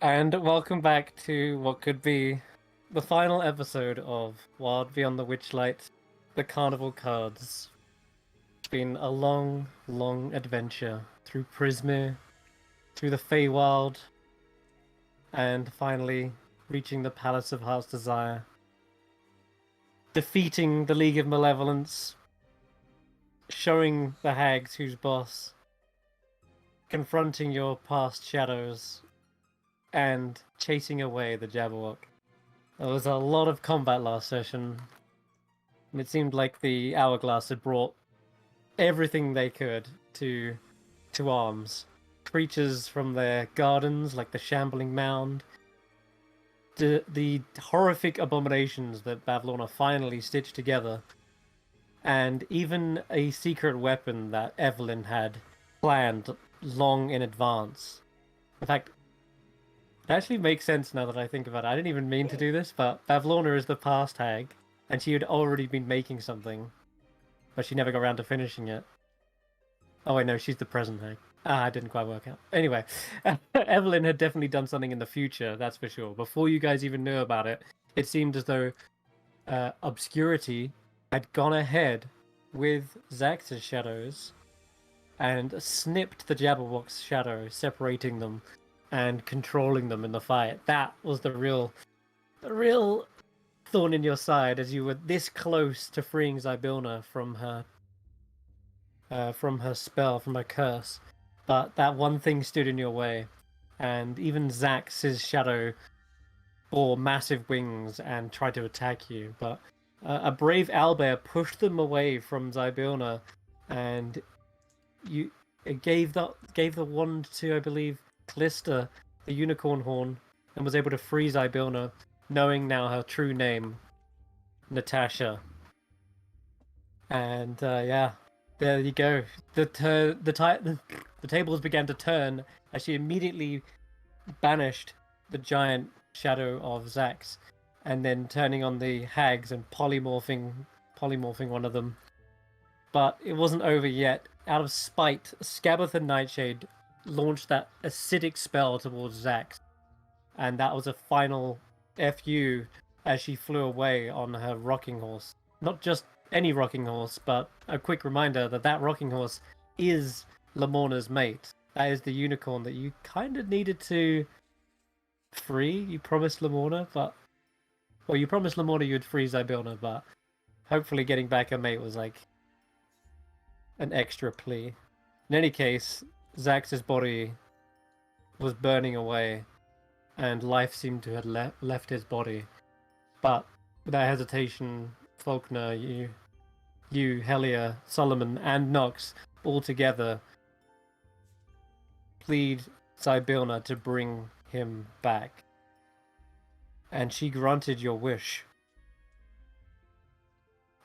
And welcome back to what could be the final episode of Wild Beyond the Witchlight, the Carnival cards. It's been a long, long adventure through Prisma, through the Feywild, and finally reaching the Palace of Heart's Desire, defeating the League of Malevolence, showing the hags who's boss, confronting your past shadows, and chasing away the Jabberwock. There was a lot of combat last session, and it seemed like the Hourglass had brought everything they could to arms. Creatures from their gardens, like the Shambling Mound, the horrific abominations that Bavlorna finally stitched together, and even a secret weapon that Evelyn had planned long in advance. In fact, it actually makes sense now that I think about it. I didn't even mean to do this, but Bavlorna is the past hag, and she had already been making something, but she never got around to finishing it. Oh wait, no, she's the present hag. Ah, it didn't quite work out. Anyway, Evelyn had definitely done something in the future, that's for sure. Before you guys even knew about it, it seemed as though Obscurity had gone ahead with Xaxx's shadows and snipped the Jabberwock's shadow, separating them and controlling them in the fight. That was the real thorn in your side, as you were this close to freeing Zybilna from her spell, from her curse. But that one thing stood in your way, and even Xaxx's shadow bore massive wings and tried to attack you. But a brave owlbear pushed them away from Zybilna, and you gave the wand to, I believe, Clista, the unicorn horn, and was able to free Zybilna, knowing now her true name, Natasha. And yeah, there you go. The tables began to turn as she immediately banished the giant shadow of Xaxx, and then turning on the hags and polymorphing one of them. But it wasn't over yet. Out of spite, Scabbeth and Nightshade launched that acidic spell towards Xaxx, and that was a final FU as she flew away on her rocking horse. Not just any rocking horse, but a quick reminder that that rocking horse is Lamorna's mate. That is the unicorn that you kind of needed to free. You promised Lamorna, but well, you promised Lamorna you'd free Zybilna, but hopefully getting back her mate was like an extra plea. In any case, Xaxx's body was burning away, and life seemed to have left his body. But without hesitation, Faulkner, you, Helia, Solomon, and Nox all together plead Zybilna to bring him back. And she granted your wish.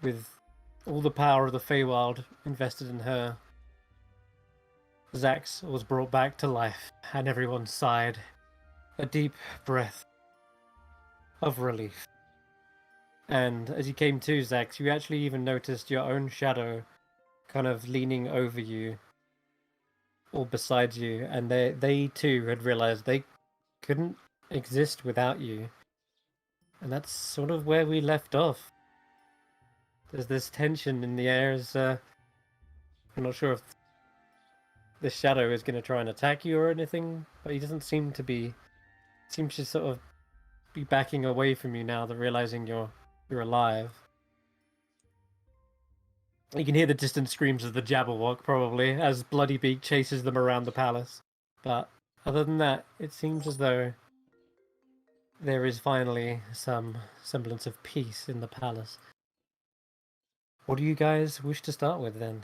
With all the power of the Feywild invested in her, Xaxx was brought back to life, and everyone sighed a deep breath of relief. And as you came to, Xaxx, you actually even noticed your own shadow kind of leaning over you or beside you, and they too had realized they couldn't exist without you. And that's sort of where we left off. There's this tension in the air as I'm not sure if this shadow is going to try and attack you or anything, but he doesn't seem to be. Seems to sort of be backing away from you now that realizing you're alive. You can hear the distant screams of the Jabberwock, probably, as Bloodybeak chases them around the palace. But other than that, it seems as though there is finally some semblance of peace in the palace. What do you guys wish to start with then?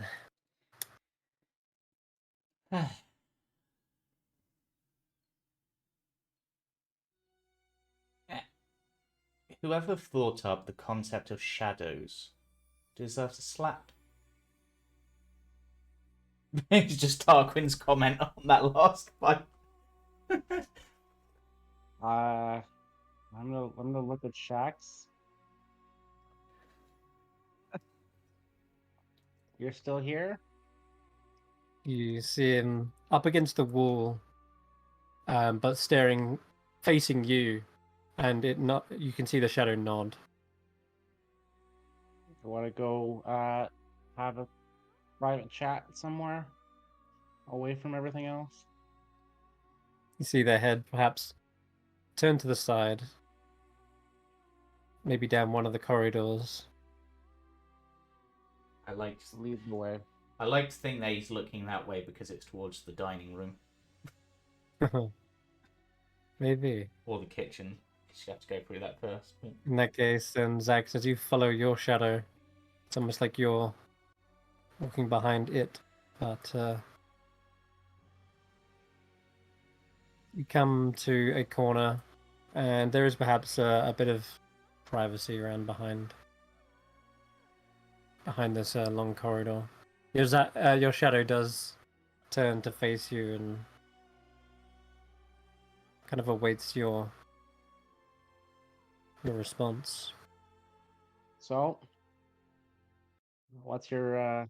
Whoever thought up the concept of shadows deserves a slap. It's just Tarquin's comment on that last one. I'm gonna look at Shax. You're still here? You see him up against the wall, but staring facing you, and you can see the shadow nod. I want to go have a private chat somewhere away from everything else. You see their head perhaps turn to the side, maybe down one of the corridors. I like Just lead the way. I like to think that he's looking that way because it's towards the dining room Maybe. or the kitchen. You have to go through that first. But... In that case, then Xaxx, as you follow your shadow, it's almost like you're walking behind it, but you come to a corner, and there is perhaps a bit of privacy around behind this long corridor. Your shadow does turn to face you and kind of awaits your response. So, what's your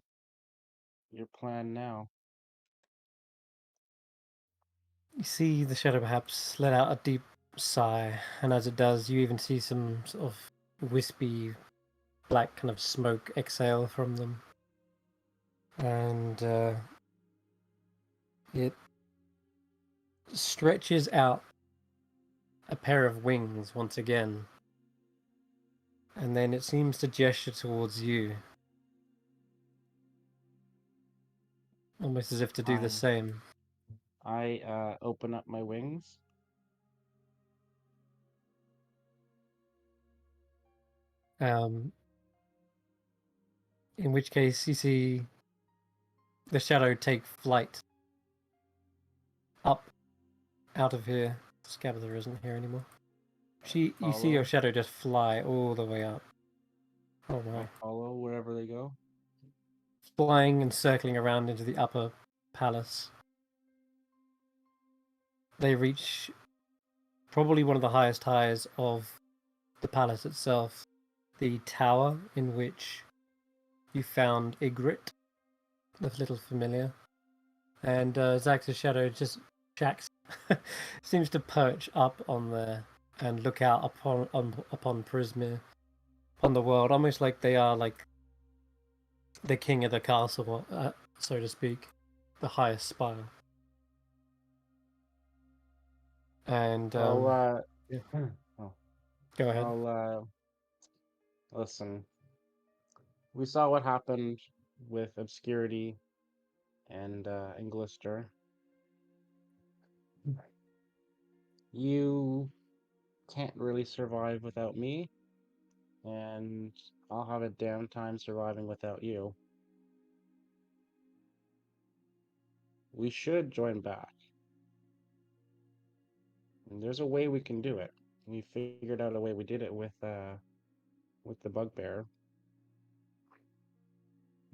plan now? You see the shadow perhaps let out a deep sigh, and as it does, you even see some sort of wispy black kind of smoke exhale from them. And it stretches out a pair of wings once again, and then it seems to gesture towards you, almost as if to do the same. I open up my wings. In which case you see the shadow take flight up out of here. Scabbether isn't here anymore. You see your Follow. shadow just fly all the way up. Oh my. I'll follow wherever they go. Flying and circling around into the upper palace. They reach probably one of the highest highs of the palace itself, the tower in which you found Ygritte, the little familiar. And Xaxx's shadow just Xaxx seems to perch up on there and look out upon Prismir, upon the world, almost like they are like the king of the castle, so to speak, the highest spire. And I'll yeah. oh, Go ahead. I'll listen. We saw what happened with Obscurity and Glister. You can't really survive without me, and I'll have a damn time surviving without you. We should join back. And there's a way we can do it. We figured out a way. We did it with the bugbear.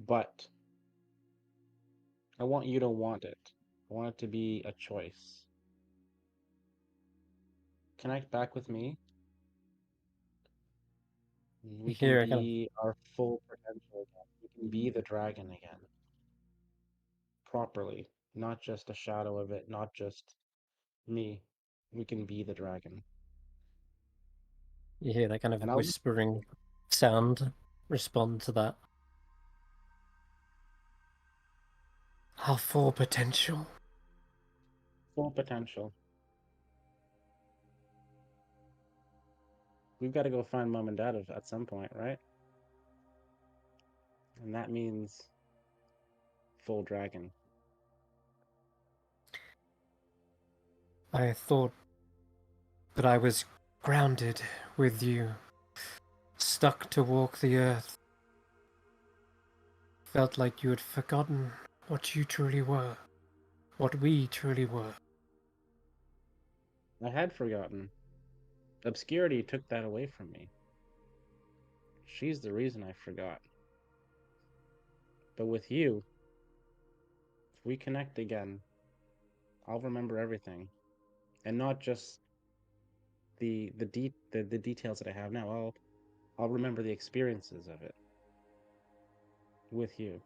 But I want you to want it. I want it to be a choice. Connect back with me. And we can Here, I kind of be our full potential again. We can be the dragon again. Properly. Not just a shadow of it, not just me. We can be the dragon. you hear that kind of And I'll whispering sound respond to that. Our full potential. full potential. We've got to go find mom and dad at some point, right? And that means full dragon. I thought that I was grounded with you, stuck to walk the earth. Felt like you had forgotten what you truly were, what we truly were. I had forgotten. Obscurity took that away from me. She's the reason I forgot. But with you, if we connect again, I'll remember everything. And not just the details that I have now. I'll remember the experiences of it with you.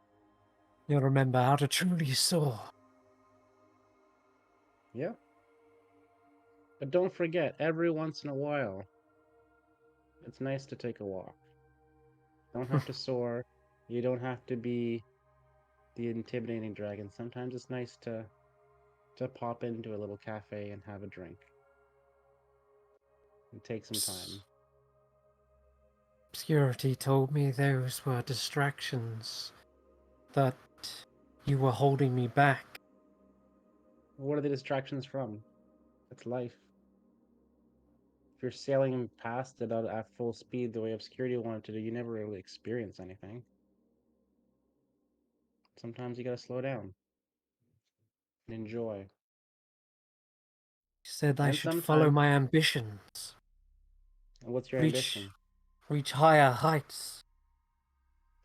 You'll remember how to truly soar. Yeah. But don't forget, every once in a while, it's nice to take a walk. Don't have to soar. You don't have to be the intimidating dragon. Sometimes it's nice to pop into a little cafe and have a drink and take some time. Obscurity told me those were distractions, that you were holding me back. What are the distractions from? It's life. If you're sailing past it at full speed the way Obscurity wanted to do, you never really experience anything. Sometimes you gotta slow down and enjoy. You said I And should follow sometimes, my ambitions, what's your reach ambition? reach higher heights.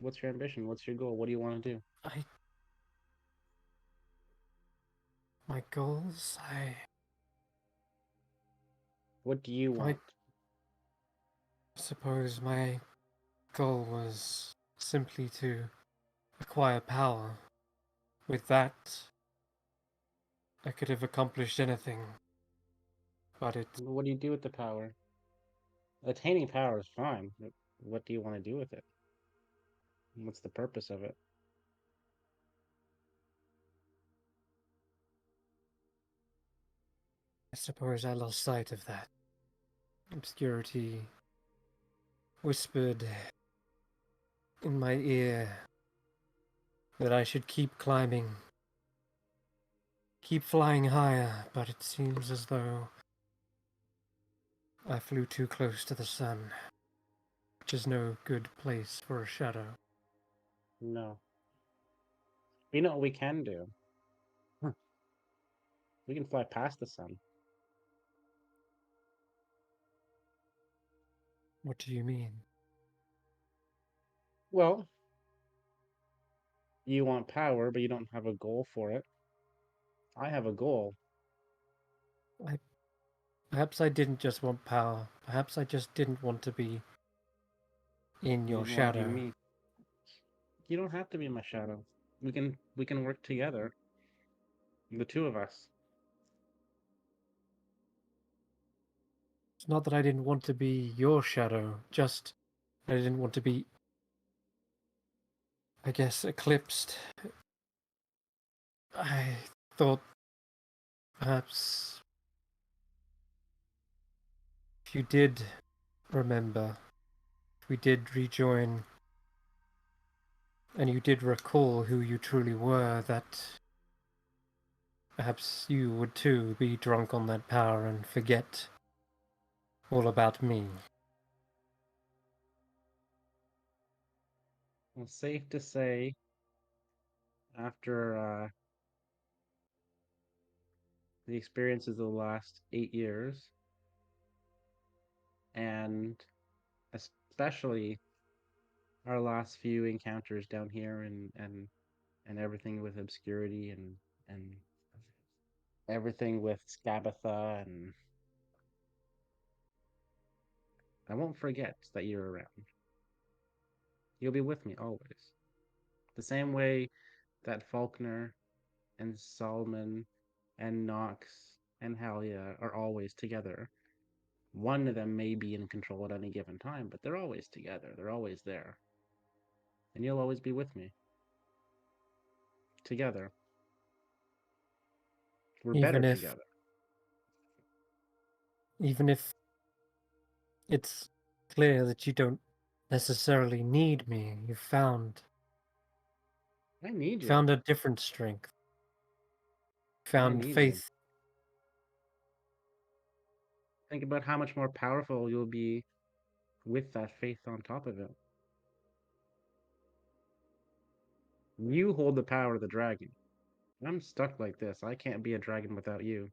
What's your ambition? What's your goal? What do you want to do? I my goals, What do you I want? suppose my goal was simply to acquire power. With that, I could have accomplished anything. But it What do you do with the power? Attaining power is fine, but what do you want to do with it? What's the purpose of it? I suppose I lost sight of that. Obscurity whispered in my ear that I should keep climbing, keep flying higher, but it seems as though I flew too close to the sun, which is no good place for a shadow. No. You know what we can do? Huh. We can fly past the sun. What do you mean? Well, you want power, but you don't have a goal for it. I have a goal. I Perhaps I didn't just want power. Perhaps I just didn't want to be in You your didn't want to be shadow. me. You don't have to be my shadow. We can work together. The two of us. It's not that I didn't want to be your shadow, just I didn't want to be, I guess, eclipsed. I thought perhaps if you did remember, if we did rejoin, and you did recall who you truly were, that perhaps you would too be drunk on that power and forget all about me. Well, safe to say, after the experiences of the last 8 years, and especially our last few encounters down here, and everything with Obscurity and everything with Scabatha, and I won't forget that you're around. You'll be with me always. The same way that Faulkner and Solomon and Knox and Halia are always together. One of them may be in control at any given time, but they're always together. They're always there. And you'll always be with me. Together. We're better Even if, together. even if it's clear that you don't necessarily need me, you've I need you. found a different strength, I found need you. faith. Think about how much more powerful you'll be with that faith on top of it. You hold the power of the dragon. I'm stuck like this. I can't be a dragon without you.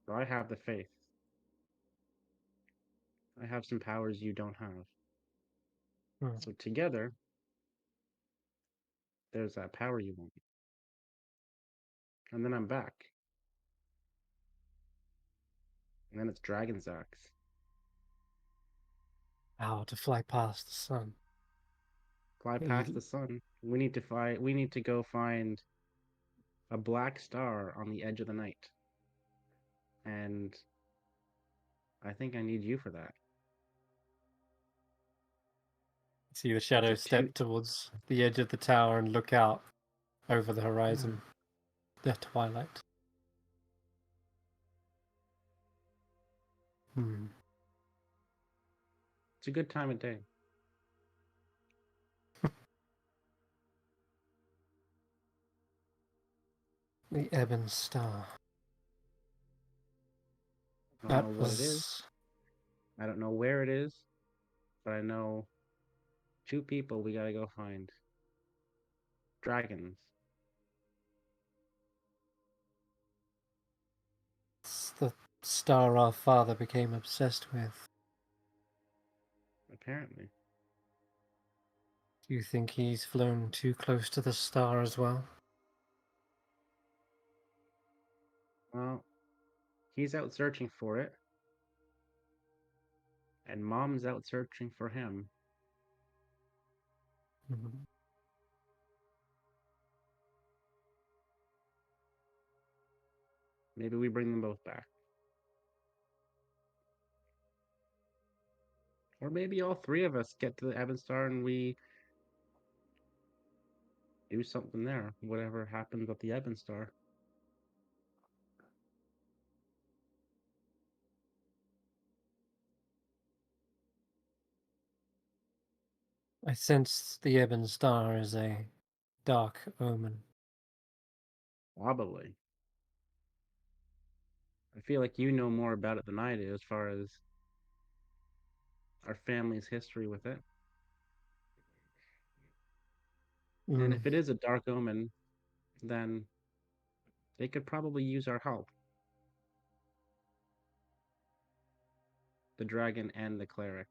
But I have the faith. I have some powers you don't have. Hmm. So together, there's that power you want. And then I'm back. And then it's Dragon Xaxx. Power to fly past the sun. Fly past You, the sun. We need to go find a black star on the edge of the night. And I think I need you for that. See the shadow step towards the edge of the tower and look out over the horizon, the twilight. It's a good time of day. The Ebon Star. I don't know what it is. I don't know where it is, but I know 2 people we gotta go find. Dragons. It's the star our father became obsessed with. Apparently. Do you think he's flown too close to the star as well? Well, he's out searching for it. And Mom's out searching for him. Maybe we bring them both back. Or maybe all 3 of us get to the Ebon Star and we do something there. Whatever happens at the Ebon Star. I sense the Ebon Star is a dark omen. Probably. I feel like you know more about it than I do as far as our family's history with it. And if it is a dark omen, then they could probably use our help. The dragon and the cleric.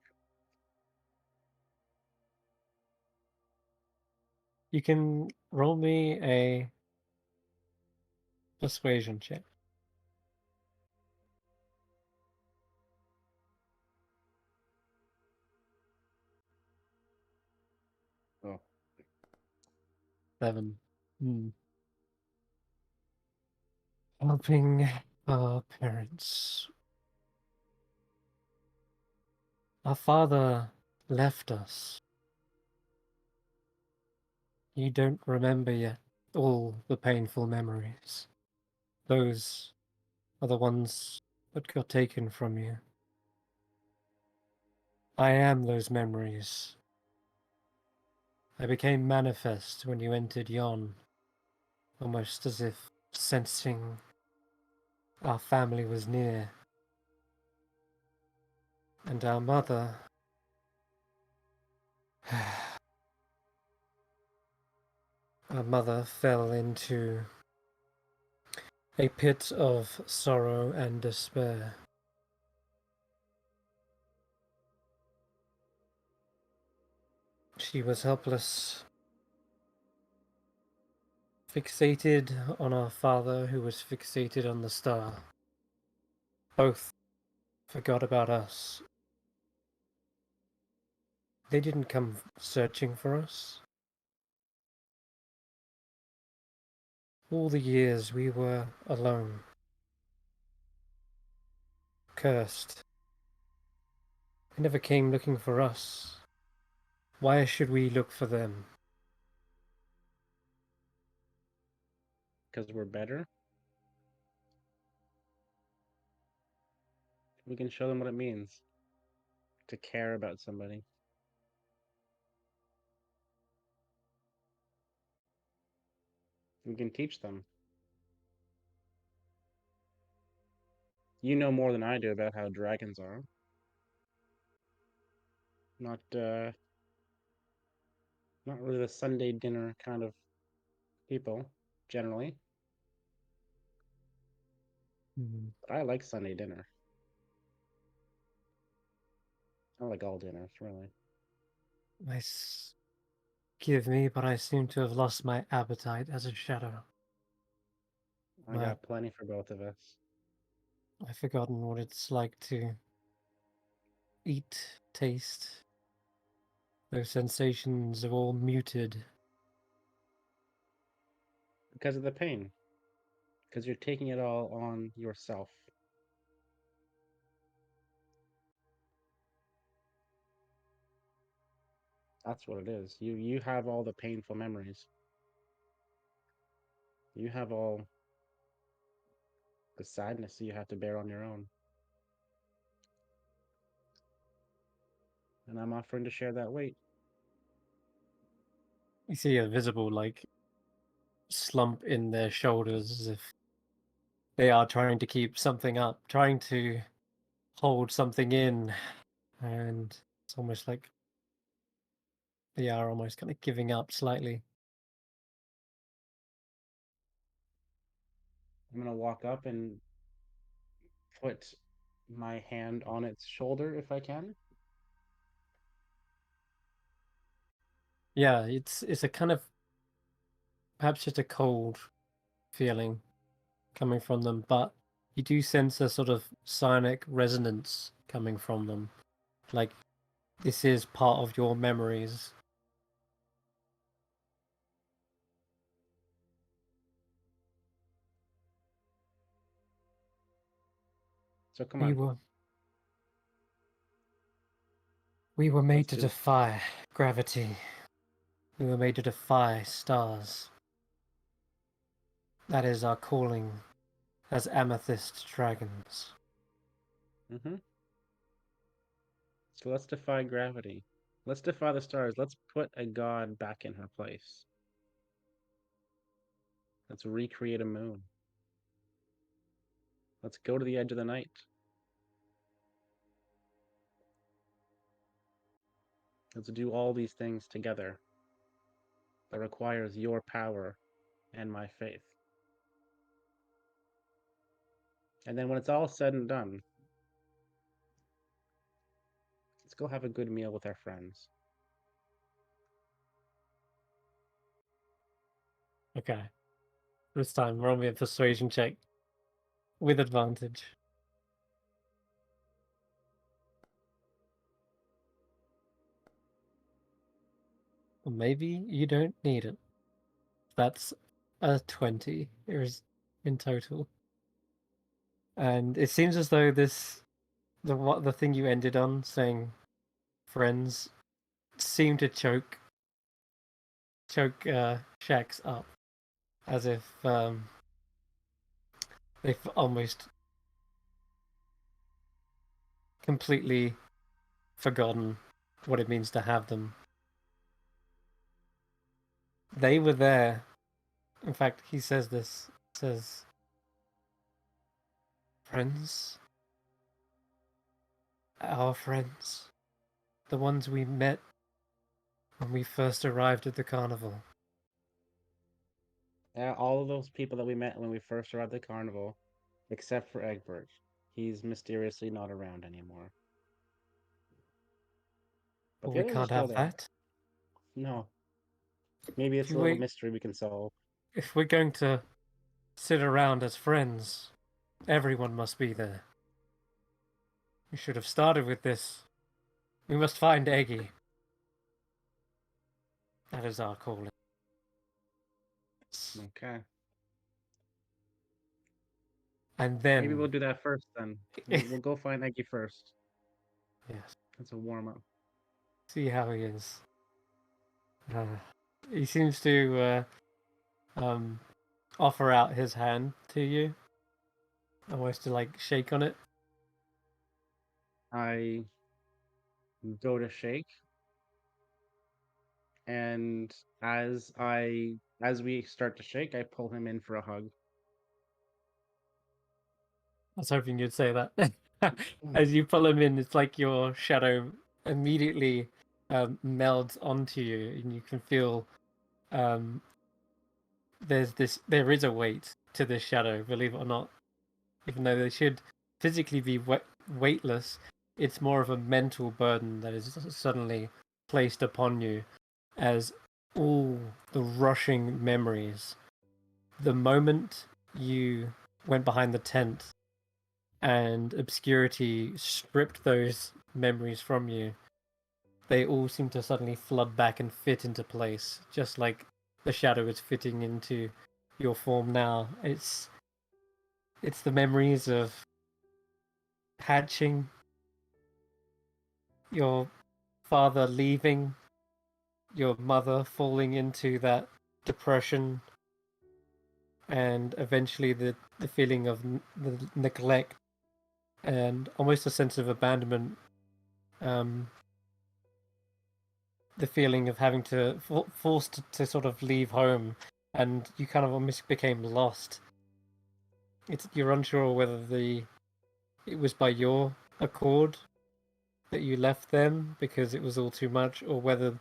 You can roll me a persuasion check. Oh. 7. Helping our parents. Our father left us. You don't remember yet all the painful memories. Those are the ones that got taken from you. I am those memories. I became manifest when you entered yon, almost as if sensing our family was near. And our mother... Our mother fell into a pit of sorrow and despair. She was helpless, fixated on our father who was fixated on the star. Both forgot about us. They didn't come searching for us. All the years we were alone. Cursed. They never came looking for us. Why should we look for them? Because we're better? We can show them what it means to care about somebody. We can teach them. You know more than I do about how dragons are. Not really the Sunday dinner kind of people, generally. But I like Sunday dinner. I like all dinners, really. Forgive me, but I seem to have lost my appetite as a shadow. I got plenty for both of us. I've forgotten what it's like to eat, taste. Those sensations are all muted. Because of the pain. Because you're taking it all on yourself. That's what it is. You have all the painful memories. You have all the sadness that you have to bear on your own. And I'm offering to share that weight. You see a visible like slump in their shoulders as if they are trying to keep something up, trying to hold something in, and it's almost like they are almost kind of giving up slightly. I'm gonna walk up and put my hand on its shoulder if I can. Yeah, it's a kind of perhaps just a cold feeling coming from them, but you do sense a sort of psionic resonance coming from them. Like this is part of your memories. So come We on. were we were made Let's to do it. defy gravity. We were made to defy stars. That is our calling as amethyst dragons. Mm-hmm. So let's defy gravity. Let's defy the stars. Let's put a god back in her place. Let's recreate a moon. Let's go to the edge of the night. Let's do all these things together. That requires your power and my faith. And then when it's all said and done, let's go have a good meal with our friends. Okay. This time, roll me a persuasion check with advantage. Or maybe you don't need it. That's a 20 in total. And it seems as though the thing you ended on saying friends seemed to choke Xaxx up as if they've almost completely forgotten what it means to have them. They were there. In fact, he says this, says, friends, our friends, the ones we met when we first arrived at the carnival. All of those people that we met when we first arrived at the carnival, except for Egbert. He's mysteriously not around anymore. But Well, the we others are can't still have there. that. No. Maybe it's a little mystery we can solve. If we're going to sit around as friends, everyone must be there. We should have started with this. We must find Eggy. That is our calling. Okay. And then, Maybe we'll do that first then. We'll go find Eggy first. yes, That's a warm up. see how he is. He seems to offer out his hand to you, almost to like shake on it. I go to shake, and as we start to shake, I pull him in for a hug. I was hoping you'd say that. As you pull him in, it's like your shadow immediately melds onto you, and you can feel um, there is a weight to this shadow, believe it or not. Even though they should physically be weightless, it's more of a mental burden that is suddenly placed upon you as all the rushing memories. The moment you went behind the tent and obscurity stripped those memories from you, they all seem to suddenly flood back and fit into place, just like the shadow is fitting into your form now. It's the memories of hatching, your father leaving, your mother falling into that depression, and eventually the feeling of the neglect and almost a sense of abandonment, the feeling of having to forced to sort of leave home, and you kind of almost became lost. You're unsure whether it was by your accord that you left them because it was all too much, or whether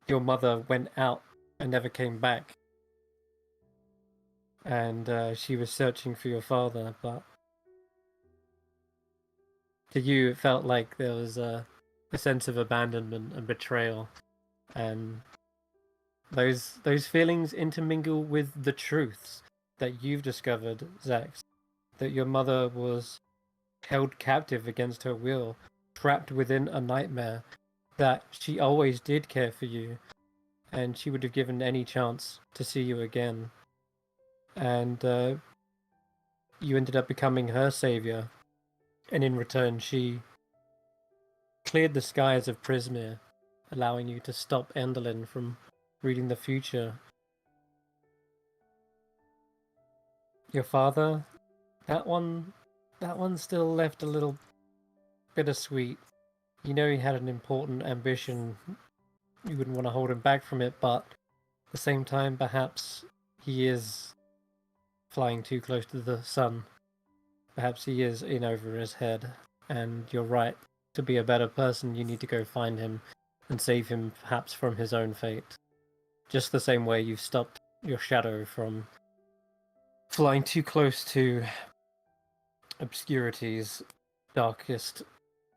your mother went out and never came back, and she was searching for your father. But to you, it felt like there was a sense of abandonment and betrayal, and those feelings intermingle with the truths that you've discovered, Xaxx, that your mother was held captive against her will, trapped within a nightmare, that she always did care for you, and she would have given any chance to see you again. And you ended up becoming her savior, and in return, she cleared the skies of Prismere, allowing you to stop Enderlin from reading the future. Your father, that one still left a little bittersweet. You know he had an important ambition. You wouldn't want to hold him back from it, but at the same time, perhaps he is flying too close to the sun. Perhaps he is in over his head, and you're right. To be a better person, you need to go find him and save him, perhaps from his own fate. Just the same way you've stopped your shadow from flying too close to obscurity's darkest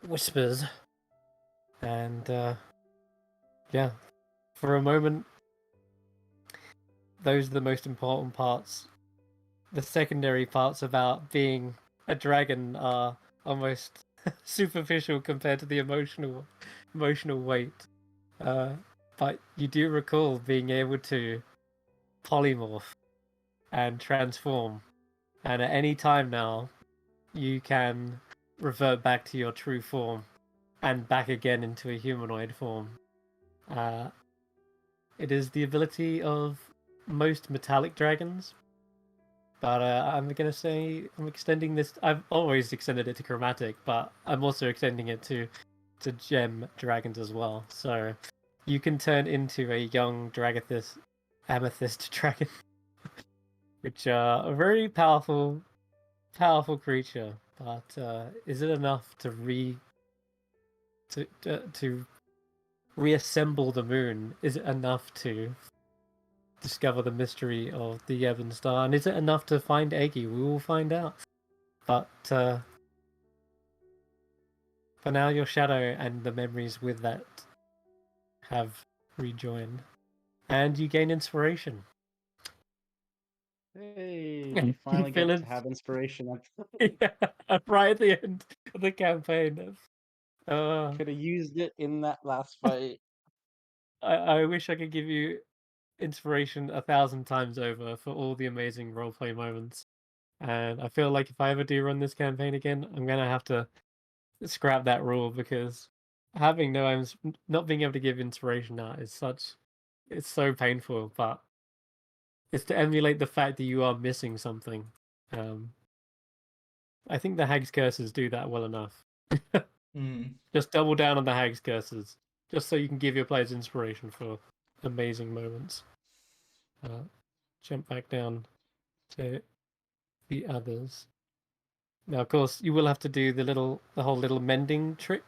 whispers. And yeah, for a moment, those are the most important parts. The secondary parts about being a dragon are almost superficial compared to the emotional weight. But you do recall being able to polymorph and transform, and at any time now, you can revert back to your true form and back again into a humanoid form. It is the ability of most metallic dragons, but I'm gonna say I'm extending this. I've always extended it to chromatic, but I'm also extending it to gem dragons as well. So you can turn into a young amethyst dragon, which are a very powerful creature. But is it enough to reassemble the moon? Is it enough to discover the mystery of the Ebon Star? And is it enough to find Eggy? We will find out. But for now, your shadow and the memories with that have rejoined. And you gain inspiration. Hey, You finally get feel to have inspiration. yeah, right at the end of the campaign. Could have used it in that last fight. I wish I could give you inspiration 1,000 times over for all the amazing roleplay moments. And I feel like if I ever do run this campaign again, I'm gonna have to scrap that rule, because having not being able to give inspiration out is it's so painful. But it's to emulate the fact that you are missing something. I think the Hag's curses do that well enough. Just double down on the Hag's curses, just so you can give your players inspiration for amazing moments. Jump back down to the others. Now, of course, you will have to do the whole little mending trick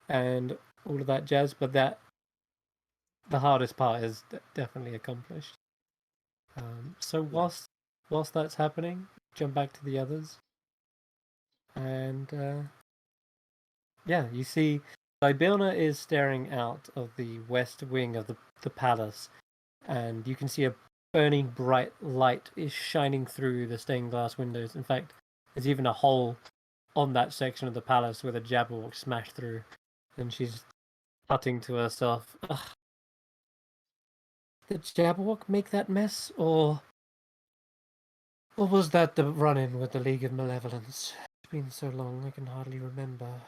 and all of that jazz, but the hardest part is definitely accomplished. So whilst that's happening, jump back to the others, and yeah, you see Sibylna is staring out of the west wing of the palace, and you can see a burning bright light is shining through the stained glass windows. In fact, there's even a hole on that section of the palace where the Jabberwock smashed through, and she's putting to herself, "Ugh. Did Jabberwock make that mess, or was that the run-in with the League of Malevolence? It's been so long, I can hardly remember."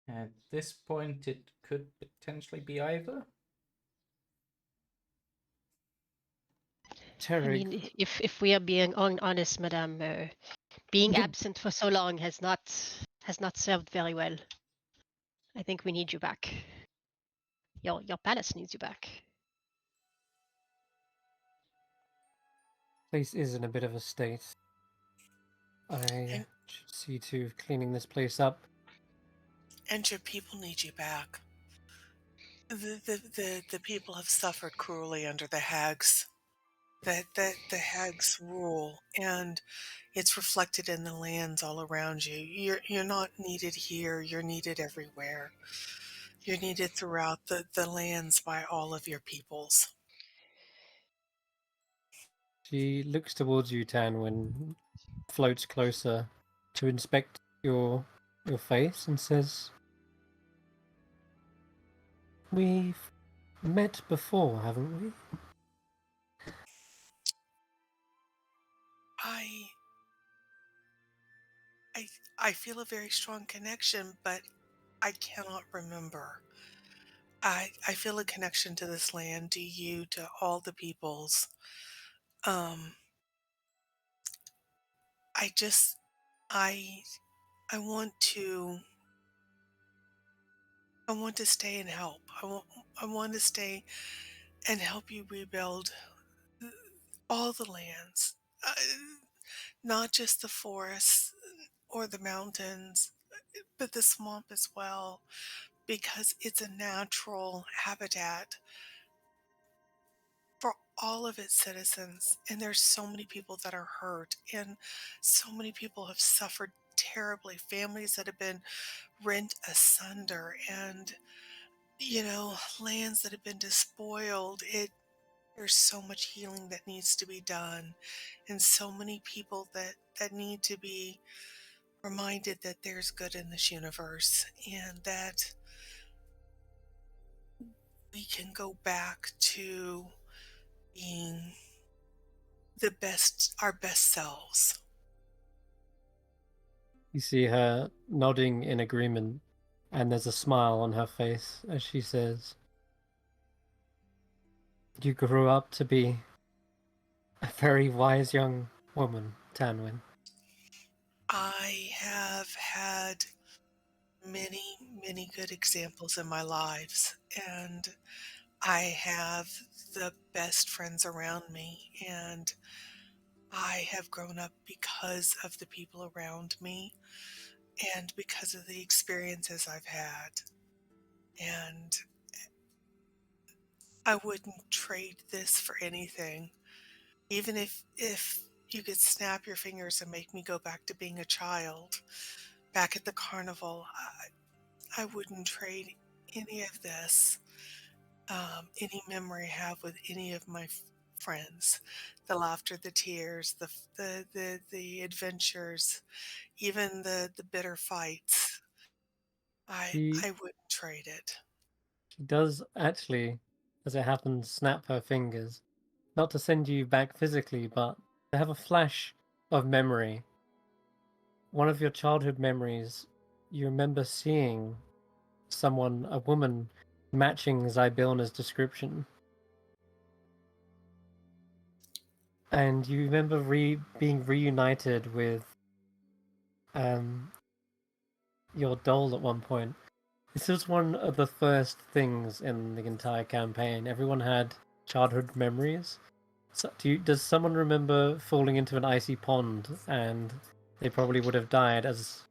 At this point, it could potentially be either. I Terry, mean, if we are being honest, Madame, being absent for so long has not served very well. I think we need you back. Your palace needs you back. place is in a bit of a state. I should see to cleaning this place up. And your people need you back. The people have suffered cruelly under the hags. The hags rule, and it's reflected in the lands all around you. You're not needed here. You're needed everywhere. You're needed throughout the lands by all of your peoples. She looks towards you, Tanwen, floats closer to inspect your face and says, "We've met before, haven't we?" I feel a very strong connection, but I cannot remember. I feel a connection to this land, to you, to all the peoples. Um, I just, I, I want to, I want to stay and help. I want to stay and help you rebuild all the lands, uh, not just the forests or the mountains, but the swamp as well, because it's a natural habitat for all of its citizens. And there's so many people that are hurt, and so many people have suffered terribly, families that have been rent asunder, and lands that have been despoiled. There's so much healing that needs to be done, and so many people that need to be reminded that there's good in this universe, and that we can go back to being our best selves. You see her nodding in agreement, and there's a smile on her face as she says, "You grew up to be a very wise young woman, Tanwen." I have had many, many good examples in my lives, and I have the best friends around me, and I have grown up because of the people around me and because of the experiences I've had. And I wouldn't trade this for anything. Even if you could snap your fingers and make me go back to being a child, back at the carnival, I wouldn't trade any of this, any memory I have with any of my friends. The laughter, the tears, the adventures, even the bitter fights. I She, I wouldn't trade it. she does actually, as it happens, snap her fingers, not to send you back physically, but to have a flash of memory. One of your childhood memories, you remember seeing a woman, matching Zybilna's description. And you remember being reunited with um, your doll at one point. This was one of the first things in the entire campaign. Everyone had childhood memories. So does someone remember falling into an icy pond and they probably would have died as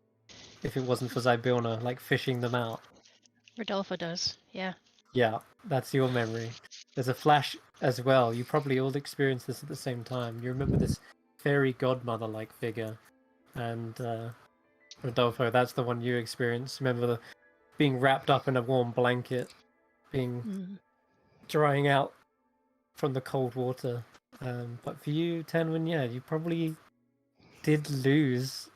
if it wasn't for Zybilna, like fishing them out? Rodolfo does, yeah. Yeah, that's your memory. There's a flash as well. You probably all experienced this at the same time. You remember this fairy godmother-like figure, and Rodolfo, that's the one you experienced. Remember being wrapped up in a warm blanket, being drying out from the cold water. But for you, Tanwen, yeah, you probably did lose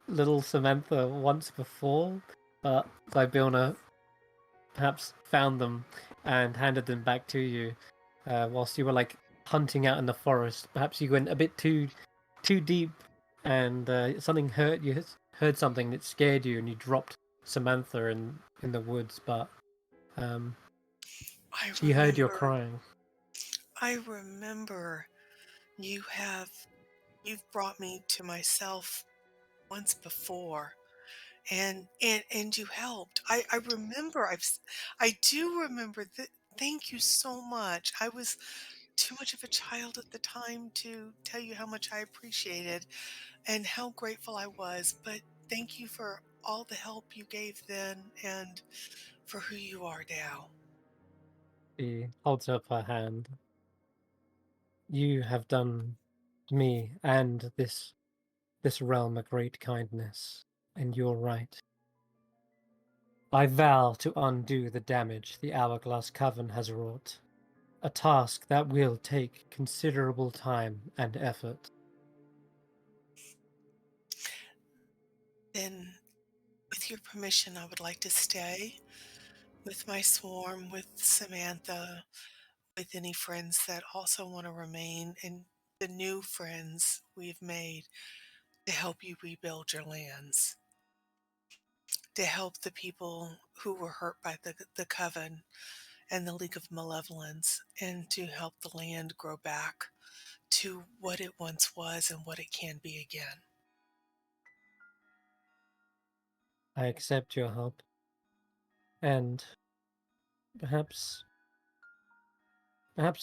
little Samantha once before, but Zybilna perhaps found them and handed them back to you whilst you were like hunting out in the forest. Perhaps you went a bit too deep, and something hurt you. Heard something that scared you, and you dropped Samantha in the woods, but I she heard your remember. crying. I remember you've brought me to myself once before, and you helped. I remember. I do remember that. Thank you so much. I was too much of a child at the time to tell you how much I appreciated and how grateful I was. But thank you for all the help you gave then and for who you are now. She holds up her hand. You have done me and this realm a great kindness, and you're right. I vow to undo the damage the Hourglass Coven has wrought, a task that will take considerable time and effort. Then, with your permission, I would like to stay with my swarm, with Samantha, with any friends that also want to remain, and the new friends we've made to help you rebuild your lands, to help the people who were hurt by the Coven and the League of Malevolence, and to help the land grow back to what it once was and what it can be again. I accept your help. And perhaps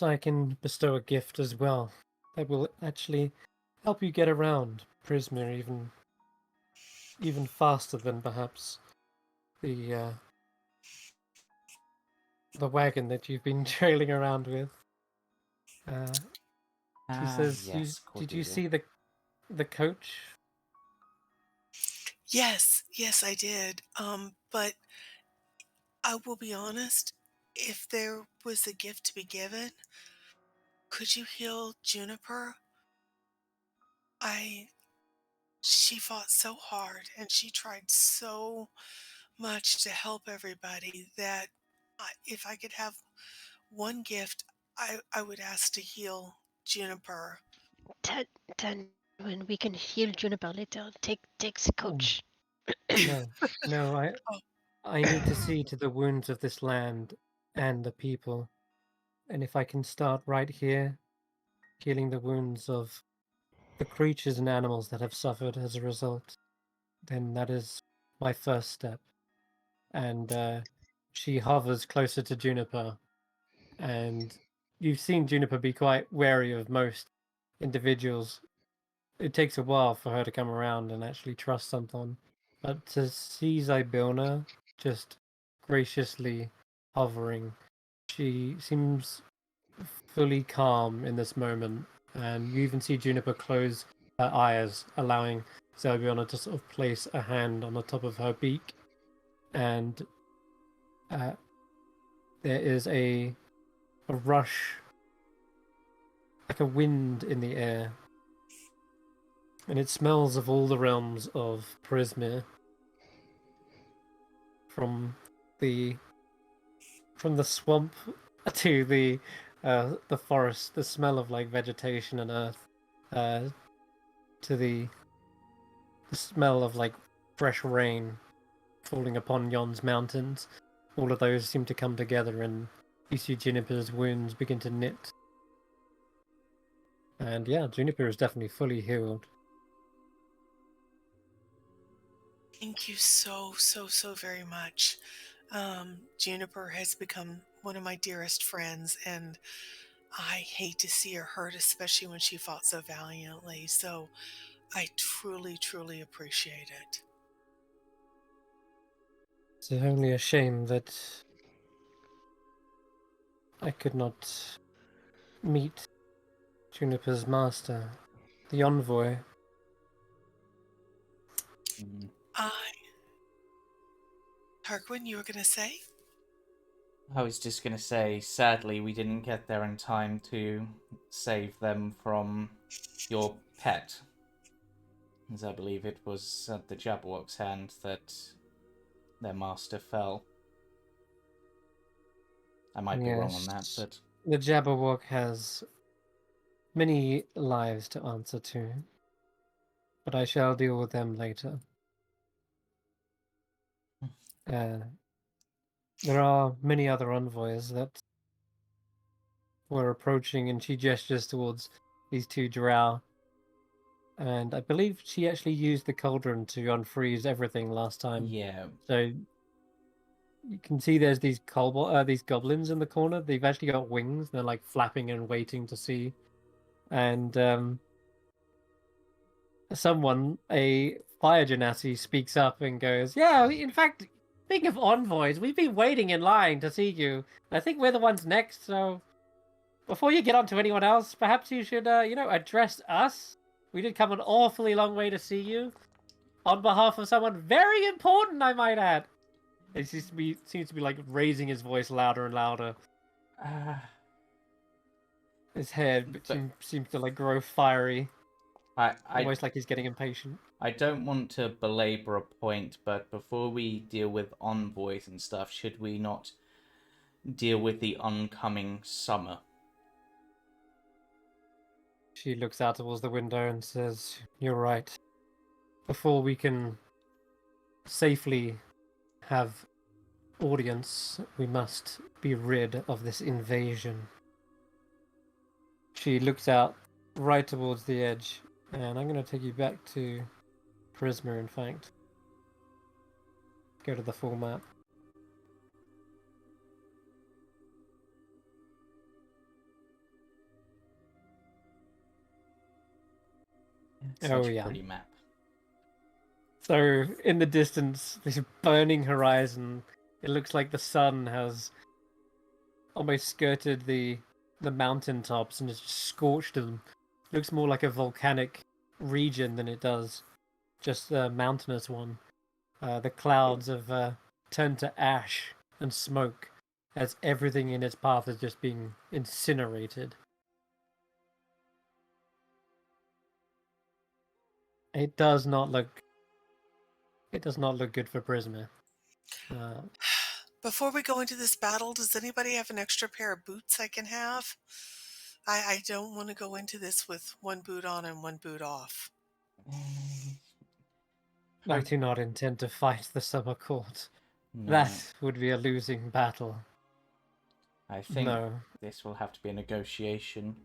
I can bestow a gift as well that will actually help you get around Prisma even faster than perhaps the wagon that you've been trailing around with. She says, Yes, "Did you Cordelia. see the coach?" Yes, I did. But I will be honest, if there was a gift to be given, could you heal Juniper? I She fought so hard and she tried so much to help everybody that if I could have one gift, I would ask to heal Juniper. Then when we can heal Juniper later, take the coach. No, no, Oh, I need to see to the wounds of this land and the people. And if I can start right here, healing the wounds of the creatures and animals that have suffered as a result, then that is my first step. And she hovers closer to Juniper, and you've seen Juniper be quite wary of most individuals. It takes a while for her to come around and actually trust someone, but to see Zybilna just graciously hovering, she seems fully calm in this moment, and you even see Juniper close her eyes, allowing Zybilna to sort of place a hand on the top of her beak, and there is a rush, like a wind in the air, and it smells of all the realms of Prismir, from the swamp to the forest, the smell of like vegetation and earth, to the smell of like fresh rain falling upon Yon's mountains. All of those seem to come together, and you see Juniper's wounds begin to knit. And yeah, Juniper is definitely fully healed. thank you so very much. Juniper has become one of my dearest friends, and I hate to see her hurt, especially when she fought so valiantly. So I truly appreciate it. It's only a shame that I could not meet Juniper's master, the envoy. Mm. Tarquin, you were going to say? I was just going to say, sadly, we didn't get there in time to save them from your pet. As I believe it was at the Jabberwock's hand that their master fell. I might be wrong on that, Yes, but the Jabberwock has many lives to answer to, but I shall deal with them later. There are many other envoys that were approaching, and she gestures towards these two drow. And I believe she actually used the cauldron to unfreeze everything last time. Yeah. So you can see there's these these goblins in the corner. They've actually got wings. They're like flapping and waiting to see. And a fire genasi speaks up and goes, "Yeah, in fact, speaking of envoys, we've been waiting in line to see you. I think we're the ones next. So before you get on to anyone else, perhaps you should, address us. We did come an awfully long way to see you, on behalf of someone very important, I might add." He seems to be like raising his voice louder and louder. His head seems to like grow fiery, almost like he's getting impatient. I don't want to belabor a point, but before we deal with envoys and stuff, should we not deal with the oncoming summer? She looks out towards the window and says, "You're right. Before we can safely have audience, we must be rid of this invasion." She looks out right towards the edge, and I'm going to take you back to Prisma, in fact. Go to the full map. Such a pretty map. So, in the distance, this burning horizon, it looks like the sun has almost skirted the mountaintops and has scorched them. It looks more like a volcanic region than it does just a mountainous one. The clouds have turned to ash and smoke as everything in its path is just being incinerated. It does not look good for Prisma. Before we go into this battle, does anybody have an extra pair of boots I can have? I don't want to go into this with one boot on and one boot off. I do not intend to fight the Summer Court. No. That would be a losing battle. I think No. this will have to be a negotiation.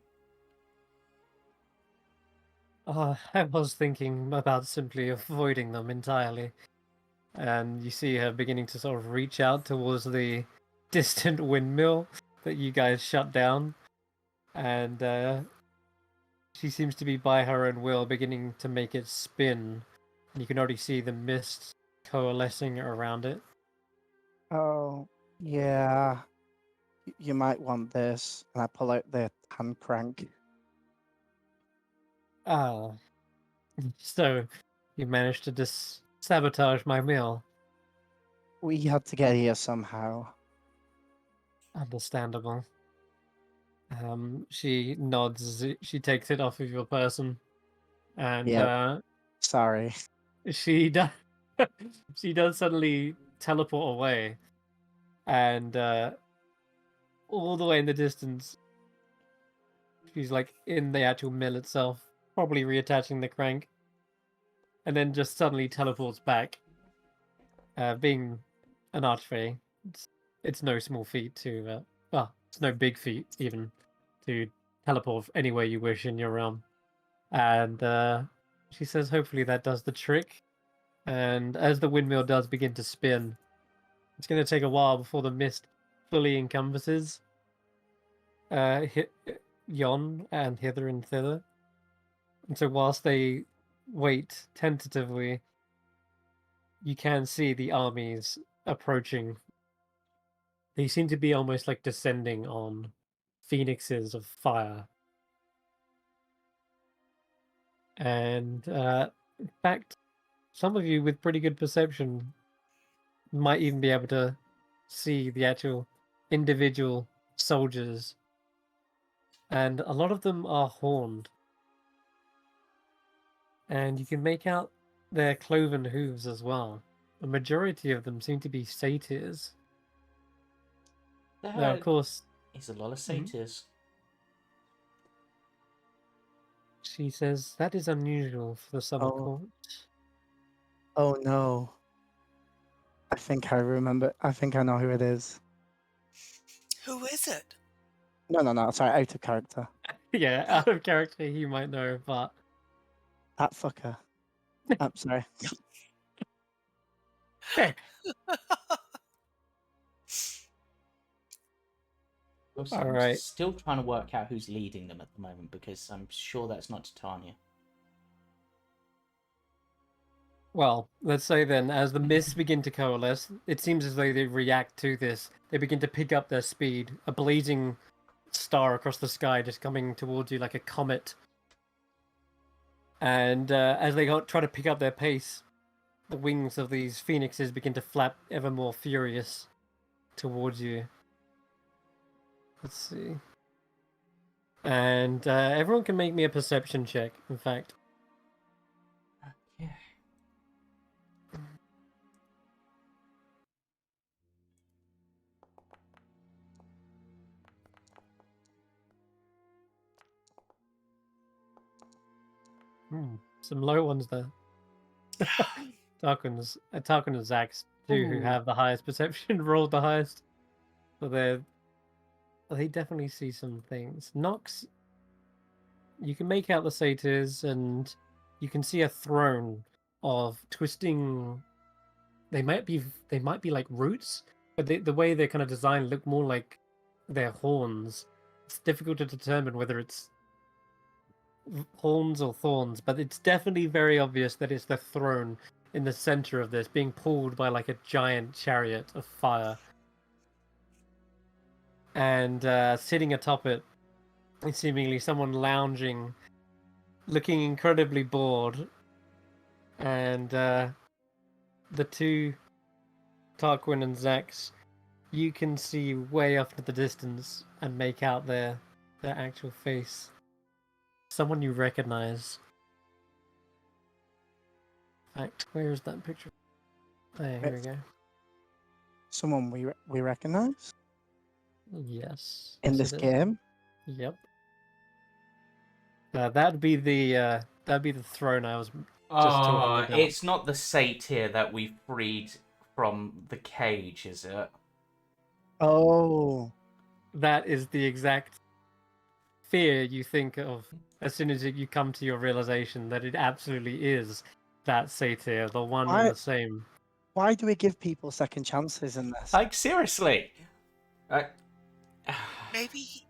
I was thinking about simply avoiding them entirely. And you see her beginning to sort of reach out towards the distant windmill that you guys shut down. And she seems to be by her own will beginning to make it spin. And you can already see the mist coalescing around it. Oh, yeah. You might want this. And I pull out the hand crank. Ah. So, you managed to sabotage my meal. We had to get here somehow. Understandable. She nods. She takes it off of your person, and Yep. Sorry. she does. She does suddenly teleport away, and all the way in the distance, she's like in the actual mill itself, probably reattaching the crank, and then just suddenly teleports back. Being an archfey, it's no small feat to. Well, it's no big feat even to teleport anywhere you wish in your realm. And she says, hopefully that does the trick. And as the windmill does begin to spin, it's going to take a while before the mist fully encompasses yon and hither and thither. And so whilst they wait tentatively, you can see the armies approaching. They seem to be almost like descending on phoenixes of fire. And in fact, some of you with pretty good perception might even be able to see the actual individual soldiers. And a lot of them are horned. And you can make out their cloven hooves as well. A majority of them seem to be satyrs. Now, of course, Is a lot of satyrs. She says, that is unusual for the Summer Court. Oh no. I think I remember. I think I know who it is. Who is it? No. Sorry, out of character. Yeah, out of character, he might know, but That fucker. I'm sorry. Also, all I'm right. still trying to work out who's leading them at the moment because I'm sure that's not Titania. Well, let's say then, as the mists begin to coalesce, it seems as though they react to this. They begin to pick up their speed. A blazing star across the sky just coming towards you like a comet. And as they try to pick up their pace, the wings of these phoenixes begin to flap ever more furious towards you. Let's see. And everyone can make me a perception check, in fact. Okay. Some low ones there. Tarquin and Xaxx, two who Ooh. have the highest perception, rolled the highest. So they definitely see some things. Nox, you can make out the satyrs, and you can see a throne of twisting. They might be like roots, but the way they're kind of designed look more like their horns. It's difficult to determine whether it's horns or thorns, but it's definitely very obvious that it's the throne in the center of this, being pulled by like a giant chariot of fire. And sitting atop it is seemingly someone lounging, looking incredibly bored. And the two, Tarquin and Xaxx, you can see way off in the distance and make out their actual face. Someone you recognize. In fact, where is that picture? There, here we go. Someone we recognize Yes. in yes, this it is. game. Yep. That'd be the throne I was just talking about. It's not the satyr that we freed from the cage, is it? Oh, That is the exact fear you think of as soon as you come to your realization that it absolutely is that satyr, the one and the same. why do we give people second chances in this? Like, seriously. Maybe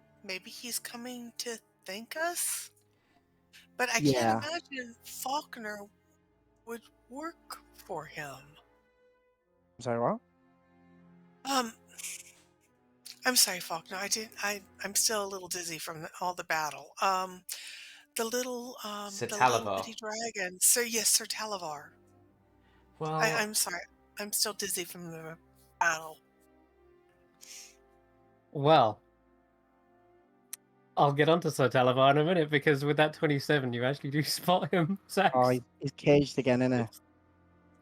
he's coming to thank us? But I Yeah. can't imagine Faulkner would work for him. Sorry, what? I'm sorry, Faulkner. I'm still a little dizzy from all the battle. The little bitty dragon. So yes, Sir Talavar. Well, I'm sorry. I'm still dizzy from the battle. Well, I'll get onto Sir Talavar in a minute, because with that 27, you actually do spot him, Xaxx. Oh, he's caged again, isn't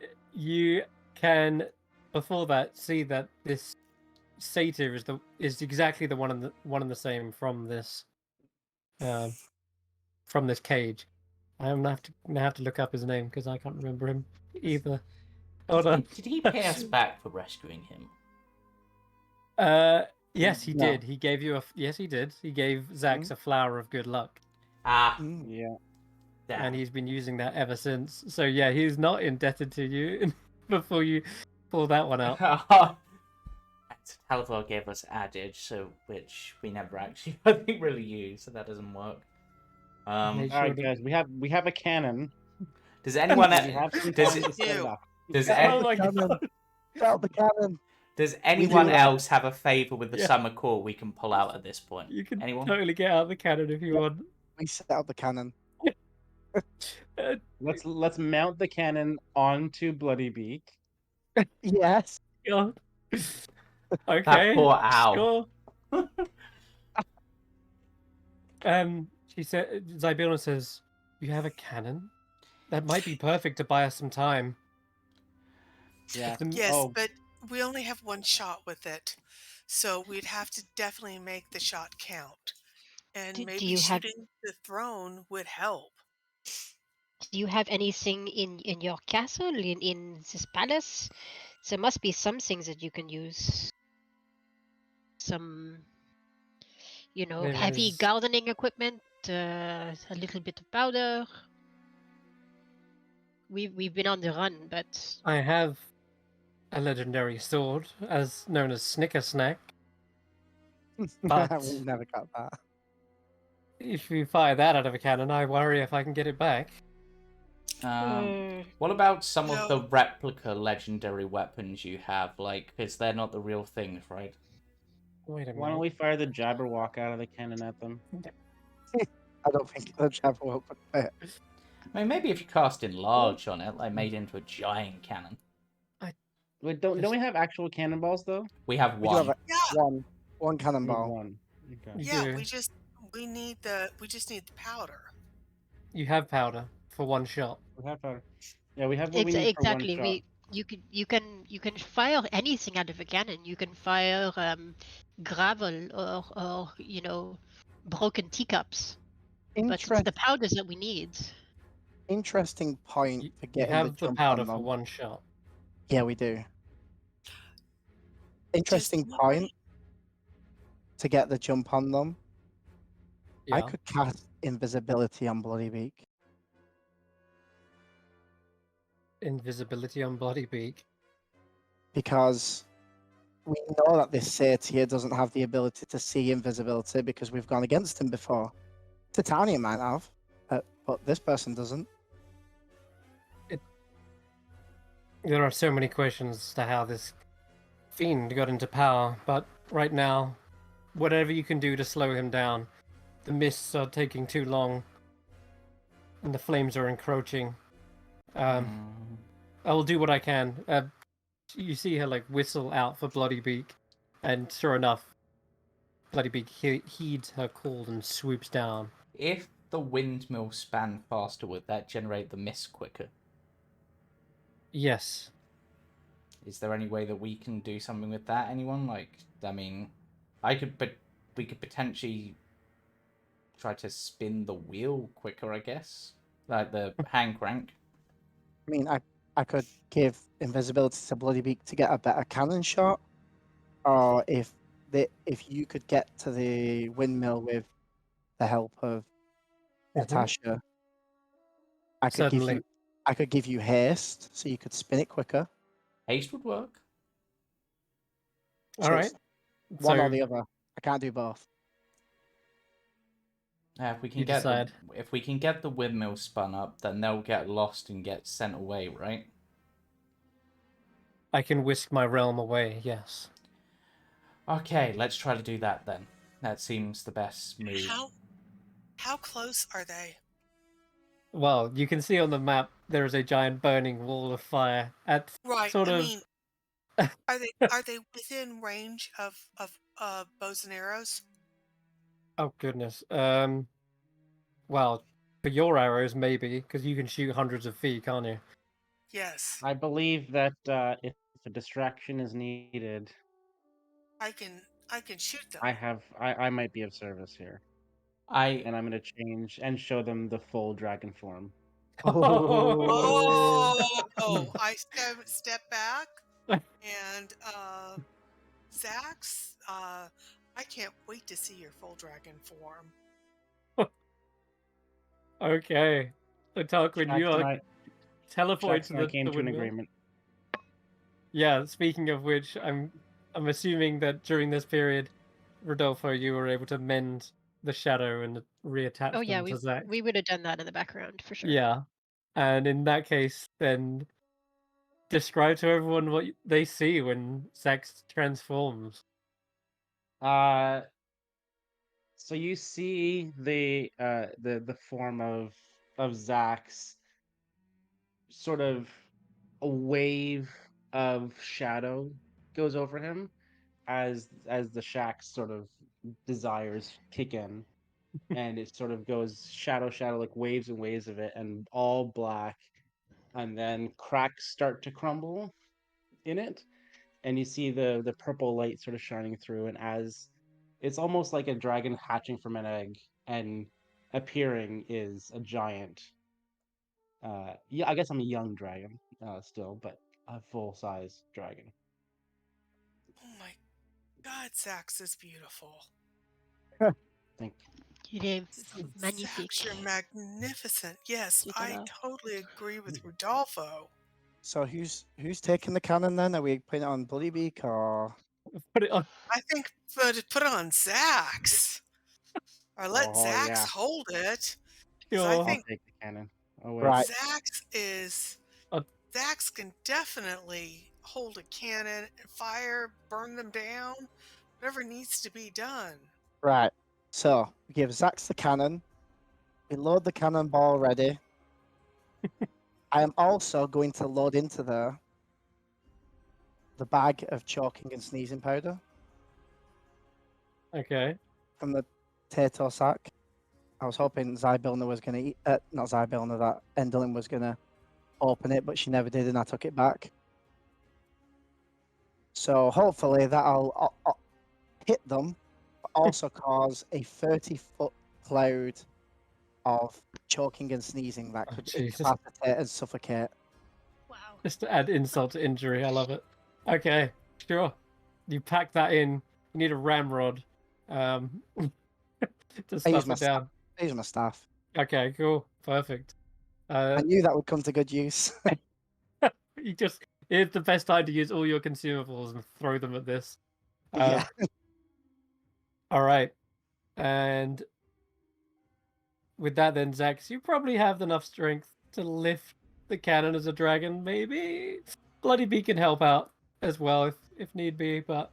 he? You can, before that, see that this satyr is exactly the one and the same from this cage. I'm gonna have to look up his name because I can't remember him either. Hold on. Did he pay us back for rescuing him? Yes, he No. did. He gave you yes, he did. He gave Xaxx a flower of good luck, Yeah. and he's been using that ever since. So yeah, he's not indebted to you. Before you pull that one out. Talavar gave us adage, which we never actually, I think, really used, so that doesn't work. All right, guys, we have a cannon. Does anyone We have some time to set it up. Out the cannon. Does anyone else have a favour with the summer core we can pull out at this point? You can Anyone? totally get out the cannon if you want. We set out the cannon. Let's mount the cannon onto Bloody Beak. Yes. God. Okay. That poor owl. Sure. She said, Zybilla says, "You have a cannon? That might be perfect to buy us some time." Yeah. Yes, but we only have one shot with it, so we'd have to definitely make the shot count. And maybe shooting the throne would help. Do you have anything in your castle, in this palace, there must be some things that you can use. Some, heavy There's- gardening equipment, a little bit of powder. We've been on the run, but I have a legendary sword, as known as Snicker Snack. But we never got that. if you fire that out of a cannon, I worry if I can get it back. What about some of the No. replica legendary weapons you have? Like, because they're not the real things, right? Wait a Why don't minute. we fire the Jabberwock out of the cannon at them? I don't think the Jabberwock would fit. I mean, maybe if you cast enlarge on it, like made into a giant cannon. Wait, don't we have actual cannonballs though? We have We do one. have Yeah, one We have cannonball. one. Okay. You yeah. do. We just need the powder. You have powder for one shot. We have powder. Yeah, we have what we need for one exactly. shot. You can fire anything out of a cannon. You can fire gravel or broken teacups. But it's the powders that we need. Interesting point You, for you getting the have the jump powder on for them. one shot. Yeah, we do. Interesting Does point anybody- to get the jump on them. I Yeah. could cast invisibility on Bloody Beak. Invisibility on Bloody Beak. Because we know that this satyr doesn't have the ability to see invisibility because we've gone against him before. Titania might have, but this person doesn't. There are so many questions as to how this fiend got into power, but right now, whatever you can do to slow him down. The mists are taking too long, and the flames are encroaching. I will do what I can. You see her like whistle out for Bloody Beak, and sure enough, Bloody Beak heeds her call and swoops down. If the windmill span faster, would that generate the mist quicker? Yes. Is there any way that we can do something with that? Anyone? Like, I mean, we could potentially try to spin the wheel quicker, I guess. Like the hand crank. I mean, I could give invisibility to Bloody Beak to get a better cannon shot, or if you could get to the windmill with the help of Natasha, I Certainly. could give you haste so you could spin it quicker. Haste would work. All right. One So or the other. I can't do both. If we can You decide. if we can get the windmill spun up, then they'll get lost and get sent away, right? I can whisk my realm away. Yes. Okay, let's try to do that then. That seems the best move. How close are they? Well, you can see on the map there is a giant burning wall of fire at Right. sort I of. mean, are they within range of bows and arrows? Oh goodness. Well, for your arrows maybe, because you can shoot hundreds of feet, can't you? Yes. I believe that if a distraction is needed, I can shoot them. I might be of service here, and I'm gonna change and show them the full dragon form. Oh, I step back and Xaxx, I can't wait to see your full dragon form. Okay. So Tarquin, you Xaxx and are I, teleported Xaxx to and I the came to an windmill. agreement. Yeah, speaking of which, I'm assuming that during this period, Rodolfo, you were able to mend the shadow and reattach Oh yeah, them to Xaxx. we would have done that in the background for sure. Yeah. And in that case, then describe to everyone what they see when Xaxx transforms. So you see the form of Xaxx, sort of a wave of shadow goes over him as the Shax sort of desires kick in, and it sort of goes shadow like waves and waves of it, and all black, and then cracks start to crumble in it, and you see the purple light sort of shining through, and as it's almost like a dragon hatching from an egg, and appearing is a giant. Yeah, I guess I'm a young dragon still, but a full-size dragon. Oh my God, Xaxx is beautiful. Thank Il est Xaxx, magnifique. you're magnificent. Yes, Tout à I l'heure. totally agree with Rodolfo. So who's taking the cannon then? Are we putting it on Bloodybeak or? Put it on. I think put it on Xaxx. Or let Oh, Xaxx yeah. hold it. Because I Sure. I'll think take the cannon. Oh wait. Right. Uh, Xaxx can definitely hold a cannon and fire, burn them down, whatever needs to be done. Right. So we give Xaxx the cannon. We load the cannonball ready. I am also going to load into the bag of choking and sneezing powder Okay. from the potato sack. I was hoping Zybilna was going to eat not Zybilna, that Endolin was going to open it, but she never did, and I took it back. So hopefully that'll hit them, but also cause a 30-foot cloud of choking and sneezing that Oh, could Jesus. incapacitate and suffocate. Wow. Just to add insult to injury. I love it. Okay, sure. You pack that in. You need a ramrod to I use stuff my it down. I use my staff. Okay, cool. Perfect. I knew that would come to good use. It's the best time to use all your consumables and throw them at this. Yeah. All right. And with that, then, Xaxx, you probably have enough strength to lift the cannon as a dragon. Maybe Bloody Bee can help out as well if need be. But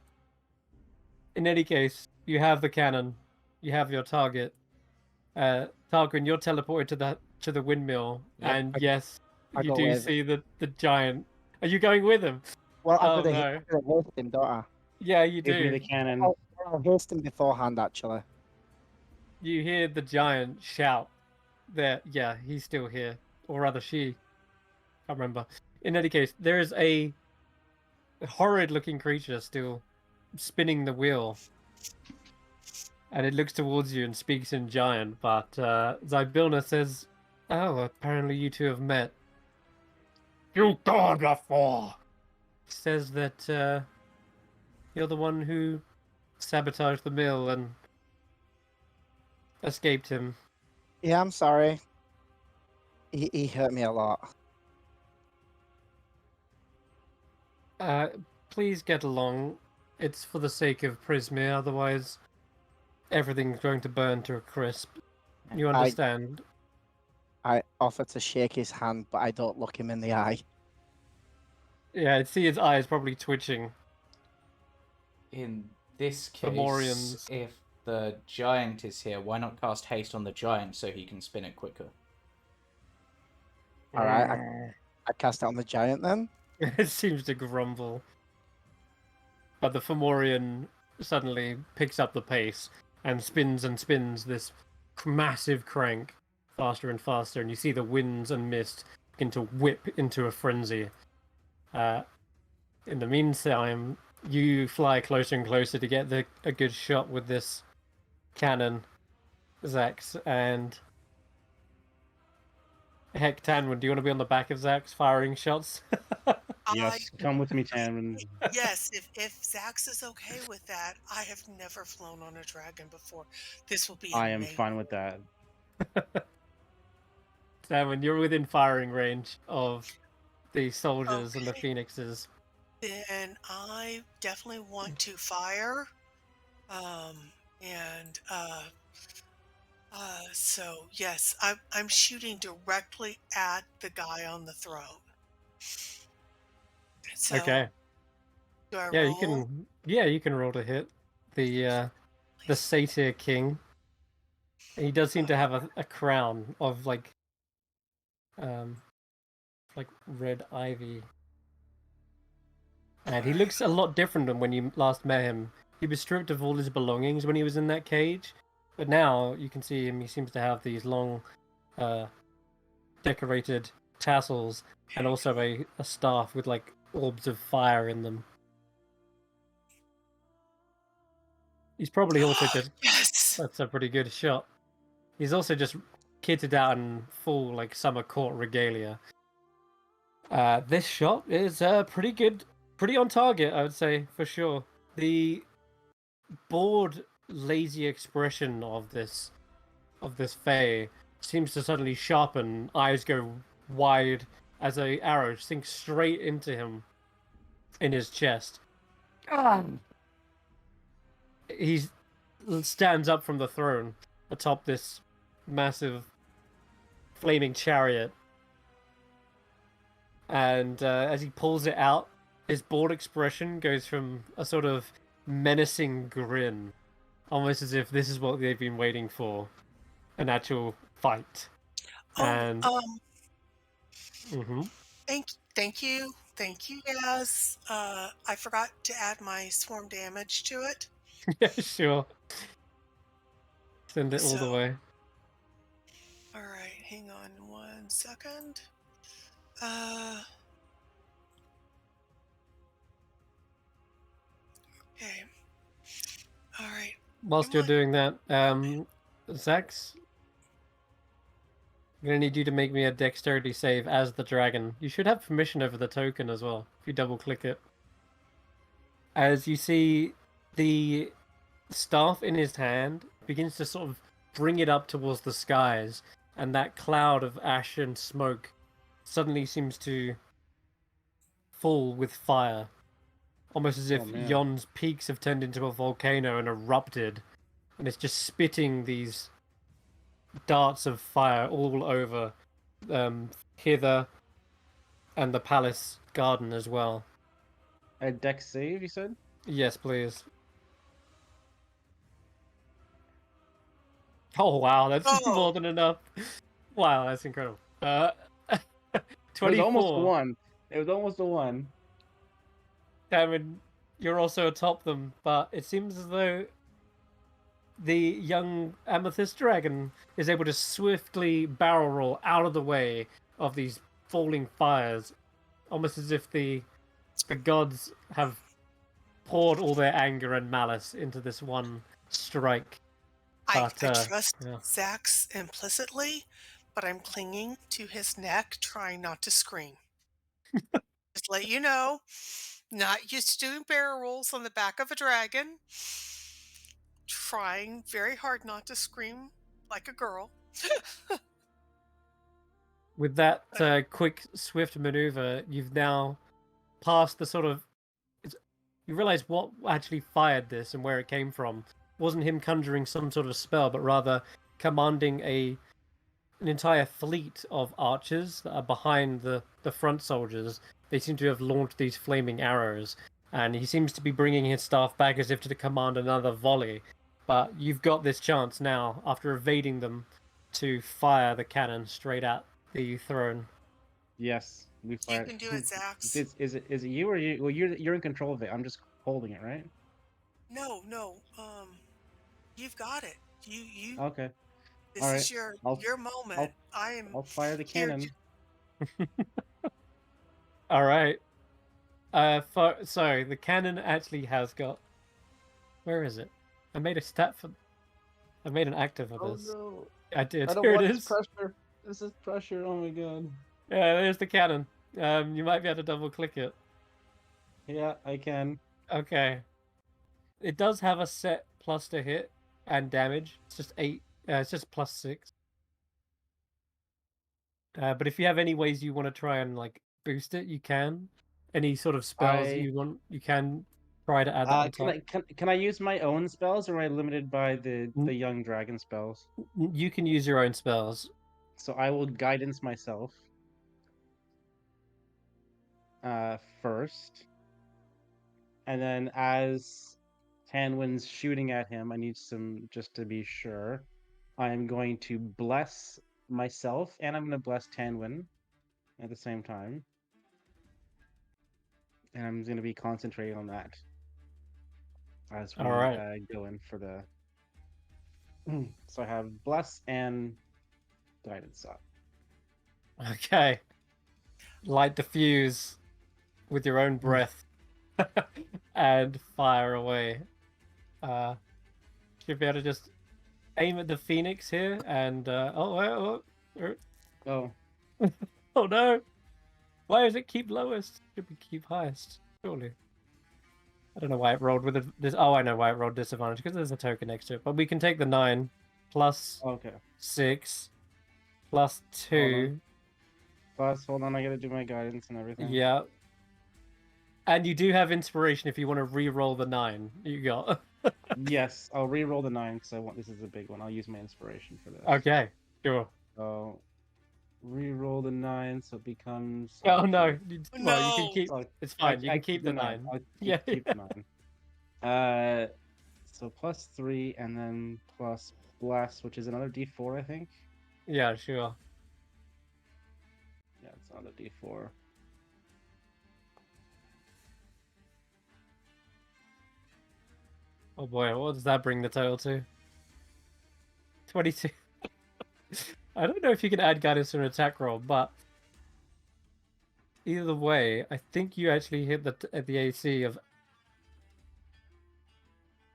in any case, you have the cannon. You have your target. Tarquin, you're teleported to the windmill, Yep. and yes, I you go do with- see the giant. Are you going with him? Well, I'm Oh, gonna no. haste him, don't I? Yeah, you Give me do. the cannon. I'll haste him beforehand, actually. You hear the giant shout that, yeah, he's still here. Or rather, she. Can't remember. In any case, there is a horrid-looking creature still spinning the wheel. And it looks towards you and speaks in giant, but Zybilna says, "Oh, apparently you two have met." You gone before. Says that you're the one who sabotaged the mill and escaped him. Yeah, I'm sorry. He hurt me a lot. Please get along. It's for the sake of Prismir, otherwise everything's going to burn to a crisp. You understand? I offer to shake his hand, but I don't look him in the eye. Yeah, I'd see his eyes probably twitching. In this case, Fomorians. if the giant is here, why not cast haste on the giant so he can spin it quicker? All right, I cast it on the giant then. It seems to grumble. But the Fomorian suddenly picks up the pace and spins this massive crank faster and faster, and you see the winds and mist begin to whip into a frenzy. In the meantime, you fly closer and closer to get a good shot with this cannon, Xaxx, and heck, Tanwen, do you want to be on the back of Xaxx firing shots? Yes, come with me, Tanwen. Yes, if Xaxx is okay with that, I have never flown on a dragon before. This will be I am amazing. fine with that. Tanwen, you're within firing range of the soldiers and the Okay. phoenixes. Then I definitely want to fire. So yes, I'm shooting directly at the guy on the throne. So Okay. do I Yeah, roll? you can roll to hit the satyr king. He does seem to have a crown of like red ivy. And he looks a lot different than when you last met him. He was stripped of all his belongings when he was in that cage, but now you can see him. He seems to have these long, decorated tassels and also a staff with like orbs of fire in them. He's probably also just Yes. that's a pretty good shot. He's also just kitted out in full like summer court regalia. This shot is pretty good, pretty on target, I would say, for sure. The bored, lazy expression of this Fae seems to suddenly sharpen, eyes go wide as a arrow sinks straight into him in his chest. He stands up from the throne atop this massive flaming chariot, and as he pulls it out, his bored expression goes from a sort of menacing grin, almost as if this is what they've been waiting for, an actual fight. And thank you, Yaz. I forgot to add my swarm damage to it. Yeah, sure. Send it all the way. All right, hang on 1 second. Okay. All right. Whilst you're doing that, Xaxx, I'm gonna need you to make me a dexterity save as the dragon. You should have permission over the token as well, if you double click it. As you see the staff in his hand begins to sort of bring it up towards the skies, and that cloud of ash and smoke suddenly seems to fall with fire. Almost as if Yon's peaks have turned into a volcano and erupted, and it's just spitting these darts of fire all over hither and the palace garden as well. A dex save, you said? Yes, please. Oh wow, that's more than enough. Wow, that's incredible. 24. It was almost a 1. It was almost a 1. Tanwen, you're also atop them, but it seems as though the young amethyst dragon is able to swiftly barrel roll out of the way of these falling fires, almost as if the gods have poured all their anger and malice into this one strike. I trust Xaxx implicitly, but I'm clinging to his neck, trying not to scream. Just let you know, not used to doing barrel rolls on the back of a dragon. Trying very hard not to scream like a girl. With that quick, swift maneuver, you've now passed the sort of... You realize what actually fired this and where it came from. It wasn't him conjuring some sort of spell, but rather commanding an entire fleet of archers that are behind the front soldiers. They seem to have launched these flaming arrows, and he seems to be bringing his staff back as if to command another volley. But you've got this chance now, after evading them, to fire the cannon straight at the throne. Yes, we fire. You can do it, Xaxx. Is it you or you? Well, you're in control of it. I'm just holding it, right? No. You've got it. You. Okay. This is your moment. I'll fire the cannon. All right. Sorry, the cannon actually has got. Where is it? I made a stat for. I made an active of this. No. I did. I don't Here want it this is. pressure. This is pressure. Oh my god. Yeah, there's the cannon. You might be able to double click it. Yeah, I can. Okay. It does have a set plus to hit and damage. It's just 8. It's just +6. But if you have any ways you want to try and like boost it, you can. Any sort of spells you want, you can try to add that on top. Can I use my own spells, or am I limited by the young dragon spells? You can use your own spells. So I will guidance myself first, and then as Tanwen's shooting at him, I need some, just to be sure, I am going to bless myself, and I'm going to bless Tanwen at the same time. And I'm going to be concentrating on that as we go in for the... So I have bless and guidance up. Okay. Light the fuse with your own breath and fire away. Should be able to just aim at the phoenix here and oh Oh no. Why does it keep lowest? Should be keep highest, surely. I don't know why it rolled with this. Oh, I know why it rolled disadvantage, because there's a token next to it. But we can take the 9 plus Okay. 6 plus 2. Plus, hold on, I gotta do my guidance and everything. Yeah. And you do have inspiration if you want to re-roll the 9 you got. Yes, I'll re-roll the 9 because I want this is a big one. I'll use my inspiration for this. Okay, sure. So re-roll the 9, so it becomes. Oh no! okay. Well, you can No. keep. So It's fine. You I can keep the 9. I'll Yeah. keep the 9. So plus 3 and then plus blast, which is another D4, I think. Yeah, sure. Yeah, it's another D4. Oh boy, what does that bring the total to? 22. I don't know if you can add guidance to an attack roll, but either way, I think you actually hit the AC of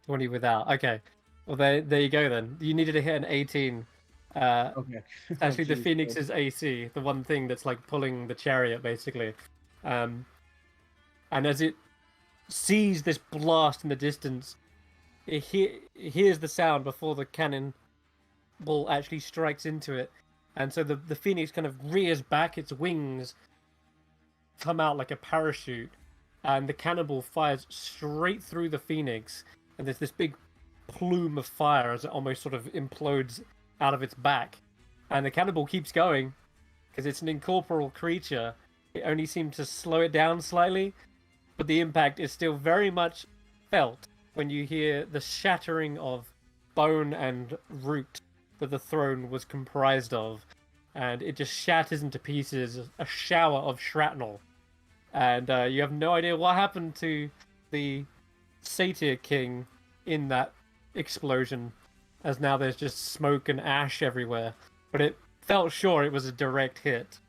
20 without. Okay, well there you go then. You needed to hit an 18. Okay. Actually, the Jeez, Phoenix's AC, the one thing that's like pulling the chariot, basically. And as it sees this blast in the distance, it hears the sound before the cannon ball actually strikes into it, and so the Phoenix kind of rears back, its wings come out like a parachute, and the cannonball fires straight through the Phoenix, and there's this big plume of fire as it almost sort of implodes out of its back, and the cannonball keeps going because it's an incorporeal creature. It only seems to slow it down slightly, but the impact is still very much felt when you hear the shattering of bone and root that the throne was comprised of, and it just shatters into pieces, a shower of shrapnel, and you have no idea what happened to the Satyr King in that explosion, as now there's just smoke and ash everywhere, but it felt sure it was a direct hit.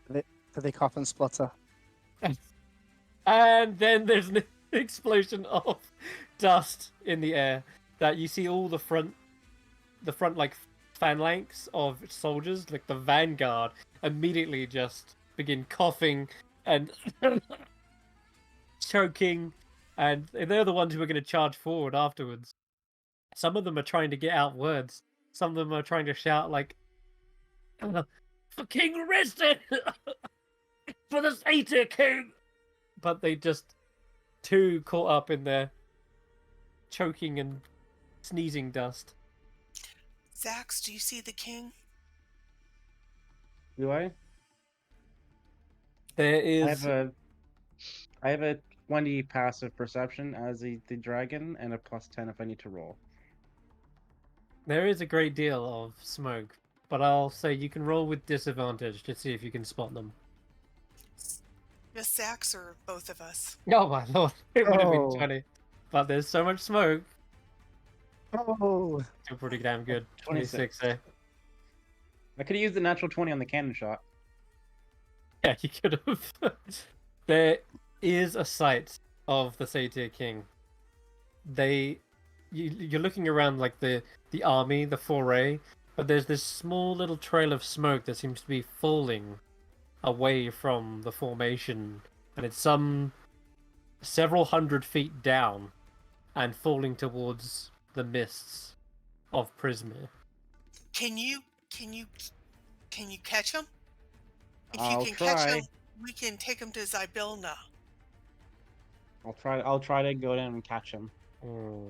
Do they cough and splutter? And then there's an explosion of dust in the air that you see all the front like phalanx of soldiers, like the vanguard, immediately just begin coughing and choking, and they're the ones who are going to charge forward afterwards. Some of them are trying to get out words. Some of them are trying to shout like, "For King Arrested! For the Satyr King!" But they just too caught up in their choking and sneezing dust. Xaxx, do you see the king? Do I? There is. I have a 20 passive perception as the dragon and a plus 10 if I need to roll. There is a great deal of smoke, but I'll say you can roll with disadvantage to see if you can spot them. Just Xaxx or both of us? Oh my lord, it would have been Oh. 20. But there's so much smoke. Oh, Still pretty damn good. 26, 26. eh? I could have used the natural 20 on the cannon shot. Yeah, you could have. There is a sight of the Satyr King. You're looking around like the army, the foray, but there's this small little trail of smoke that seems to be falling away from the formation, and it's several hundred feet down and falling towards the mists of Prisma. Can you catch him? If I'll you can catch try. him, we can take him to Zybilna. I'll try to go down and catch him.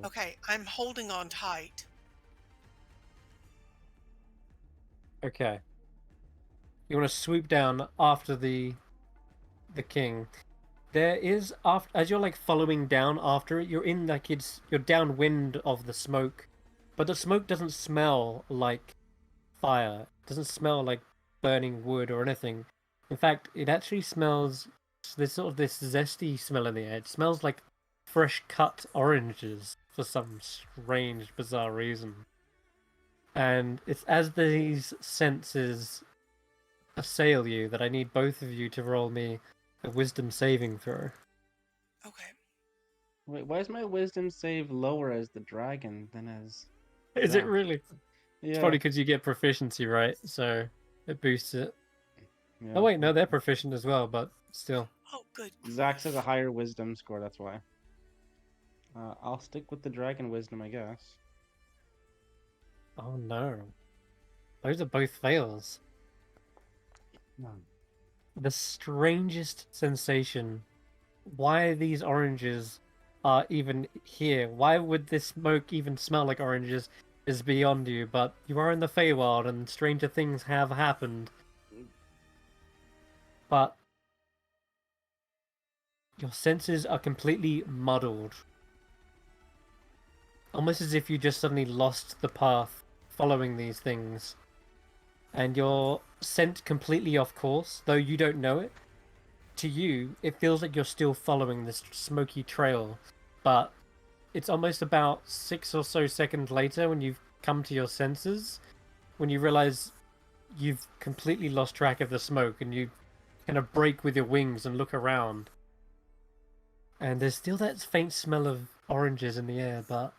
Okay, I'm holding on tight. Okay. You want to swoop down after the king. There is as you're like following down after it, you're downwind of the smoke, but the smoke doesn't smell like fire. It doesn't smell like burning wood or anything. In fact, it actually smells this zesty smell in the air. It smells like fresh cut oranges for some strange, bizarre reason. And it's as these senses assail you that I need both of you to roll me a wisdom saving throw. Okay. Wait, why is my wisdom save lower as the dragon than as... Is it Zach? really? Yeah. It's probably because you get proficiency, right? So it boosts it. Yeah. Oh wait, no, they're proficient as well, but still. Oh, good. Xaxx has a higher wisdom score, that's why. I'll stick with the dragon wisdom, I guess. Oh no. Those are both fails. No. The strangest sensation. Why these oranges are even here? Why would this smoke even smell like oranges is beyond you, but you are in the Feywild and stranger things have happened. But your senses are completely muddled. Almost as if you just suddenly lost the path following these things. And you're sent completely off course, though you don't know it. To you, it feels like you're still following this smoky trail, but it's almost about 6 or so seconds later when you've come to your senses, when you realize you've completely lost track of the smoke and you kind of break with your wings and look around. And there's still that faint smell of oranges in the air, but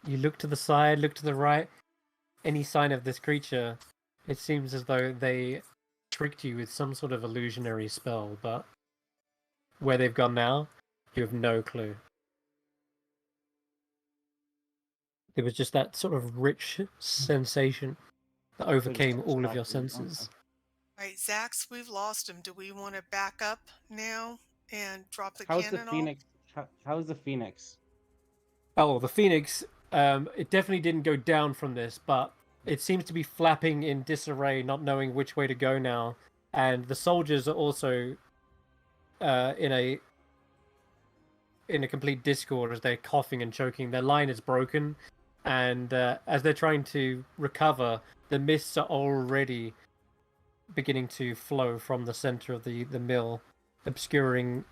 you look to the side, look to the right, any sign of this creature, it seems as though they tricked you with some sort of illusionary spell, but where they've gone now, you have no clue. It was just that sort of rich sensation that overcame all of your senses. All right, Xaxx, we've lost him. Do we want to back up now and drop the How's the cannon off? Phoenix? How's the Phoenix? Oh, the Phoenix, it definitely didn't go down from this, but it seems to be flapping in disarray, not knowing which way to go now. And the soldiers are also in a complete discord as they're coughing and choking. Their line is broken, and as they're trying to recover, the mists are already beginning to flow from the center of the mill, obscuring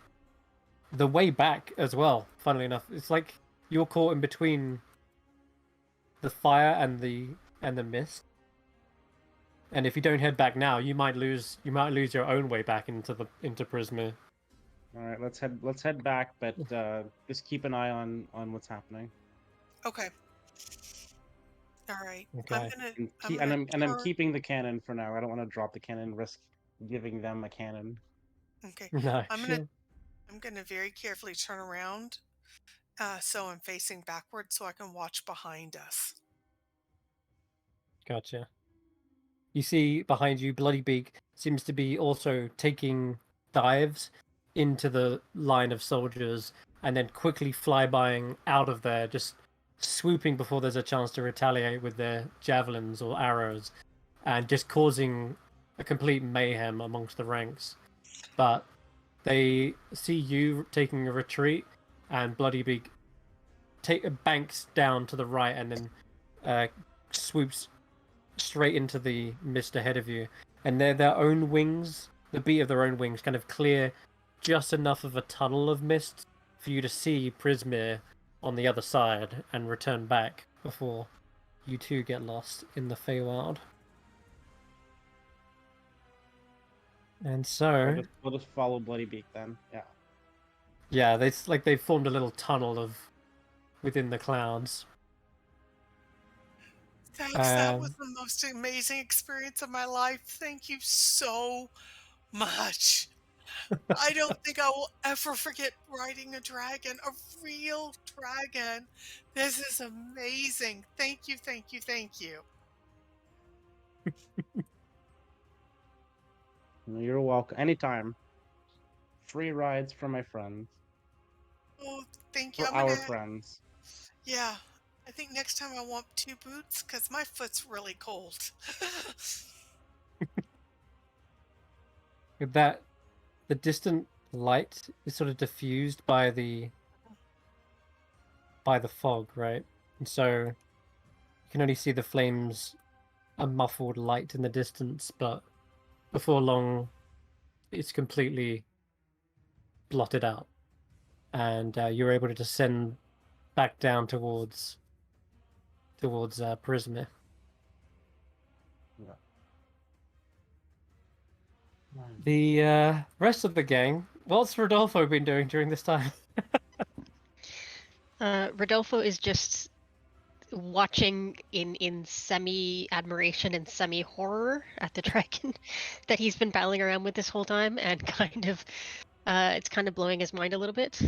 the way back as well. Funnily enough, it's like you're caught in between the fire and the mist. And if you don't head back now, you might lose your own way back into Prisma. All right, let's head back, but just keep an eye on what's happening. Okay. All right. Okay. I'm keeping the cannon for now. I don't want to drop the cannon, risk giving them a cannon. Okay. No, I'm gonna very carefully turn around, so I'm facing backward, so I can watch behind us. Gotcha. You see behind you, Bloodybeak seems to be also taking dives into the line of soldiers and then quickly flybying out of there, just swooping before there's a chance to retaliate with their javelins or arrows, and just causing a complete mayhem amongst the ranks. But they see you taking a retreat, and Bloodybeak banks down to the right and then swoops straight into the mist ahead of you, and their own wings, the beat of their own wings, kind of clear just enough of a tunnel of mist for you to see Prismir on the other side and return back before you two get lost in the Feywild. And so We'll just follow Bloodybeak then. Yeah. Yeah, they've formed a little tunnel within the clouds. Thanks. That was the most amazing experience of my life. Thank you so much. I don't think I will ever forget riding a dragon, a real dragon. This is amazing. Thank you, thank you, thank you. You're welcome. Anytime. Free rides for my friends. Oh, thank you. For our friends. Yeah. I think next time I want 2 boots because my foot's really cold. With that, the distant light is sort of diffused by the fog, right? And so you can only see the flames, a muffled light in the distance, but before long, it's completely blotted out, and you're able to descend back down towards Prisma. Yeah. The rest of the gang, what's Rodolfo been doing during this time? Rodolfo is just watching in semi admiration and semi horror at the dragon that he's been battling around with this whole time, and kind of it's kind of blowing his mind a little bit.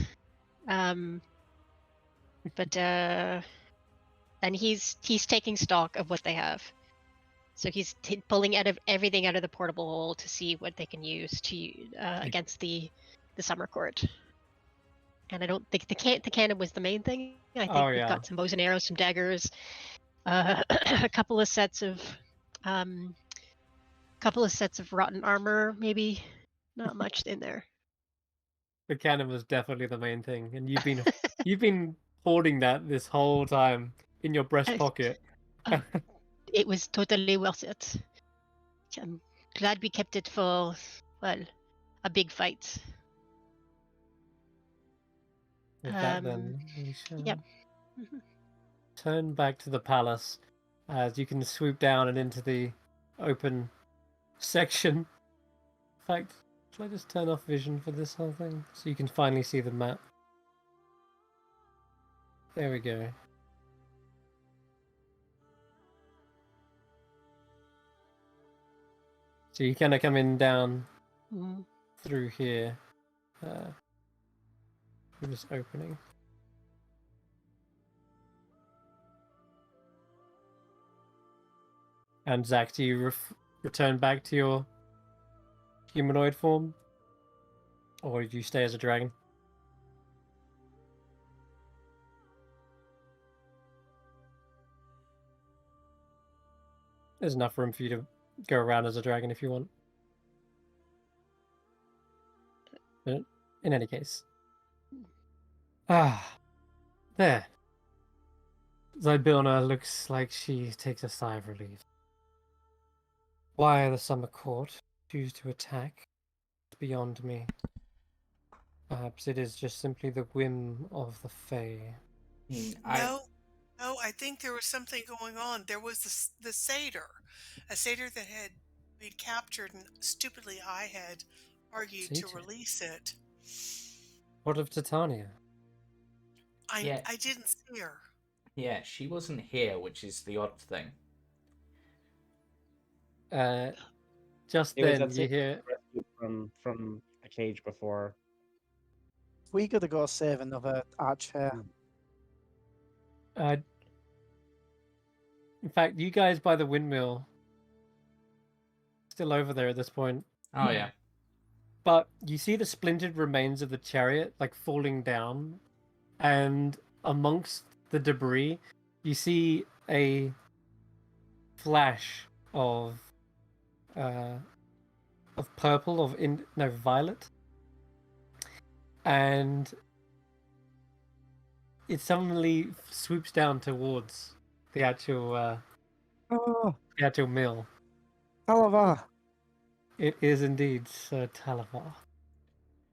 But and he's taking stock of what they have. So he's pulling out of everything out of the portable hole to see what they can use to against the summer court. And I don't think the cannon was the main thing. I think we've got some bows and arrows, some daggers, a couple of sets of rotten armor, maybe. Not much in there. The cannon was definitely the main thing, and you've been hoarding that this whole time in your breast pocket. It was totally worth it. I'm glad we kept it for, well, a big fight. With that, then we shall Yep. turn back to the palace as you can swoop down and into the open section. In fact, shall I just turn off vision for this whole thing so you can finally see the map? There we go. So you kind of come in down through here, through this opening. And Xaxx, do you return back to your humanoid form? Or did you stay as a dragon? There's enough room for you to go around as a dragon if you want. But in any case. There. Zybilna looks like she takes a sigh of relief. Why the Summer Court choose to attack is beyond me. Perhaps it is just simply the whim of the Fae. No, I think there was something going on. There was the satyr, a satyr that we'd captured, and stupidly I had argued to release it. What of Titania? I didn't see her. Yeah, she wasn't here, which is the odd thing. Just then you hear from a cage before. We gotta go save another archer. In fact, you guys by the windmill, still over there at this point. Oh yeah. But you see the splintered remains of the chariot like falling down, and amongst the debris, you see a flash of purple, violet, and it suddenly swoops down towards the actual mill. Talavar. It is indeed Sir Talavar.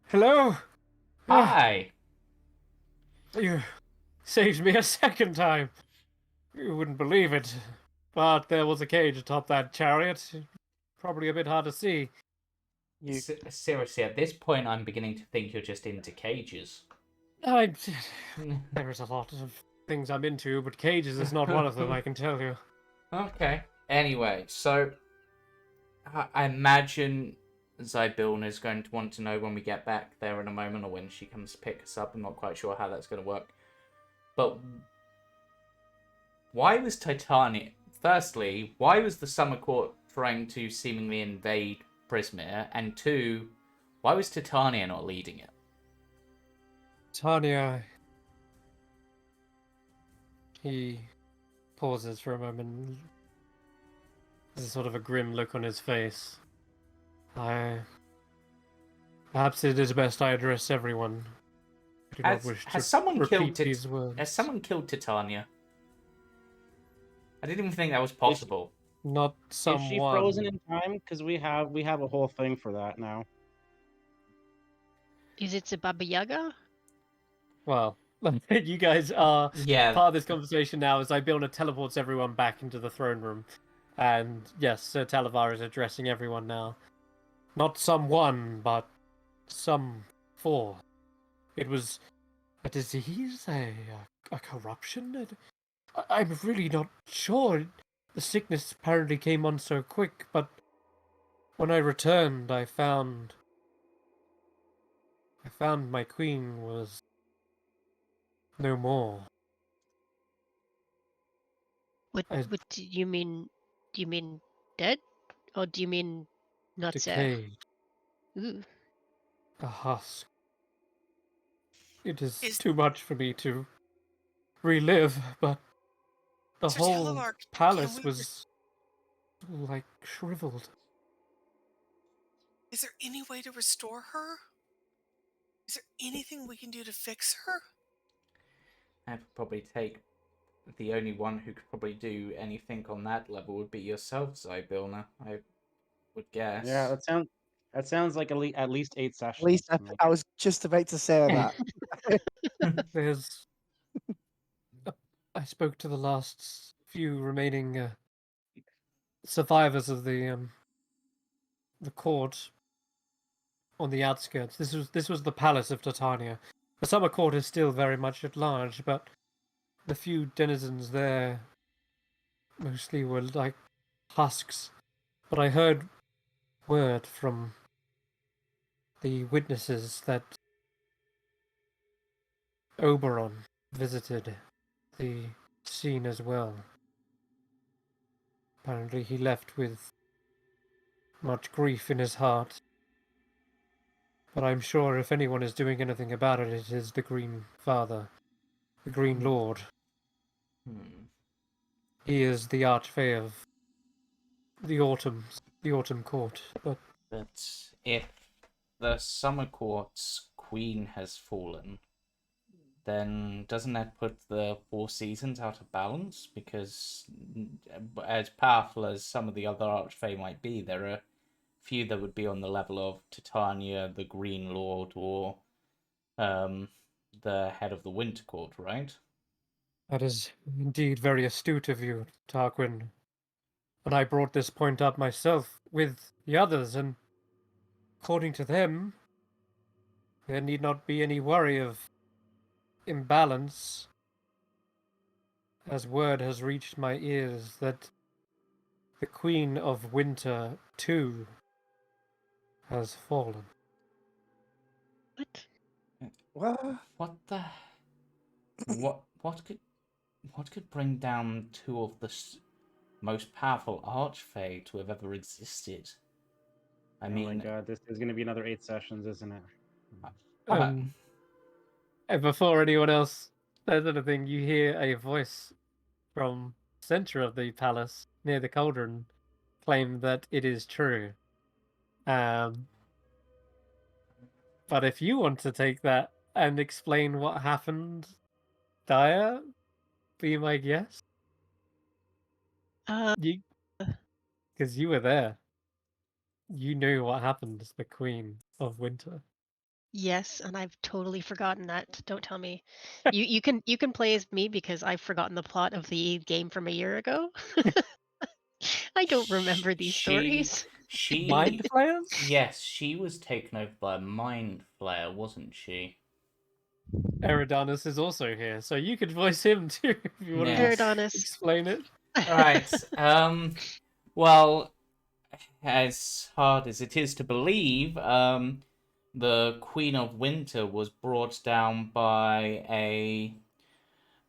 Hello. Hi. You saved me a second time. You wouldn't believe it, but there was a cage atop that chariot. Probably a bit hard to see. Seriously, at this point, I'm beginning to think you're just into cages. There is a lot of things I'm into, but cages is not one of them, I can tell you. Okay. Anyway, so I imagine Zybilna is going to want to know when we get back there in a moment, or when she comes to pick us up. I'm not quite sure how that's going to work. But why was Titania... Firstly, why was the Summer Court trying to seemingly invade Prismere? And two, why was Titania not leading it? Titania... He pauses for a moment. There's sort of a grim look on his face. Perhaps it is best I address everyone. I do not wish to repeat these words. Has someone killed Titania? I didn't even think that was possible. Not someone. Is she frozen in time? Because we have a whole thing for that now. Is it the Baba Yaga? Well, you guys are part of this conversation now as Zybilna teleports everyone back into the throne room. And yes, Sir Talavar is addressing everyone now. Not someone, but some four. It was a disease, a corruption. I'm really not sure. The sickness apparently came on so quick, but when I returned, I found my queen was no more. What I do you mean? Do you mean dead, or do you mean not there? decayed, Ooh. a husk. It is Is too much for me to relive, but the Sir whole Telelark, can palace we? was like shriveled. Is there any way to restore her? Is there anything we can do to fix her? I would probably take the only one who could probably do anything on that level would be yourself, Zybilna, I would guess. Yeah, that sounds like at least 8 At sessions least to make I it. was just about to say that. There's. I spoke to the last few remaining survivors of the court on the outskirts. This was the palace of Titania. The summer court is still very much at large, but the few denizens there mostly were like husks. But I heard word from the witnesses that Oberon visited the scene as well. Apparently he left with much grief in his heart. But I'm sure if anyone is doing anything about it, it is the Green Father, the Green Lord. Hmm. He is the Archfey of the Autumn Court. But if the Summer Court's queen has fallen, then doesn't that put the Four Seasons out of balance? Because as powerful as some of the other Archfey might be, there are few that would be on the level of Titania, the Green Lord, or the head of the Winter Court, right? that is indeed very astute of you, Tarquin. And I brought this point up myself with the others, and according to them, there need not be any worry of imbalance, as word has reached my ears that the Queen of Winter, too, has fallen. What? What? What the? What could bring down two of the most powerful Archfey to have ever existed? I Oh my mean, god, this is going to be another 8 sessions, isn't it? uh, And before anyone else says anything, you hear a voice from the center of the palace near the cauldron claim that it is true. Um, but if you want to take that and explain what happened, Daya, be my guest. Uh, You, because you were there. You knew what happened as the Queen of Winter. yes, and I've totally forgotten that. Don't tell me. You can play as me because I've forgotten the plot of the game from a year ago. I don't remember these stories. Mind she, flayers? yes, she was taken over by a mind flayer, wasn't she? Eridanus is also here, so you could voice him too if you want to Yes. Eridanus. explain it. Right. Well, as hard as it is to believe, the Queen of Winter was brought down by a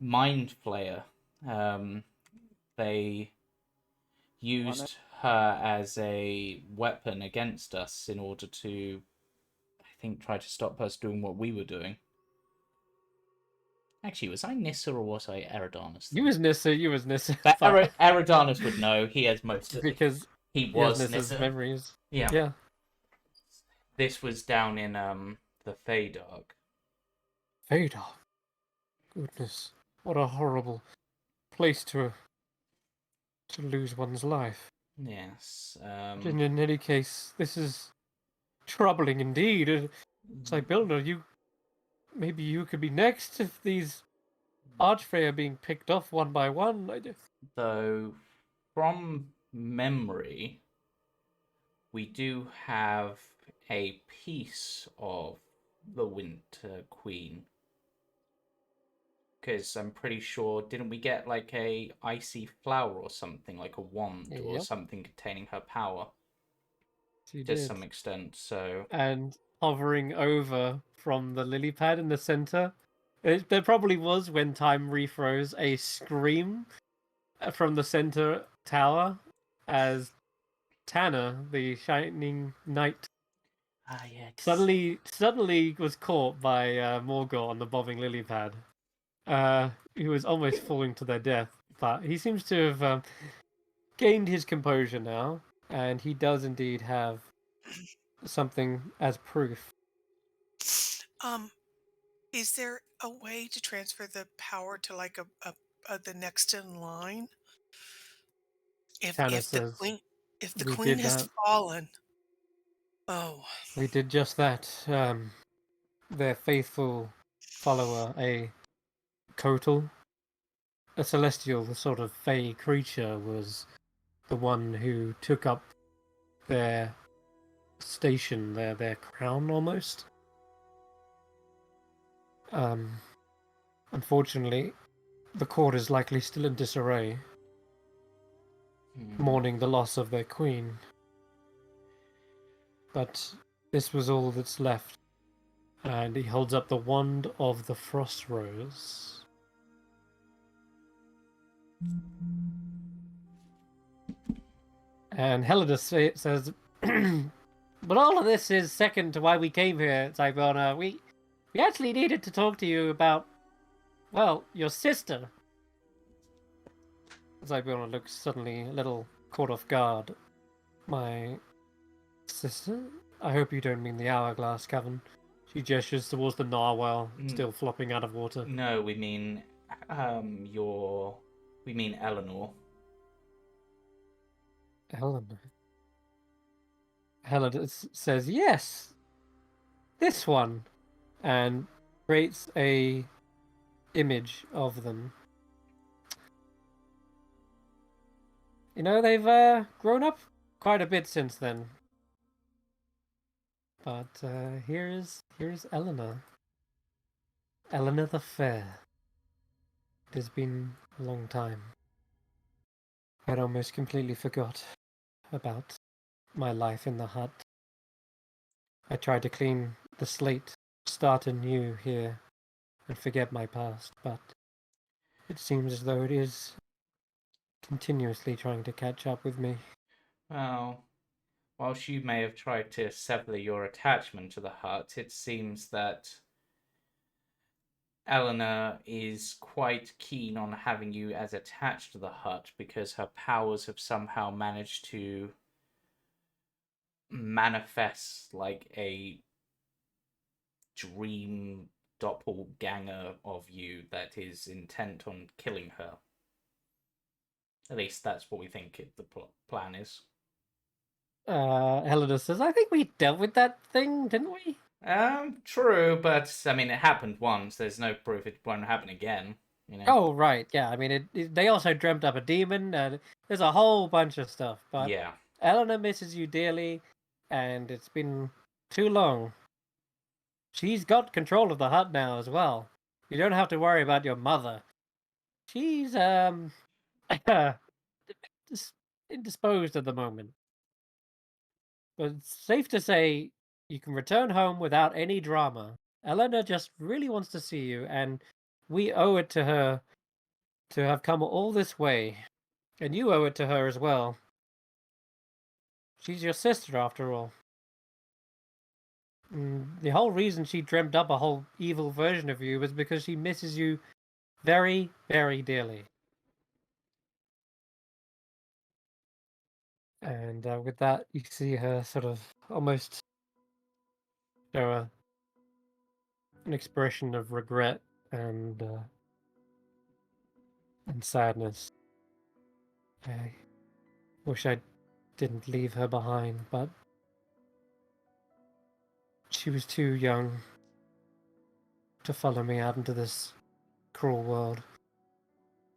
mind flayer. They used her as a weapon against us in order to, I think, try to stop us doing what we were doing. Actually, was I Nissa or was I Eridanus? You was Nissa. But But Eridanus would know. He has most of it. because He he has was Nissa's Nissa. memories. Yeah. Yeah. This was down in the Feydark. Vader. Goodness. What a horrible place to lose one's life. Yes. In any case, this is troubling indeed. It's like, Bilner, maybe you could be next if these Archfey are being picked off one by one. Though, from memory, we do have a piece of the Winter Queen. because I'm pretty sure, didn't we get like a icy flower or something, like a wand or Yep. something containing her power She to did. some extent? So And hovering over from the lily pad in the center, there probably was, when time refroze, a scream from the center tower as Tanner, the shining knight, yeah, suddenly was caught by Morgott on the bobbing lily pad. He was almost falling to their death, but he seems to have gained his composure now, and he does indeed have something as proof. Is there a way to transfer the power to like the next in line? Tanner If the says, "We queen did has that. fallen, oh, We did just that. Their faithful follower, a Kotal, a celestial sort of fey creature, was the one who took up their station, their crown almost. Unfortunately, the court is likely still in disarray, mourning the loss of their queen. But this was all that's left." And he holds up the wand of the Frost Rose. And Helidus says, "But all of this is second to why we came here, Tybona. We actually needed to talk to you about, well, your sister." Tybona looks suddenly a little caught off guard. "My sister? I hope you don't mean the Hourglass Cavern." She gestures towards the narwhal, still flopping out of water. No, we mean we mean Eleanor. Eleanor. Helena says, "Yes, this one," and creates a image of them. You know, they've grown up quite a bit since then. But here's Eleanor. Eleanor the Fair. It has been a long time. I'd almost completely forgot about my life in the hut. I tried to clean the slate, start anew here, and forget my past, but it seems as though it is continuously trying to catch up with me." Well, whilst you may have tried to sever your attachment to the hut, it seems that Eleanor is quite keen on having you as attached to the hut because her powers have somehow managed to manifest like a dream doppelganger of you that is intent on killing her. At least that's what we think the plan is. Helena says, "I think we dealt with that thing, didn't we?" True, but I mean, it happened once. There's no proof it won't happen again. You know. Oh, right, yeah. I mean, they also dreamt up a demon, and there's a whole bunch of stuff. But yeah, Eleanor misses you dearly, and it's been too long. She's got control of the hut now as well. You don't have to worry about your mother. She's indisposed at the moment. But it's safe to say you can return home without any drama. Eleanor just really wants to see you, and we owe it to her to have come all this way. And you owe it to her as well. She's your sister, after all. The whole reason she dreamt up a whole evil version of you was because she misses you very, very dearly. And with that, you see her sort of almost show an expression of regret and sadness. I wish I didn't leave her behind, but she was too young to follow me out into this cruel world.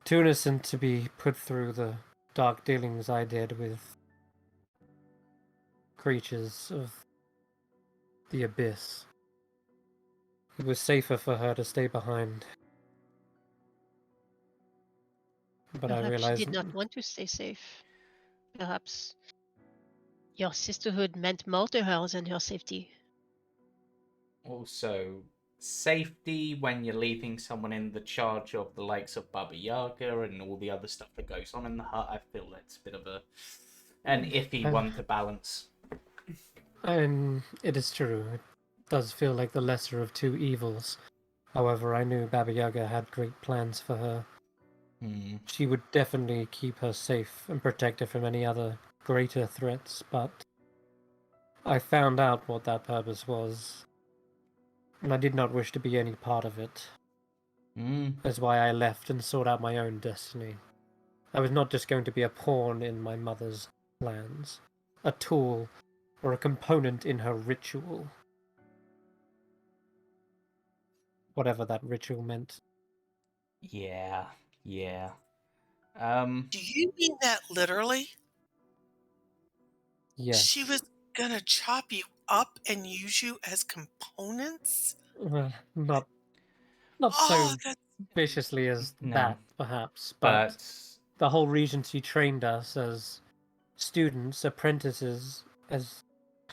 Too innocent to be put through the dark dealings I did with creatures of the abyss. It was safer for her to stay behind. but I Perhaps she realized did not want to stay safe. Perhaps your sisterhood meant more to her than her safety. Also, safety when you're leaving someone in the charge of the likes of Baba Yaga and all the other stuff that goes on in the hut, I feel that's a bit of an iffy one to balance. and it is true. It does feel like the lesser of two evils. However, I knew Baba Yaga had great plans for her. She would definitely keep her safe and protect her from any other greater threats, but I found out what that purpose was, and I did not wish to be any part of it. That's why I left and sought out my own destiny. I was not just going to be a pawn in my mother's plans, a tool or a component in her ritual. Whatever that ritual meant. Yeah. Do you mean that literally? Yes. She was gonna chop you up and use you as components? Not Oh, so that's viciously as No. that, perhaps, But the whole reason she trained us as students, apprentices, as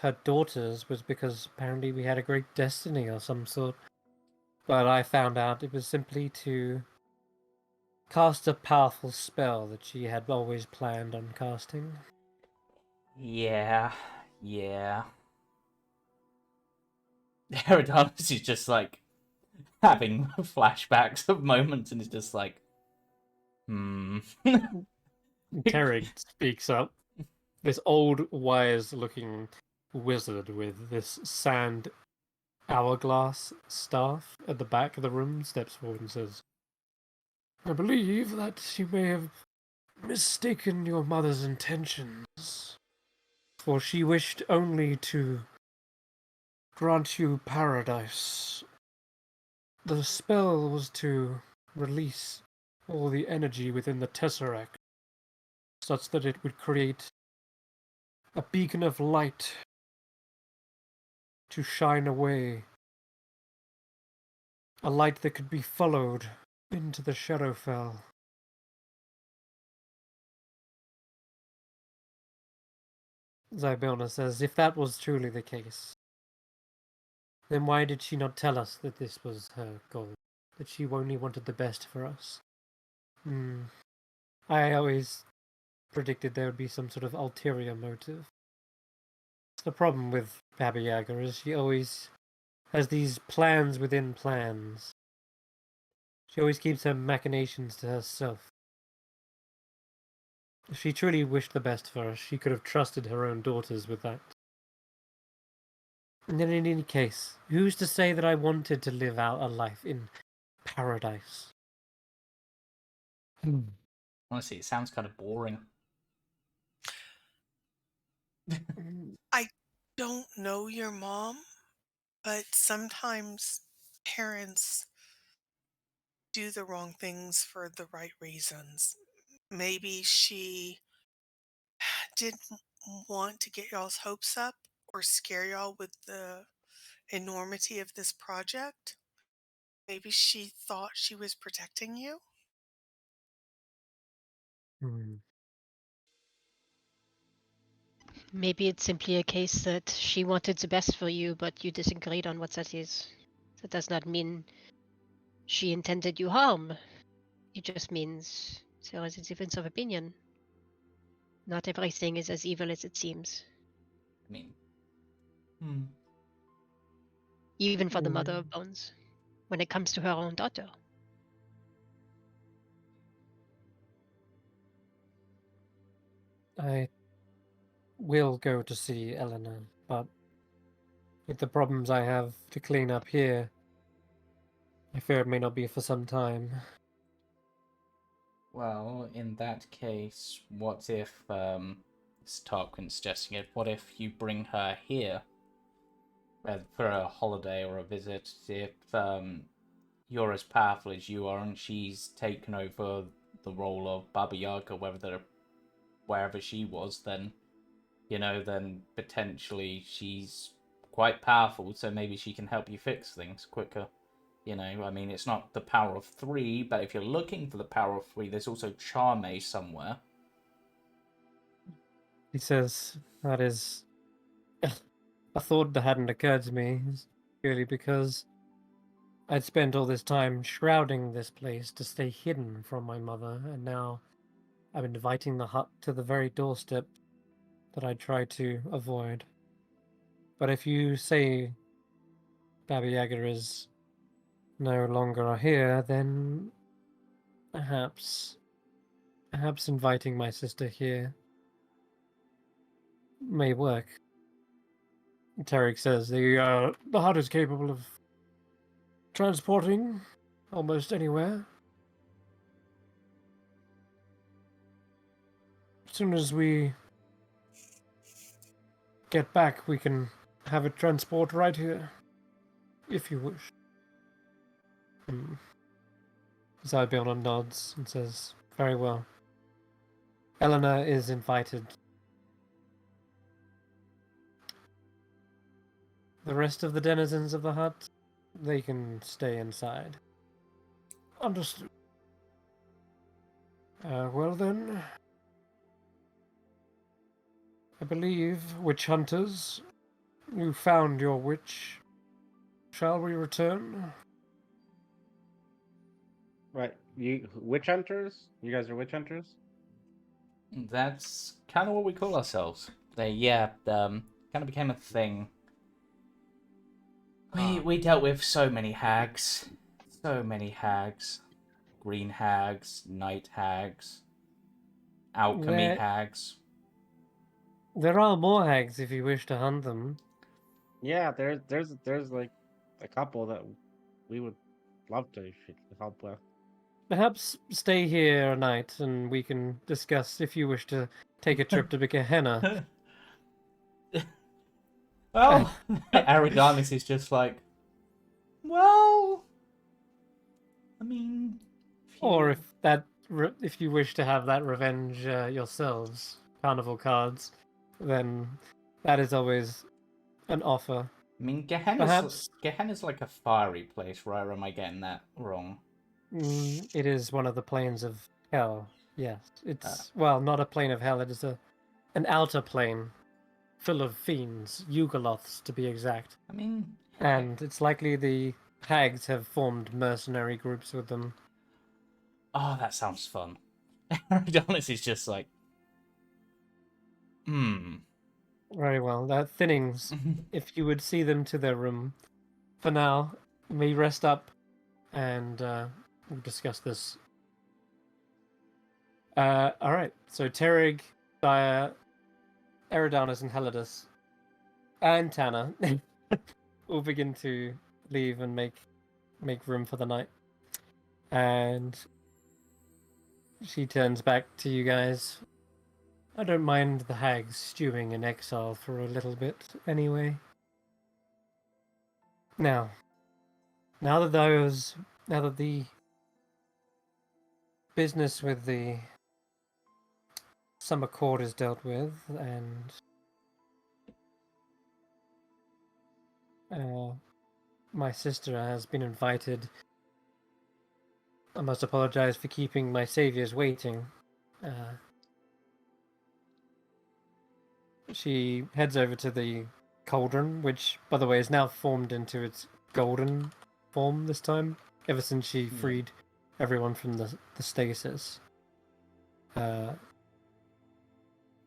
her daughters was because apparently we had a great destiny or some sort. But I found out it was simply to cast a powerful spell that she had always planned on casting. yeah. Herodotus is just like having flashbacks of moments and is just like, Terrig speaks up. This old, wise-looking wizard with this sand hourglass staff at the back of the room steps forward and says, I believe that you may have mistaken your mother's intentions, for she wished only to grant you paradise. The spell was to release all the energy within the Tesseract, such that it would create a beacon of light to shine away. A light that could be followed into the Shadowfell. Zybelna says, if that was truly the case, then why did she not tell us that this was her goal? That she only wanted the best for us? I always predicted there would be some sort of ulterior motive. The problem with Baba Yaga is she always has these plans within plans. She always keeps her machinations to herself. If she truly wished the best for us, she could have trusted her own daughters with that. And then in any case, who's to say that I wanted to live out a life in paradise? honestly, it sounds kind of boring. I don't know your mom, but sometimes parents do the wrong things for the right reasons. Maybe she didn't want to get y'all's hopes up or scare y'all with the enormity of this project. Maybe she thought she was protecting you. Maybe it's simply a case that she wanted the best for you, but you disagreed on what that is. That does not mean she intended you harm. It just means there is a difference of opinion. Not everything is as evil as it seems. I mean, Even for the mother of bones, when it comes to her own daughter. I will go to see Eleanor, but with the problems I have to clean up here, I fear it may not be for some time. well, in that case, what if, it's Tarquin suggesting it, what if you bring her here for a holiday or a visit? If, you're as powerful as you are and she's taken over the role of Baba Yaga, wherever she was, then, then potentially she's quite powerful, so maybe she can help you fix things quicker. You know, I mean, it's not the power of 3, but if you're looking for the power of 3, there's also Charme somewhere. He says, that is a thought that hadn't occurred to me, purely because I'd spent all this time shrouding this place to stay hidden from my mother, and now I'm inviting the hut to the very doorstep that I tried to avoid. But if you say Baba Yaga is no longer here, then perhaps inviting my sister here may work. Tarek says the hut is capable of transporting almost anywhere. As soon as we get back, we can have it transport right here, if you wish. Zybion nods and says, very well. Eleanor is invited. The rest of the denizens of the hut, they can stay inside. Understood. Well then, I believe, witch hunters, you found your witch. Shall we return? Right. You witch hunters? You guys are witch hunters? That's kind of what we call ourselves. Kind of became a thing. We dealt with so many hags. Green hags, night hags, alchemy hags. There are more hags if you wish to hunt them. Yeah, there's like a couple that we would love to help with. Perhaps stay here a night and we can discuss if you wish to take a trip to Gehenna. Well, Aridanis is just like, well, I mean, Or if you wish to have that revenge yourselves, Carnival cards, then that is always an offer. I mean, Perhaps Gehenna's like a fiery place, right? Or am I getting that wrong? it is one of the planes of hell. Yes, it's well, not a plane of hell. It is an outer plane, full of fiends, Yugoloths to be exact. I mean, And it's likely the hags have formed mercenary groups with them. oh, that sounds fun. Aridanis is just like, Very well. Thinnings, if you would see them to their room. For now, we rest up and we'll discuss this. Alright, so Terig, Daya, Eridanus, and Helidus, and Tanner will begin to leave and make room for the night. And she turns back to you guys. I don't mind the hags stewing in exile for a little bit, anyway. Now that the business with the summer court is dealt with, and my sister has been invited, I must apologize for keeping my saviors waiting. She heads over to the cauldron, which, by the way, is now formed into its golden form this time, ever since she freed everyone from the stasis.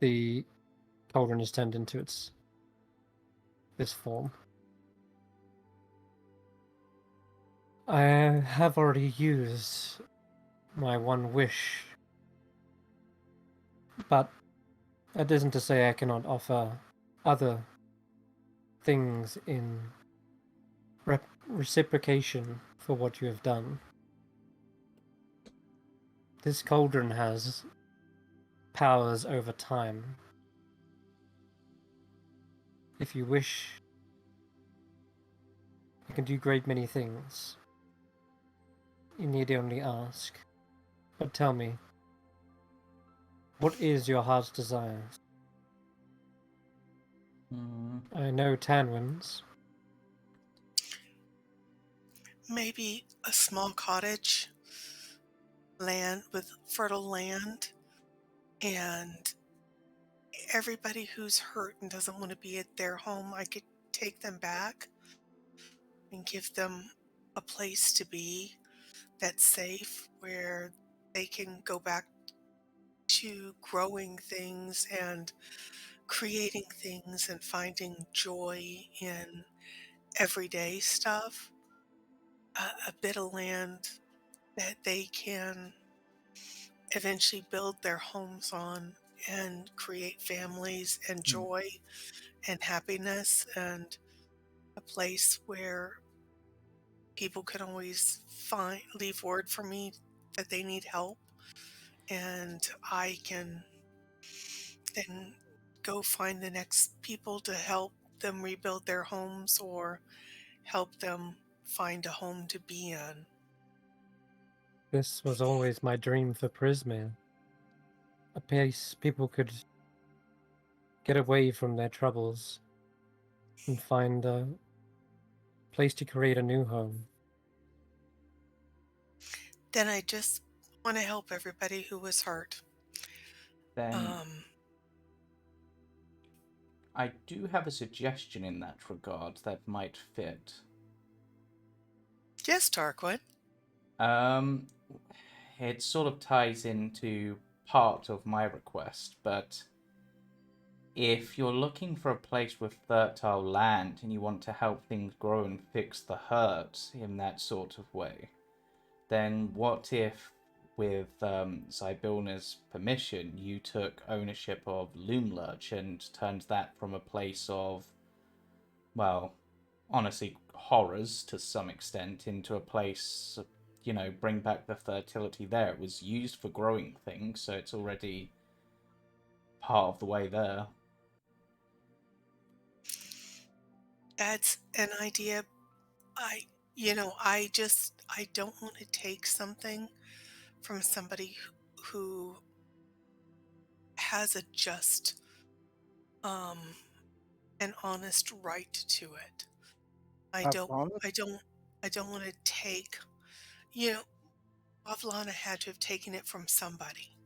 The cauldron is turned into this form. I have already used my one wish, but that isn't to say I cannot offer other things in reciprocation for what you have done. This cauldron has powers over time. If you wish, I can do great many things. You need only ask. But tell me, what is your heart's desire? I know Tanwen's. maybe a small cottage, land with fertile land, and everybody who's hurt and doesn't want to be at their home, I could take them back and give them a place to be that's safe where they can go back to growing things and creating things and finding joy in everyday stuff. A bit of land that they can eventually build their homes on and create families and joy and happiness, and a place where people can always leave word for me that they need help, and I can then go find the next people to help them rebuild their homes or help them find a home to be in. This was always my dream for Prismare. A place people could get away from their troubles and find a place to create a new home. Then I just want to help everybody who was hurt. Then I do have a suggestion in that regard that might fit. Yes, Tarquin. It sort of ties into part of my request, but if you're looking for a place with fertile land and you want to help things grow and fix the hurt in that sort of way, then what if, with Zybilna's permission, you took ownership of Loomlurch and turned that from a place of, well, honestly, horrors to some extent into a place, you know, bring back the fertility there. It was used for growing things, so it's already part of the way there. That's an idea. I don't want to take something from somebody who has a just, an honest right to it. I That's don't, wrong. I don't, I don't want to take, you know, Pavlana had to have taken it from somebody.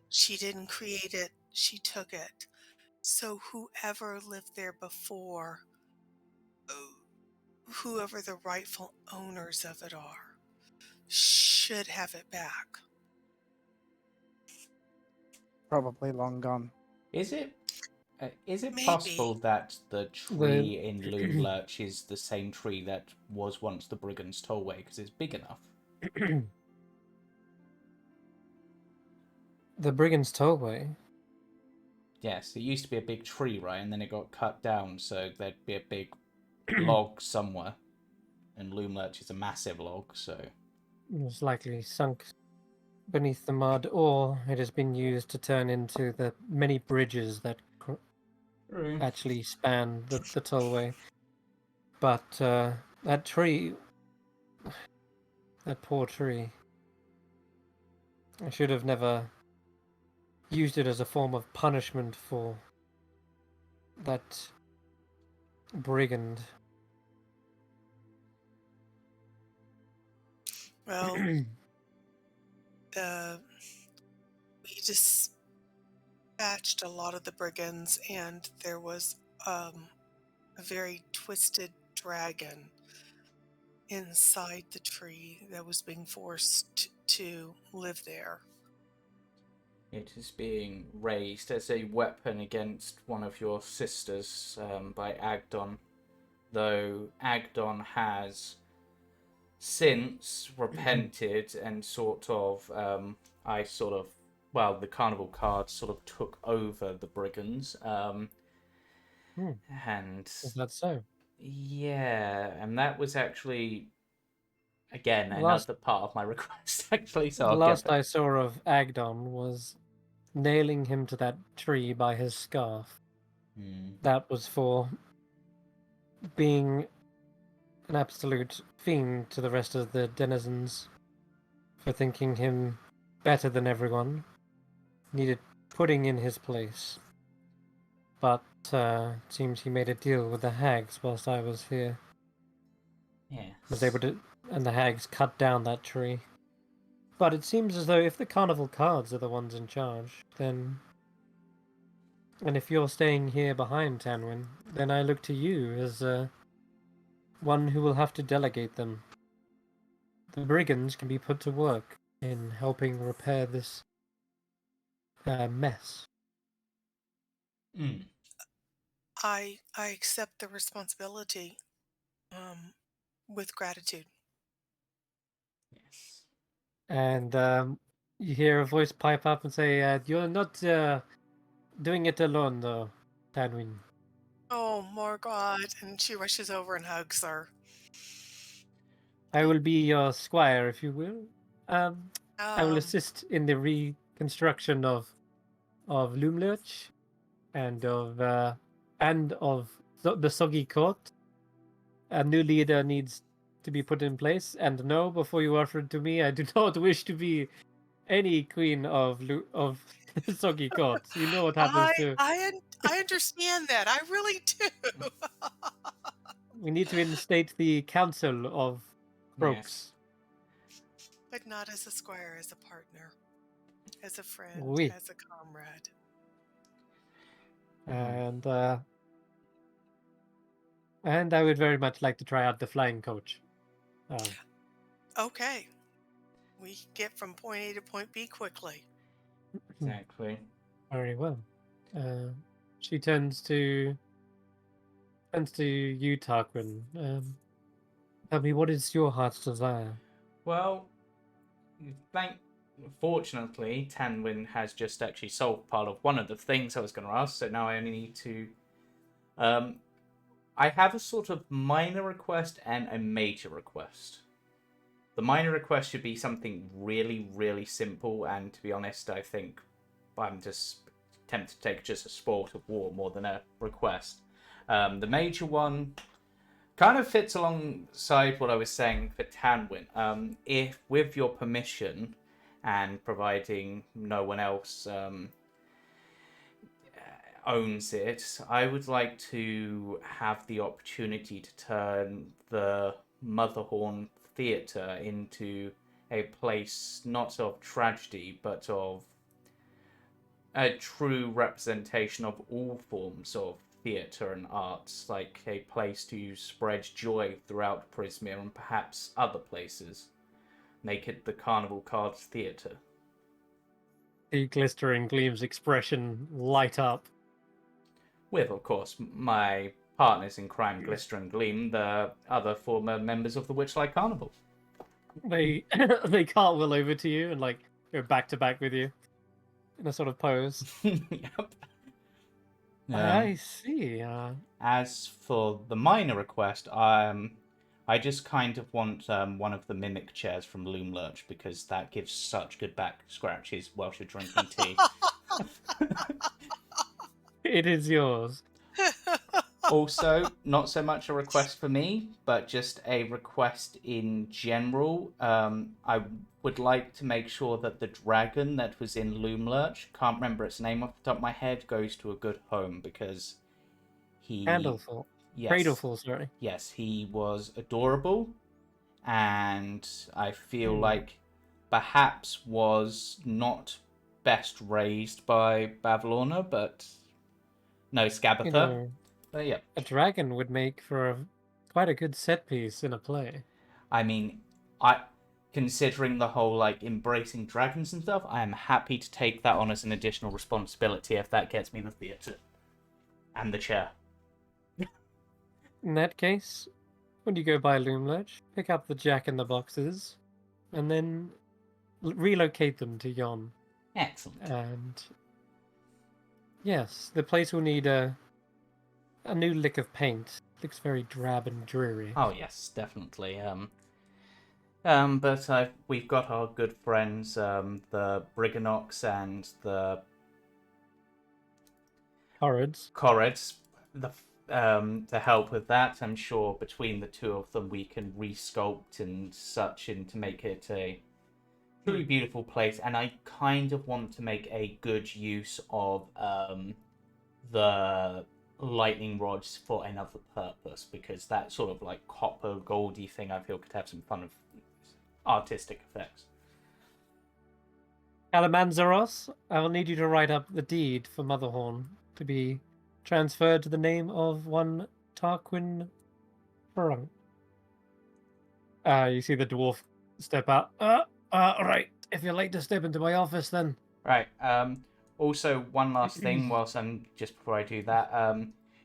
She didn't create it, she took it. So whoever lived there before, whoever the rightful owners of it are, should have it back. Probably long gone. Is it Maybe. possible that the tree in Loomlurch is the same tree that was once the Brigand's Tollway because it's big enough? The Brigand's Tollway? Yes, it used to be a big tree, right? And then it got cut down, so there'd be a big log somewhere. And Loomlurch is a massive log, so... It was likely sunk beneath the mud, or it has been used to turn into the many bridges that actually span the tollway. But that tree, that poor tree, I should have never used it as a form of punishment for that brigand. Well, we dispatched a lot of the brigands, and there was a very twisted dragon inside the tree that was being forced to live there. It is being raised as a weapon against one of your sisters by Agdon, though Agdon has since repented and the Carnival cards sort of took over the brigands. And Is that so? yeah, and that was actually, again, another part of my request, actually. So the I'll last get I saw of Agdon was nailing him to that tree by his scarf. That was for being an absolute fiend to the rest of the denizens, for thinking him better than everyone. Needed putting in his place. But it seems he made a deal with the hags whilst I was here. Yeah. Was able to, and the hags cut down that tree. But it seems as though if the carnival cards are the ones in charge, then, and if you're staying here behind Tanwen, then I look to you as one who will have to delegate them. The brigands can be put to work in helping repair this mess. Mm. I accept the responsibility with gratitude. Yes. And you hear a voice pipe up and say, "You're not doing it alone, though, Tanwen. Oh, Morgott. And she rushes over and hugs her. I will be your squire, if you will. I will Um, assist in the reconstruction of Loomlurch and of the Soggy Court. A new leader needs to be put in place, and no, before you offer it to me, I do not wish to be any queen of Soggy Court. You know what happens to. I understand that. I really do. We need to instate the Council of Croaks. But not as a squire, as a partner, as a friend, Oui. as a comrade. And I would very much like to try out the flying coach. Okay. We get from point A to point B quickly. Exactly. Very well. She turns to you, Tarquin. Tell me, what is your heart's desire? Well, fortunately, Tanwen has just actually solved part of one of the things I was going to ask, so now I only need to... I have a sort of minor request and a major request. The minor request should be something really, really simple, and to be honest, I think I'm just tempted to take just a sport of war more than a request. The major one kind of fits alongside what I was saying for Tanwen. If, with your permission, and providing no one else owns it, I would like to have the opportunity to turn the Motherhorn Theatre into a place not of tragedy, but of a true representation of all forms of theatre and arts, like a place to spread joy throughout Prismere and perhaps other places. Make it the Carnival Cards Theatre. The glistering gleams expression light up. With, of course, my partners in crime, Glister and Gleam, the other former members of the Witchlight Carnival. They cartwheel over to you and go back to back with you in a sort of pose. Yep. I see. As for the minor request, I just kind of want one of the mimic chairs from Loomlurch because that gives such good back scratches while you're drinking tea. It is yours. Also, not so much a request for me, but just a request in general. I would like to make sure that the dragon that was in Loomlurch, can't remember its name off the top of my head, goes to a good home because he... Candleful. Yes. Cradleful, sorry. Yes, he was adorable, and I feel like perhaps was not best raised by Bavlorna, but no, Scabatha. You know, but yeah, a dragon would make for quite a good set piece in a play. I mean, considering the whole embracing dragons and stuff, I am happy to take that on as an additional responsibility if that gets me the theatre and the chair. In that case, when you go by Loomlurch, pick up the jack-in-the-boxes, and then relocate them to Yon. Excellent. And yes, the place will need a new lick of paint. It looks very drab and dreary. Oh yes, definitely. But we've got our good friends, the Briganox and the Corrids, to help with that. I'm sure between the two of them we can resculpt and such and to make it a truly beautiful place. And I kind of want to make a good use of the lightning rods for another purpose, because that sort of like copper goldy thing I feel could have some fun of artistic effects. Kalamanzaros, I will need you to write up the deed for Motherhorn to be transferred to the name of one Tarquin Ferrung. You see the dwarf step out. Right. If you're late to step into my office, then. Right. Also, one last thing, whilst I'm just before I do that,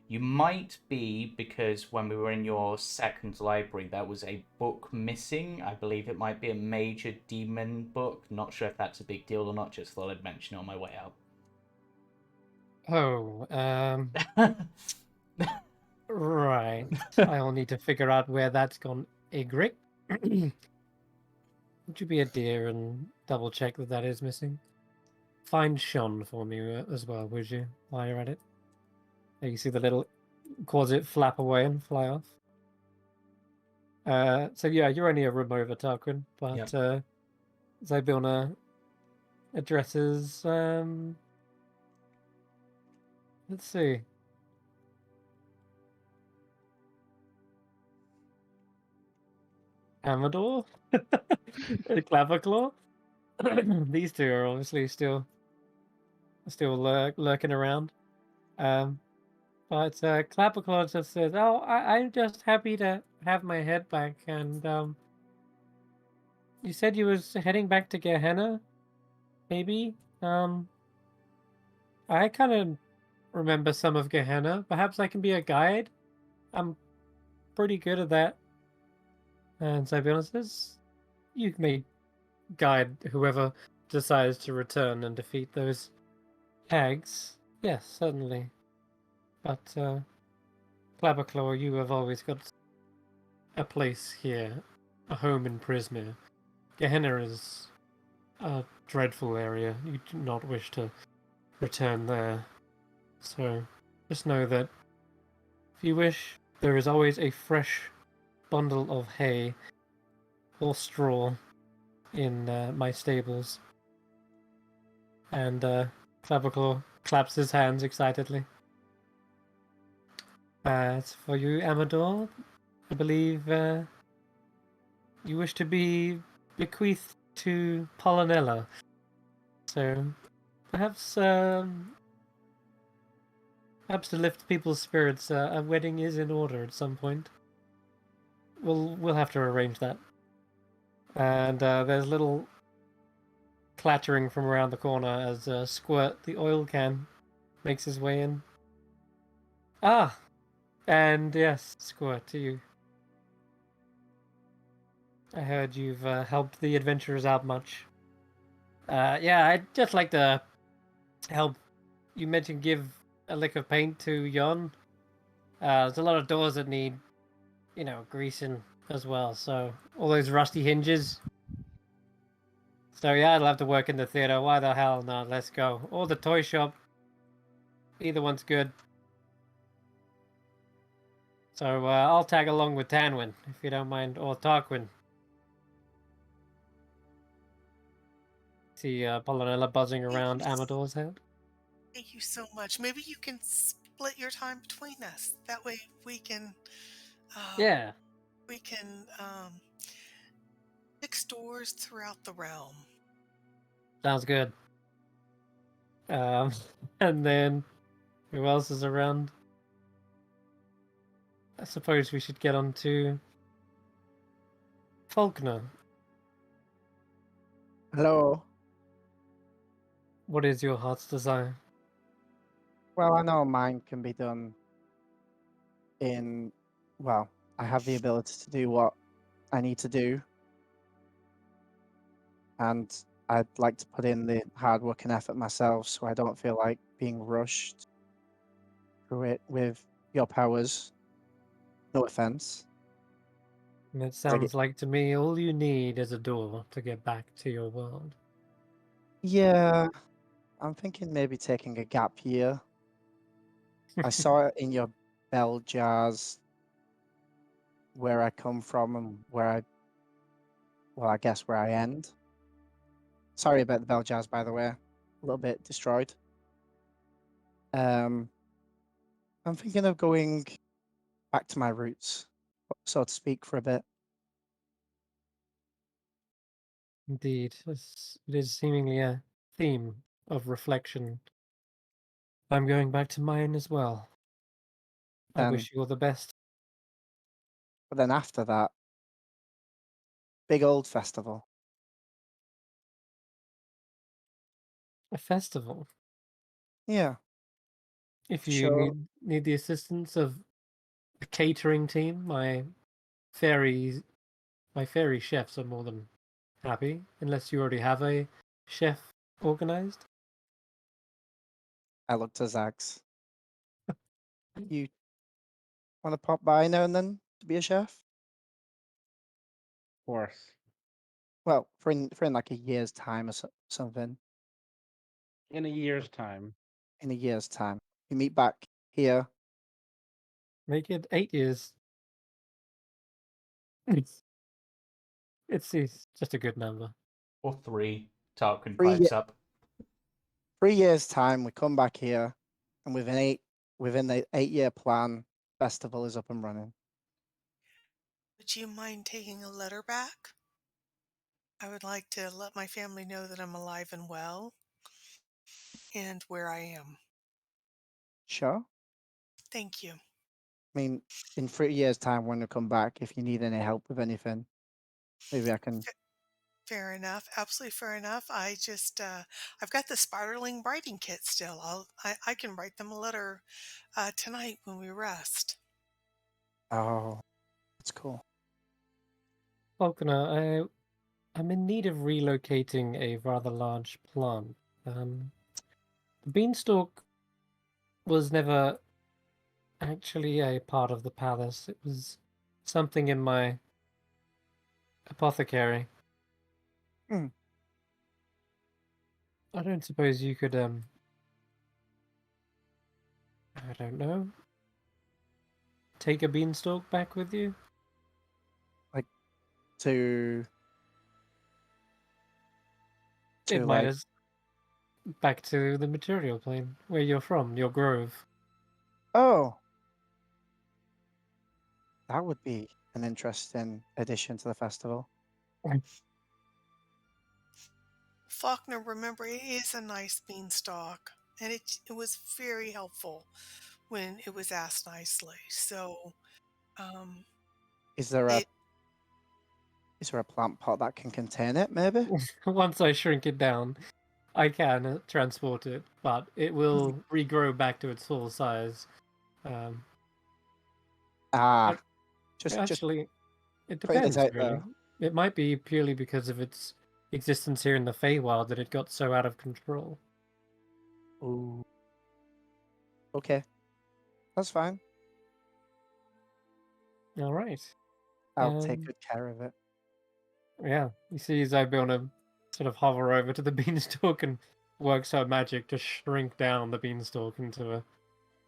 you might be, because when we were in your second library, there was a book missing. I believe it might be a major demon book. Not sure if that's a big deal or not. Just thought I'd mention it on my way out. Oh, right. I'll need to figure out where that's gone. Egric. Would you be a dear and double check that is missing? Find Sean for me as well, would you, while you're at it? There you see the little closet flap away and fly off. So yeah, you're only a room over, Tarquin, but Yep. Zybillna addresses, let's see. Amador? Clapperclaw? These two are obviously still lurking around. But Clapperclaw just says, "Oh, I'm just happy to have my head back." And you said you was heading back to Gehenna, maybe. I kind of remember some of Gehenna. Perhaps I can be a guide. I'm pretty good at that. And Sybillna says, "You may guide whoever decides to return and defeat those hags. Yes, certainly. But Clapperclaw, you have always got a place here, a home in Prismere. Gehenna is a dreadful area. You do not wish to return there. So just know that if you wish, there is always a fresh bundle of hay or straw in my stables." And Clapperclaw claps his hands excitedly. As for you, Amador, I believe you wish to be bequeathed to Polonella. So perhaps to lift people's spirits, a wedding is in order at some point. We'll have to arrange that. And there's little clattering from around the corner as Squirt, the oil can, makes his way in. Ah, and yes, Squirt, to you. I heard you've helped the adventurers out much. Yeah, I'd just like to help. You mentioned give a lick of paint to Jon. There's a lot of doors that need, greasing as well. So all those rusty hinges. So yeah, I'd love to work in the theater. Why the hell not? Let's go. Or the toy shop. Either one's good. So I'll tag along with Tanwen, if you don't mind, or Tarquin. See Polonella buzzing around Amador's head. Thank you so much. Maybe you can split your time between us. That way we can. Yeah. We can fix doors throughout the realm. Sounds good. And then who else is around? I suppose we should get on to Faulkner. Hello. What is your heart's desire? Well, I know mine can be done well, I have the ability to do what I need to do. And I'd like to put in the hard work and effort myself so I don't feel like being rushed through it with your powers. No offense. And it sounds like to me all you need is a door to get back to your world. Yeah, I'm thinking maybe taking a gap year. I saw it in your bell jars where I come from and I guess where I end. Sorry about the bell jars, by the way. A little bit destroyed. I'm thinking of going back to my roots, so to speak, for a bit. Indeed, it is seemingly a theme of reflection. I'm going back to mine as well. I Then, wish you all the best. but then after that, big old festival. A festival. Yeah, If you sure. need the assistance of a catering team, fairies, my fairy chefs are more than happy, unless you already have a chef organized. I look to Xaxx. You want to pop by now and then to be a chef? Of course. Well, for in like a year's time or something. In a year's time. In a year's time, you meet back here. Make it 8 years. It's just a good number. Or 3. Tarquin 3 pipes up. 3 years time, we come back here, and within the 8-year plan, festival is up and running. Would you mind taking a letter back? I would like to let my family know that I'm alive and well and where I am. Sure. Thank you. I mean, in 3 years time, when we come back, if you need any help with anything, maybe I can. Fair enough. Absolutely fair enough. I've got the spiraling writing kit still. I can write them a letter tonight when we rest. Oh, that's cool. Falconer, I'm in need of relocating a rather large plant. The beanstalk was never actually a part of the palace. It was something in my apothecary. Hmm. I don't suppose you could, I don't know, take a beanstalk back with you? Like to It to might like, as back to the material plane, where you're from, your grove. oh, that would be an interesting addition to the festival. Faulkner, remember, it is a nice beanstalk, and it was very helpful when it was asked nicely. So, um, Is there a it is there a plant pot that can contain it? Maybe. Once I shrink it down, I can transport it, but it will regrow back to its full size. Um, Ah, ac- just Actually, it putting it depends, out really. there. It might be purely because of its existence here in the Feywild that it got so out of control. Ooh. Okay, that's fine. All right. I'll take Um, good care of it. yeah, you see Zybona sort of hover over to the beanstalk and works her magic to shrink down the beanstalk into a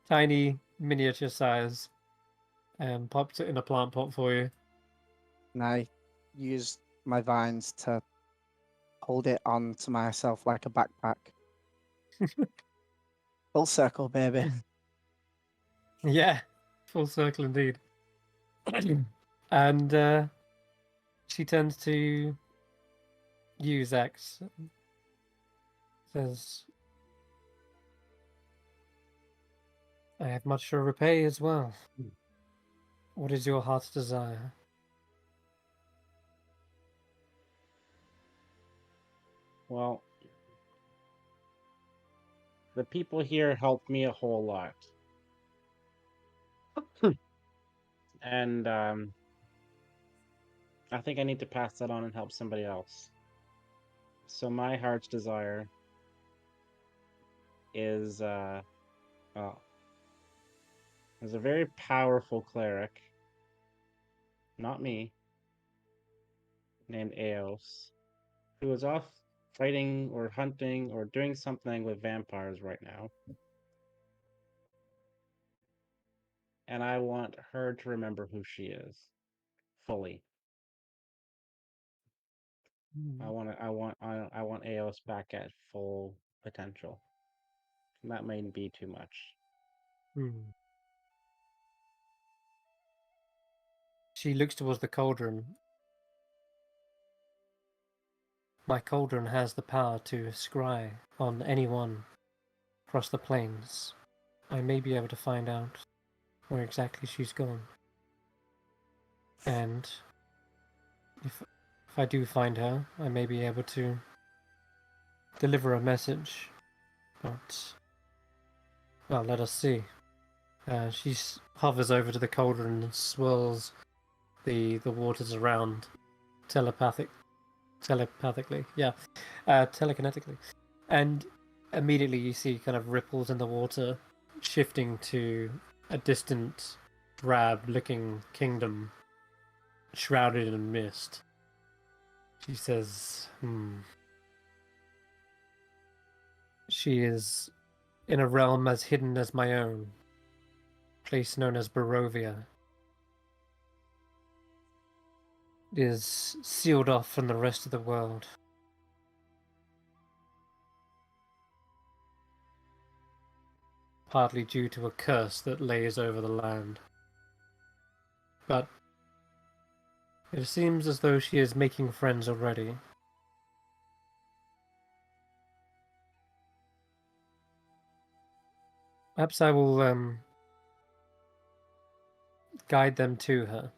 tiny miniature size and pops it in a plant pot for you. And I use my vines to hold it on to myself like a backpack. Full circle, baby. Yeah, full circle indeed. And she turns to you, Xaxx, and says, I have much to repay as well. What is your heart's desire? Well, the people here helped me a whole lot. And I think I need to pass that on and help somebody else. So my heart's desire is oh, there's a very powerful cleric, not me, named Eos, who is off fighting or hunting or doing something with vampires right now. And I want her to remember who she is fully. I want Eos back at full potential. And that may be too much. Hmm. she looks towards the cauldron. My cauldron has the power to scry on anyone across the plains. I may be able to find out where exactly she's gone. And if I do find her, I may be able to deliver a message. But, well, let us see. She hovers over to the cauldron and swirls the waters around telepathically, telekinetically. And immediately you see kind of ripples in the water shifting to a distant, drab-looking kingdom shrouded in mist. She says, She is in a realm as hidden as my own, place known as Barovia. It is sealed off from the rest of the world. Partly due to a curse that lays over the land. But it seems as though she is making friends already. Perhaps I will guide them to her.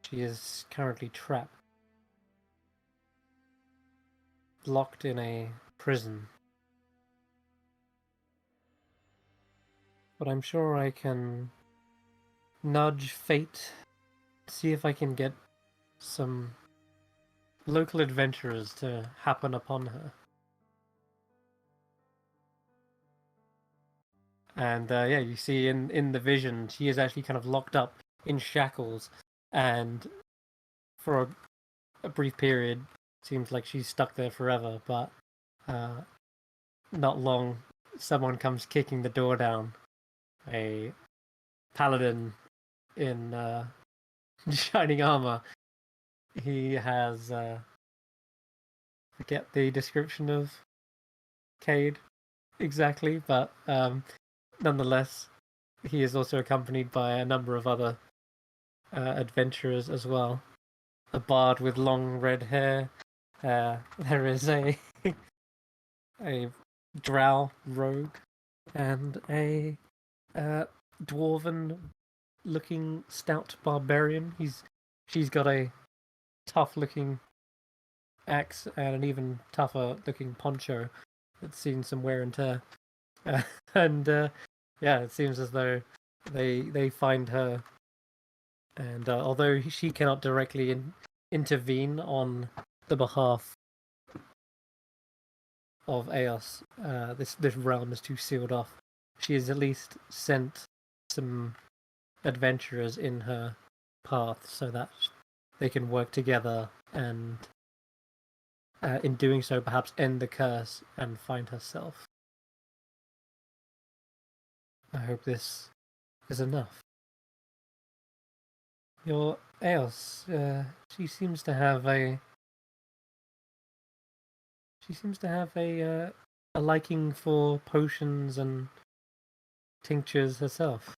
She is currently trapped, locked in a prison. But I'm sure I can nudge fate, see if I can get some local adventurers to happen upon her. And yeah, you see in the vision, she is actually kind of locked up in shackles, and for a brief period, seems like she's stuck there forever, but not long, someone comes kicking the door down. A paladin in shining armor. He has forget the description of Cade exactly, but nonetheless, he is also accompanied by a number of other adventurers as well. A bard with long red hair. There is a drow rogue and a dwarven-looking stout barbarian. She's got a tough-looking axe and an even tougher-looking poncho that's seen some wear and tear. And yeah, it seems as though they find her, and although she cannot directly intervene on the behalf of Eos, this realm is too sealed off. She has at least sent some adventurers in her path so that they can work together and in doing so perhaps end the curse and find herself. I hope this is enough. Your Eos, she seems to have a liking for potions and tinctures herself.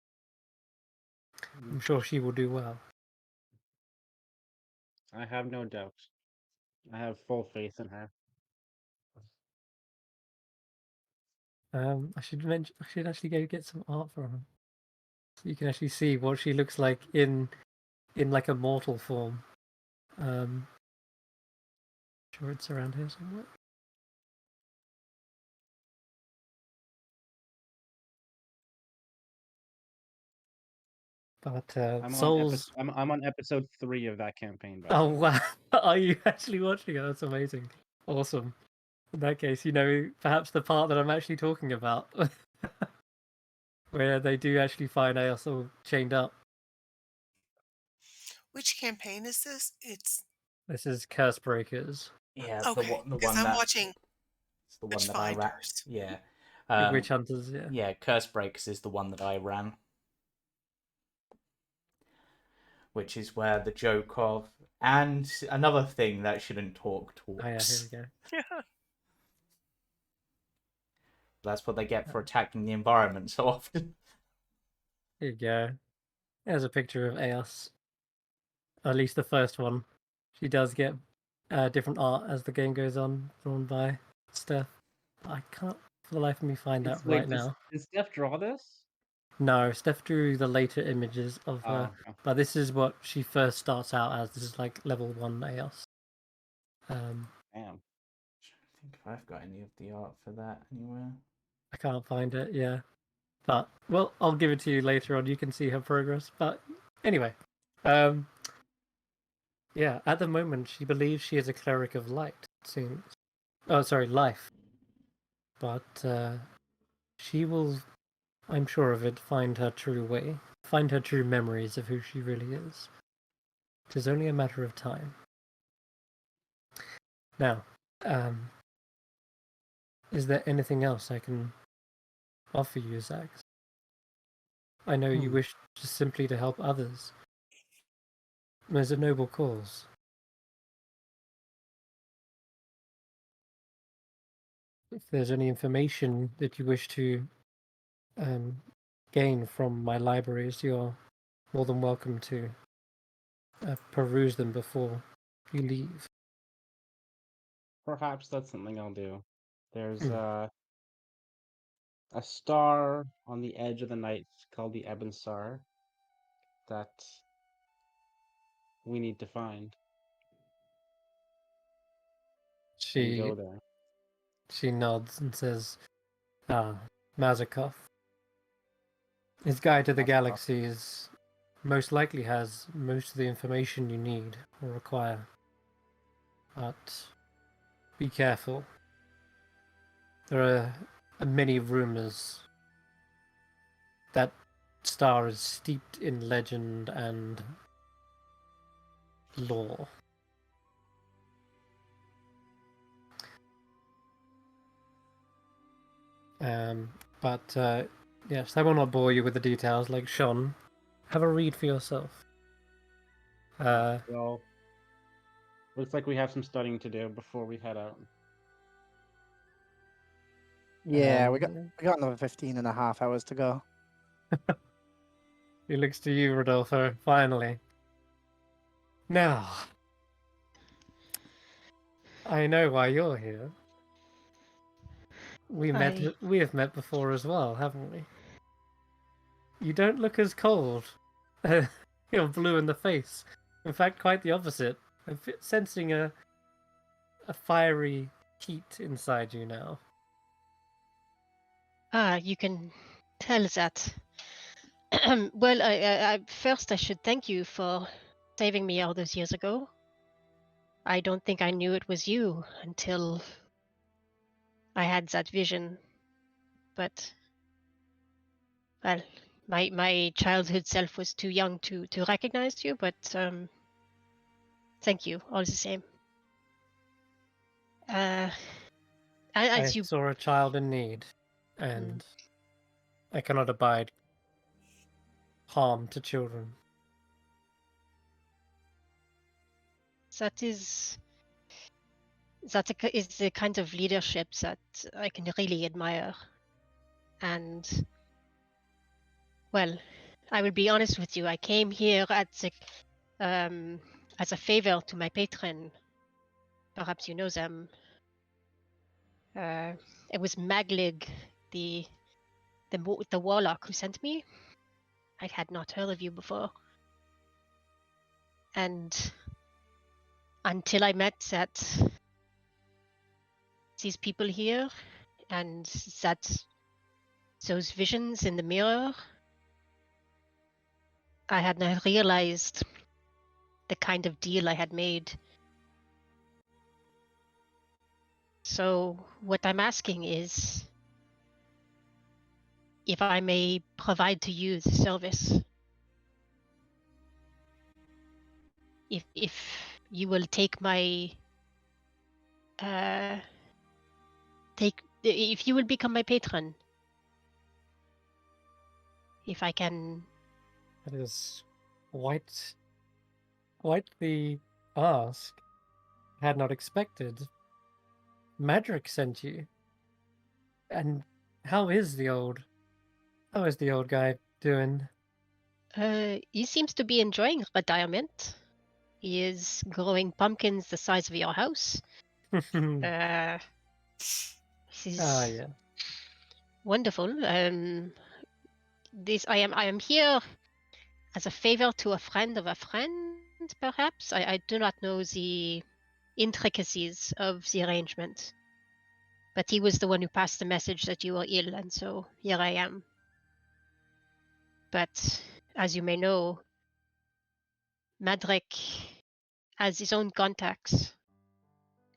I'm sure she will do well. I have no doubts. I have full faith in her. I should actually go get some art from her, so you can actually see what she looks like in like a mortal form. Sure, it's around here somewhere. But souls. I'm on episode 3 of that campaign. By Oh the way. wow! Are you actually watching it? That's amazing. Awesome. In that case, you know perhaps the part that I'm actually talking about, where they do actually find Eos all chained up. Which campaign is this? This is Curse Breakers. Yeah, Okay, the because one I'm that watching it's the one that I ran. Witchfinders. Yeah, Witch Hunters, yeah. yeah. Curse Breakers is the one that I ran, which is where the joke of and another thing that shouldn't talk Oh yeah, talks. here we go. That's what they get for attacking the environment so often. Here you go. There's a picture of Eos. At least the first one. She does get different art as the game goes on, drawn by Steph. I can't for the life of me find that right now. Did Steph draw this? No, Steph drew the later images of her, Okay. but this is what she first starts out as. This is like level 1 Eos. Damn. I think if I've got any of the art for that anywhere. I can't find it, yeah. But, well, I'll give it to you later on. You can see her progress. But anyway, yeah, at the moment, she believes she is a cleric of light, it seems. Oh, sorry, life. But she will, I'm sure of it, find her true way, find her true memories of who she really is. It is only a matter of time. Now, is there anything else I can offer you, Xaxx? I know you wish just simply to help others. There's a noble cause. If there's any information that you wish to gain from my libraries, you're more than welcome to peruse them before you leave. Perhaps that's something I'll do. There's Hmm. a star on the edge of the night called the Ebon Star that we need to find and go there. She nods and says, Mazakov. His guide to the Mazakov. galaxies most likely has most of the information you need or require. But be careful. There are many rumors that star is steeped in legend and lore. But yes, I will not bore you with the details. Like Sean, have a read for yourself. Well, looks like we have some studying to do before we head out. Yeah, we got another 15 and a half hours to go. He looks to you, Rodolfo. Finally. Now, I know why you're here. We have met before as well, haven't we? You don't look as cold. You're blue in the face. In fact, quite the opposite. I'm sensing a fiery heat inside you now. You can tell that. Well, first I should thank you for saving me all those years ago. I don't think I knew it was you until I had that vision. But, well, my childhood self was too young to recognize you, but thank you all the same. I As you saw a child in need, and I cannot abide harm to children. that is the kind of leadership that I can really admire. And, well, I will be honest with you. I came here as a favor to my patron. Perhaps you know them. It was Maglig, the warlock who sent me. I had not heard of you before. And until I met these people here and those visions in the mirror, I had not realized the kind of deal I had made. So what I'm asking is if I may provide to you the service. If you will take my if you will become my patron, if I can. That is quite the ask. I had not expected. Madrick sent you. And how is the old guy doing? He seems to be enjoying retirement. He is growing pumpkins the size of your house. This is yeah. wonderful. This I am here as a favor to a friend of a friend, perhaps. I do not know the intricacies of the arrangement, but he was the one who passed the message that you were ill, and so here I am. But as you may know, Madrik has his own contacts,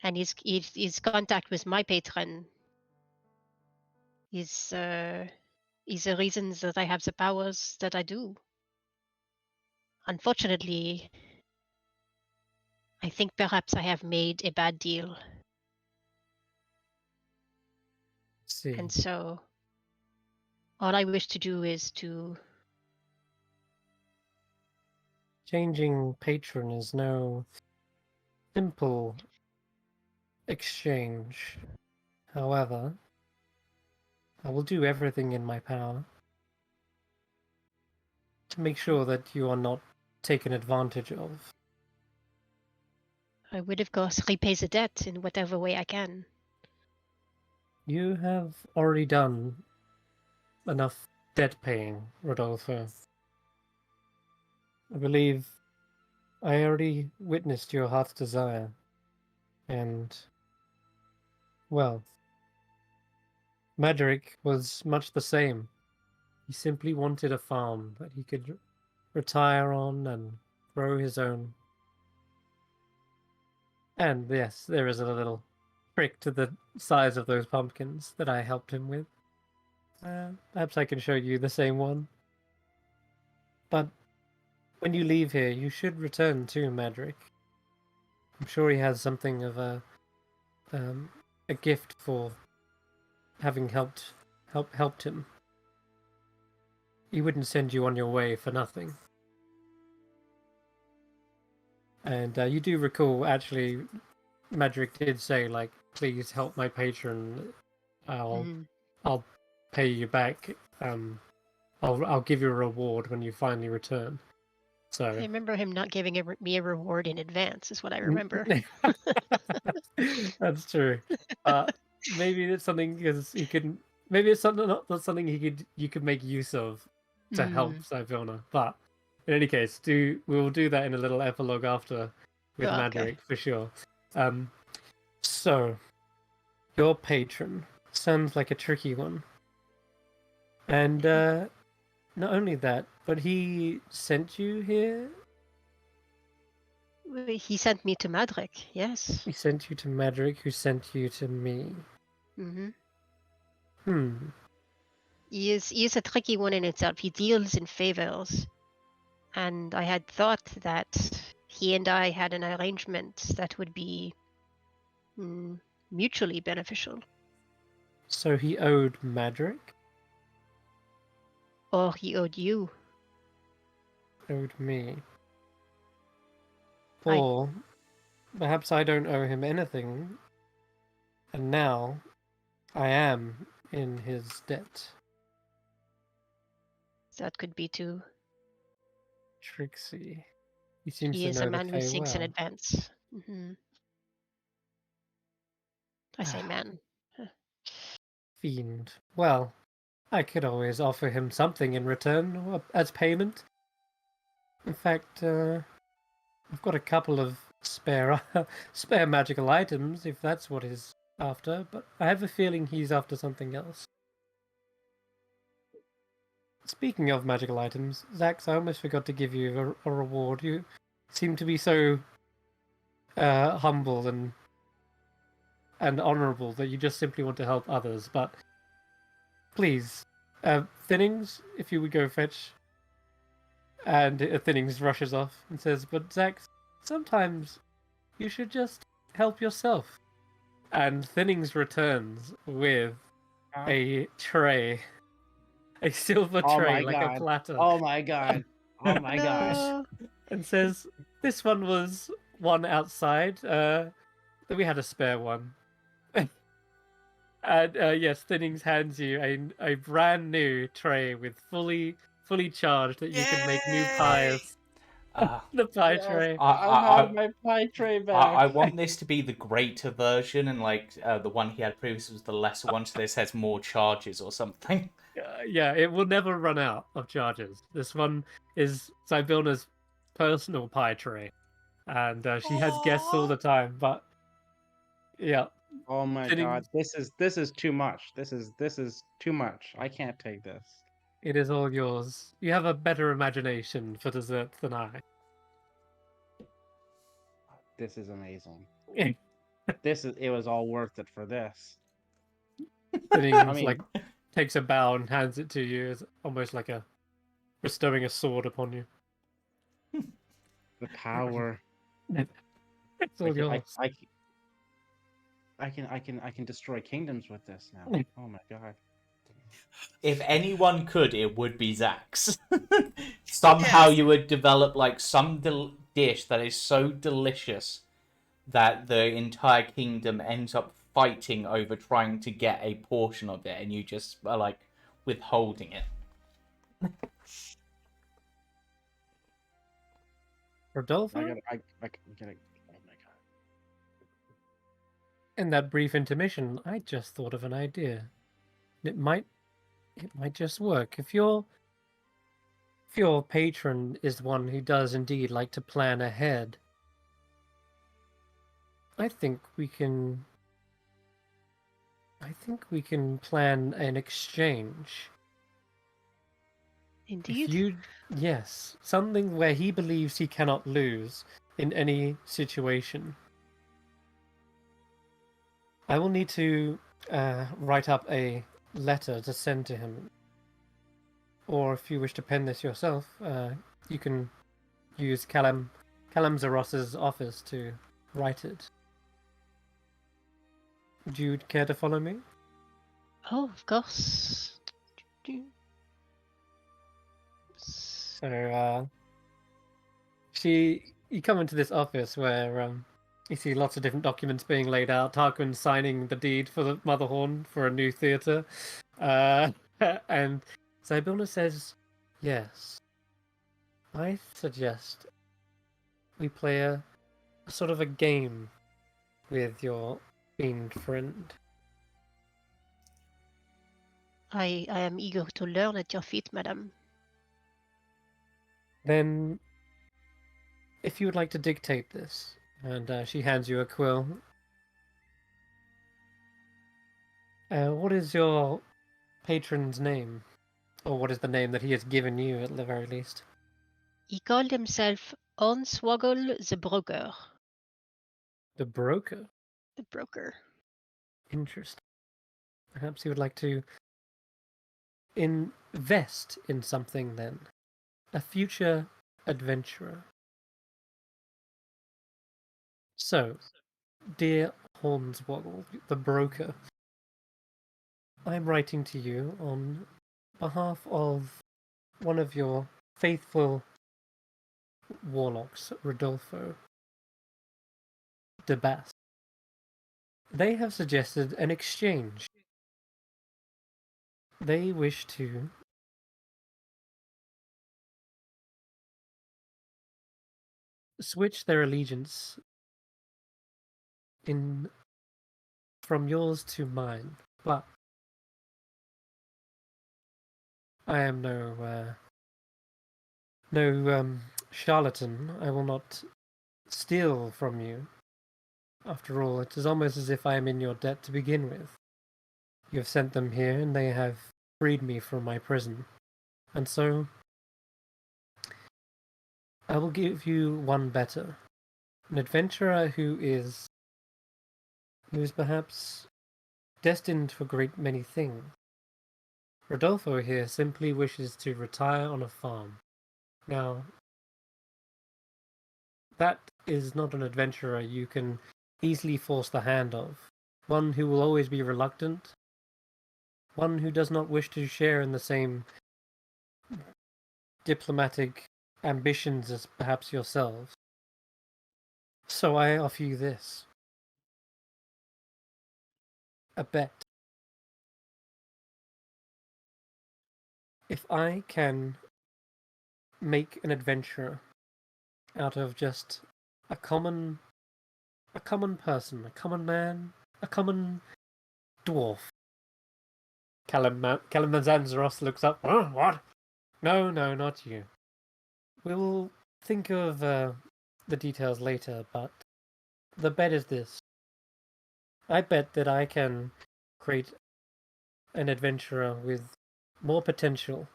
and his contact with my patron is the reasons that I have the powers that I do. Unfortunately, I think perhaps I have made a bad deal, See. and so all I wish to do is to... Changing patron is no simple exchange. However, I will do everything in my power to make sure that you are not taken advantage of. I would, of course, repay the debt in whatever way I can. You have already done enough debt paying, Rodolfo. I believe I already witnessed your heart's desire, and, well, Madrik was much the same. He simply wanted a farm that he could retire on and grow his own. And yes, there is a little trick to the size of those pumpkins that I helped him with. Perhaps I can show you the same one. But when you leave here, you should return to Madrik. I'm sure he has something of a gift for having helped him. He wouldn't send you on your way for nothing. And you do recall, actually, Madrik did say, like, please help my patron. I'll pay you back. I'll give you a reward when you finally return. So I remember him not giving me a reward in advance, is what I remember. That's true. Maybe it's something because he can. Maybe it's something not something you could make use of to help Sivona. But in any case, we'll do that in a little epilogue after with Madrik for sure. So your patron sounds like a tricky one, and not only that, but he sent you here. He sent me to Madrik, yes. He sent you to Madrik, who sent you to me. He is a tricky one in itself. He deals in favors. And I had thought that he and I had an arrangement that would be mutually beneficial. So he owed Madrik? Or he owed you. Owed me. Or perhaps I don't owe him anything, and now I am in his debt. That could be too. Trixie. He seems He to is know a man the who Fae thinks in well. advance. I say man. Fiend. Well, I could always offer him something in return as payment. In fact, I've got a couple of spare magical items, if that's what he's after, but I have a feeling he's after something else. Speaking of magical items, Xaxx, I almost forgot to give you a reward. You seem to be so humble and honourable that you just simply want to help others, but please, Thinnings, if you would go fetch. And Thinnings rushes off and says, but Xaxx, sometimes you should just help yourself. And Thinnings returns with a tray. A silver tray, like a platter. Oh my god. Oh my gosh. And says, this one was one outside. We had a spare one. And yes, Thinnings hands you a brand new tray with fully fully charged that you can make new Yay! pies. The pie Yes, tray. I have my pie tray back. I want this to be the greater version, and like the one he had previously was the lesser one, so this has more charges or something. Yeah, it will never run out of charges. This one is Sibylna's personal pie tray, and she has guests all Aw. the time. But yeah, Oh my sitting- god, this is too much. This is too much. I can't take this. it is all yours. You have a better imagination for dessert than I. This is amazing. It was all worth it for this. Sitting I mean, like takes a bow and hands it to you. It's almost like bestowing a sword upon you. the power. It's all yours. I can destroy kingdoms with this now. Oh my god. If anyone could, it would be Xaxx. Somehow Yes. you would develop like some dish that is so delicious that the entire kingdom ends up fighting over trying to get a portion of it, and you just are like withholding it. Rodolfo? I gotta. Oh my god. In that brief intermission, I just thought of an idea. It might just work. If your patron is one who does indeed like to plan ahead, I think we can plan an exchange. Indeed. Yes, something where he believes he cannot lose in any situation. I will need to write up a letter to send to him. Or if you wish to pen this yourself, you can use Callum Zaros's office to write it. Would you care to follow me? Oh, of course. So, you come into this office where you see lots of different documents being laid out. Tarquin signing the deed for the Motherhorn for a new theatre, and Sibylna says, "Yes, I suggest we play a sort of a game with your fiend friend." I am eager to learn at your feet, madam. Then, if you would like to dictate this, and she hands you a quill. What is your patron's name? Or what is the name that he has given you, at the very least? He called himself Onswoggle the Broker. The broker? The Broker. Interesting. Perhaps he would like to invest in something then. A future adventurer. So, dear Hornswoggle, the broker, I'm writing to you on behalf of one of your faithful warlocks, Rodolfo de Bast. They have suggested an exchange. They wish to switch their allegiance from yours to mine, but I am no charlatan. I will not steal from you. After all, it is almost as if I am in your debt to begin with. You have sent them here, and they have freed me from my prison. And so, I will give you one better. An adventurer who is perhaps destined for great many things. Rodolfo here simply wishes to retire on a farm. Now, that is not an adventurer you can easily force the hand of. One who will always be reluctant. One who does not wish to share in the same diplomatic ambitions as perhaps yourselves. So I offer you this. A bet. If I can make an adventurer out of just a common person, a common man, a common dwarf. Kalimazanzaros looks up. Huh? What? No, not you. We'll think of the details later, but the bet is this. I bet that I can create an adventurer with more potential,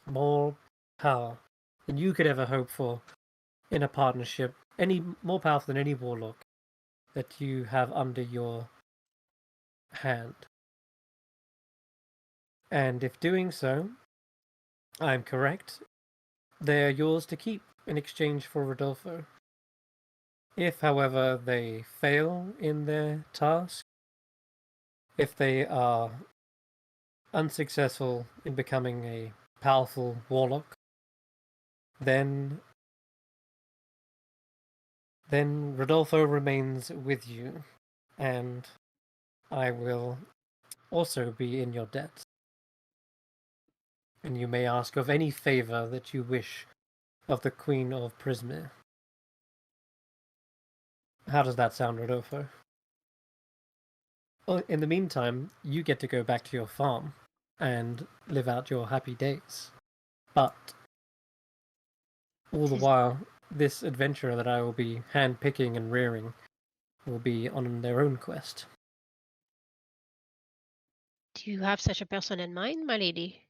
more power than you could ever hope for in a partnership. Any more powerful than any warlock that you have under your hand. And if doing so, I'm correct, they are yours to keep in exchange for Rodolfo. If, however, they fail in their task, if they are unsuccessful in becoming a powerful warlock, then Rodolfo remains with you, and I will also be in your debt. And you may ask of any favor that you wish of the Queen of Prismir. How does that sound, Rodolfo? Well, in the meantime, you get to go back to your farm and live out your happy days. But all the while, this adventurer that I will be hand-picking and rearing will be on their own quest. Do you have such a person in mind, my lady?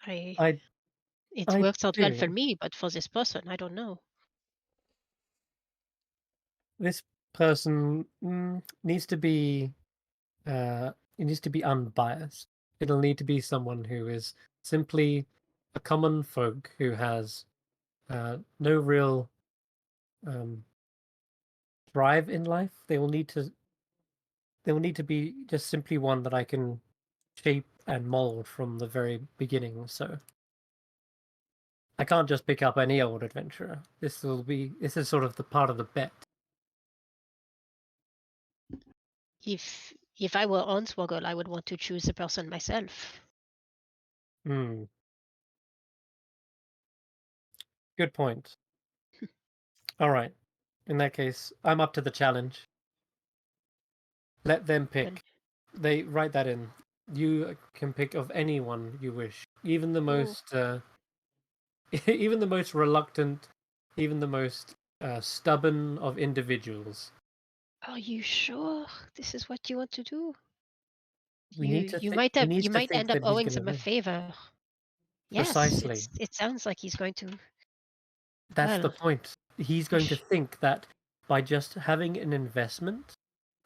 I It I works out well for do. me, but for this person, I don't know. This person needs to be it needs to be unbiased. It'll need to be someone who is simply a common folk who has no real drive in life. They will need to be just simply one that I can shape and mold from the very beginning. So I can't just pick up any old adventurer. This is sort of the part of the bet. If I were Hornswoggle, I would want to choose the person myself. Hmm. Good point. All right. In that case, I'm up to the challenge. Let them pick. They write that in. You can pick of anyone you wish, even the most, even the most reluctant, even the most stubborn of individuals. Are you sure this is what you want to do? We need to You think. might He have needs you to might think end up that he's owing going to them a win. favor. Yes, Precisely. it sounds like he's going to. That's the Well, point. He's going to think that by just having an investment,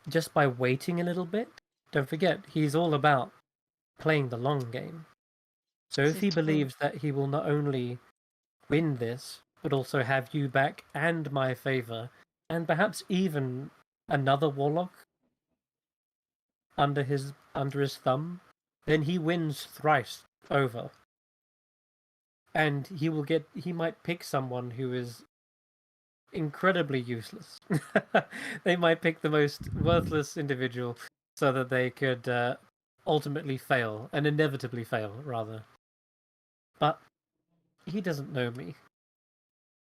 just by waiting a little bit. Don't forget, he's all about playing the long game. So this if is he true. believes that he will not only win this, but also have you back and my favor, and perhaps even another warlock under his thumb, then he wins thrice over. And he might pick someone who is incredibly useless. They might pick the most worthless individual so that they could ultimately fail, and inevitably fail, rather. But he doesn't know me.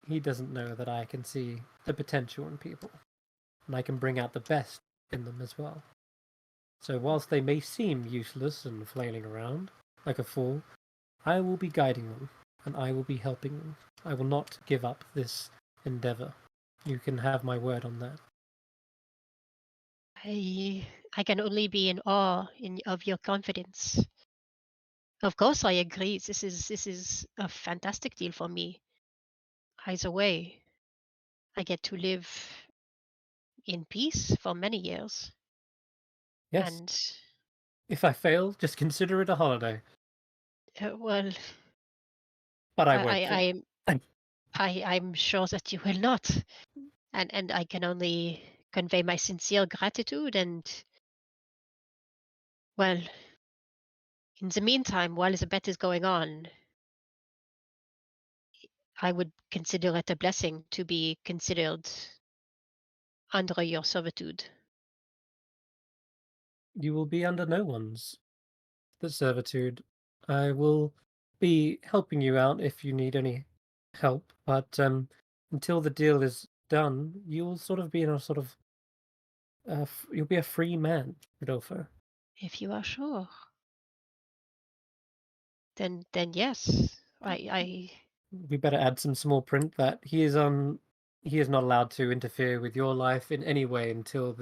He doesn't know that I can see the potential in people, and I can bring out the best in them as well. So whilst they may seem useless and flailing around like a fool, I will be guiding them, and I will be helping them. I will not give up this endeavor. You can have my word on that. I can only be in awe of your confidence. Of course, I agree. This is a fantastic deal for me. Either way, I get to live in peace for many years. Yes, And if I fail, just consider it a holiday. well, But I won't fail. I I'm sure that you will not. And I can only convey my sincere gratitude and well, in the meantime, while the bet is going on, I would consider it a blessing to be considered under your servitude. You will be under no one's servitude. I will be helping you out if you need any help, but until the deal is done, you'll sort of be in a sort of you'll be a free man, Rodolfo. If you are sure, then yes. We better add some small print that he is not allowed to interfere with your life in any way until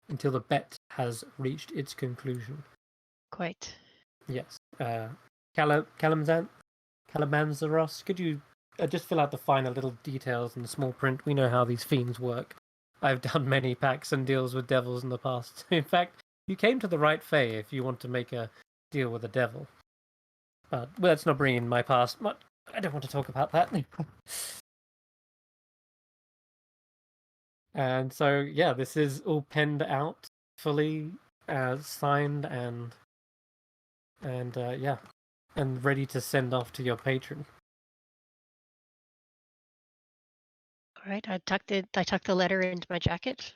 until the bet has reached its conclusion. Quite. Yes. Calamanzaros, could you just fill out the finer little details in the small print? We know how these fiends work. I've done many pacts and deals with devils in the past. In fact, you came to the right Fae if you want to make a deal with a devil. But let's not bring in my past. I don't want to talk about that. And so, yeah, this is all penned out, fully signed, and yeah, and ready to send off to your patron. All right. I tucked the letter into my jacket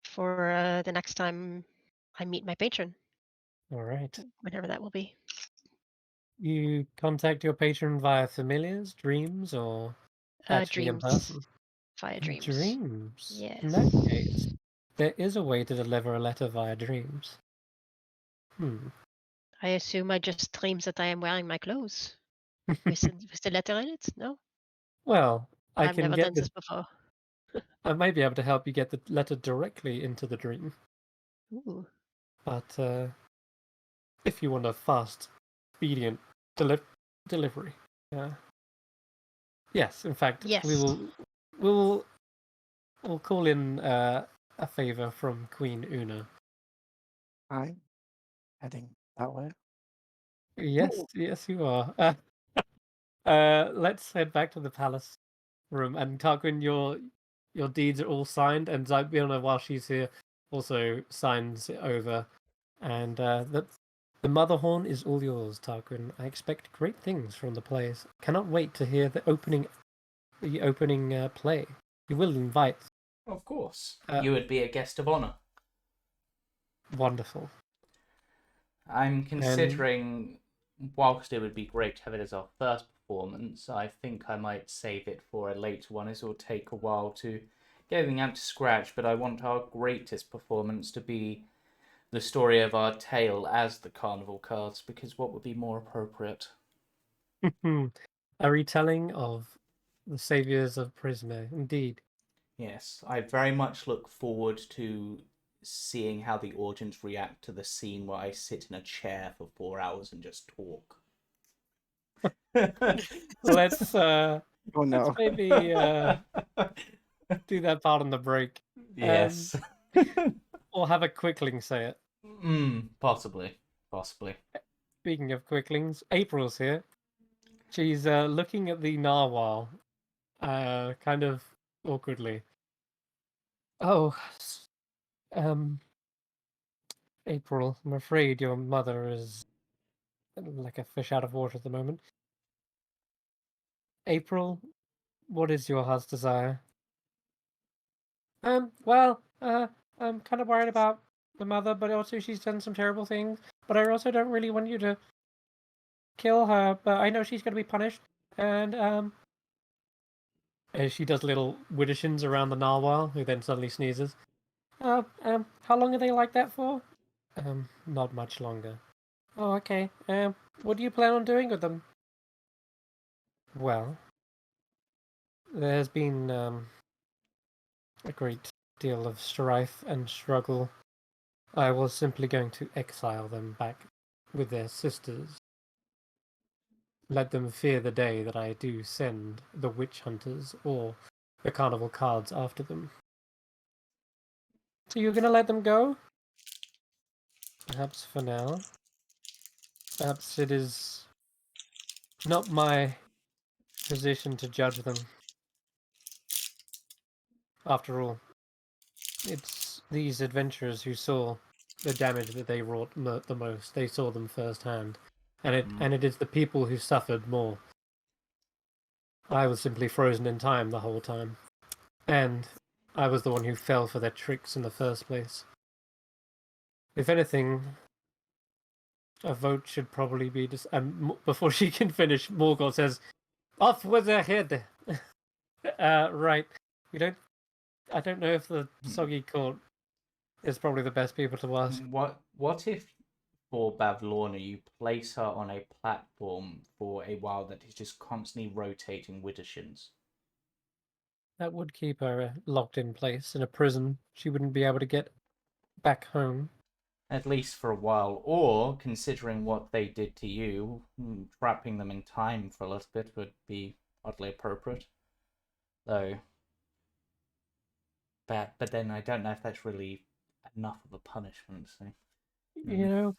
for the next time I meet my patron, All right. whenever that will be. You contact your patron via familiars, dreams, or actually in Dreams. person? Via dreams. Dreams. Yes. In that case, there is a way to deliver a letter via dreams. I assume I just dreams that I am wearing my clothes. With the letter in it? No? Well, I've never done this before. I might be able to help you get the letter directly into the dream. Ooh. But if you want a fast, expedient delivery, yes. In fact, Yes. we'll call in a favor from Queen Una. I'm heading that way. Yes, yes, you are. Let's head back to the palace room. And Tarquin, your deeds are all signed, and Zybiona, while she's here, also signs it over. And the Mother Horn is all yours, Tarquin. I expect great things from the plays. Cannot wait to hear the opening play. You will invite. Of course. You would be a guest of honor. Wonderful. I'm considering, whilst it would be great to have it as our first performance, I think I might save it for a later one, as it will take a while to get everything out to scratch, but I want our greatest performance to be the story of our tale as the Carnival cards, because what would be more appropriate? A retelling of the Saviors of Prisma, indeed. Yes, I very much look forward to seeing how the audience react to the scene where I sit in a chair for 4 hours and just talk. Let's Oh no. let's maybe do that part on the break. Yes. Or have a quickling say it. Possibly. Speaking of quicklings, April's here. She's looking at the narwhal, kind of awkwardly. Oh, April, I'm afraid your mother is like a fish out of water at the moment. April, what is your heart's desire? Well, I'm kind of worried about the mother, but also she's done some terrible things. But I also don't really want you to kill her, but I know she's going to be punished. And as she does little widdershins around the narwhal, who then suddenly sneezes. How long are they like that for? Not much longer. Oh, okay. What do you plan on doing with them? Well, there's been a great deal of strife and struggle. I was simply going to exile them back with their sisters. Let them fear the day that I do send the witch hunters or the carnival cards after them. So you're gonna let them go? Perhaps for now. Perhaps it is not my position to judge them. After all, it's these adventurers who saw the damage that they wrought the most. They saw them firsthand. And it is the people who suffered more. I was simply frozen in time the whole time. And I was the one who fell for their tricks in the first place. If anything, a vote should probably be and before she can finish, Morgoth says, "Off with her head." Right. I don't know if the Soggy Court is probably the best people to ask. What if for Bavlorna you place her on a platform for a while that is just constantly rotating Widdershins? That would keep her locked in place in a prison. She wouldn't be able to get back home. At least for a while. Or, considering what they did to you, trapping them in time for a little bit would be oddly appropriate. Though, but then I don't know if that's really enough of a punishment. So. You know,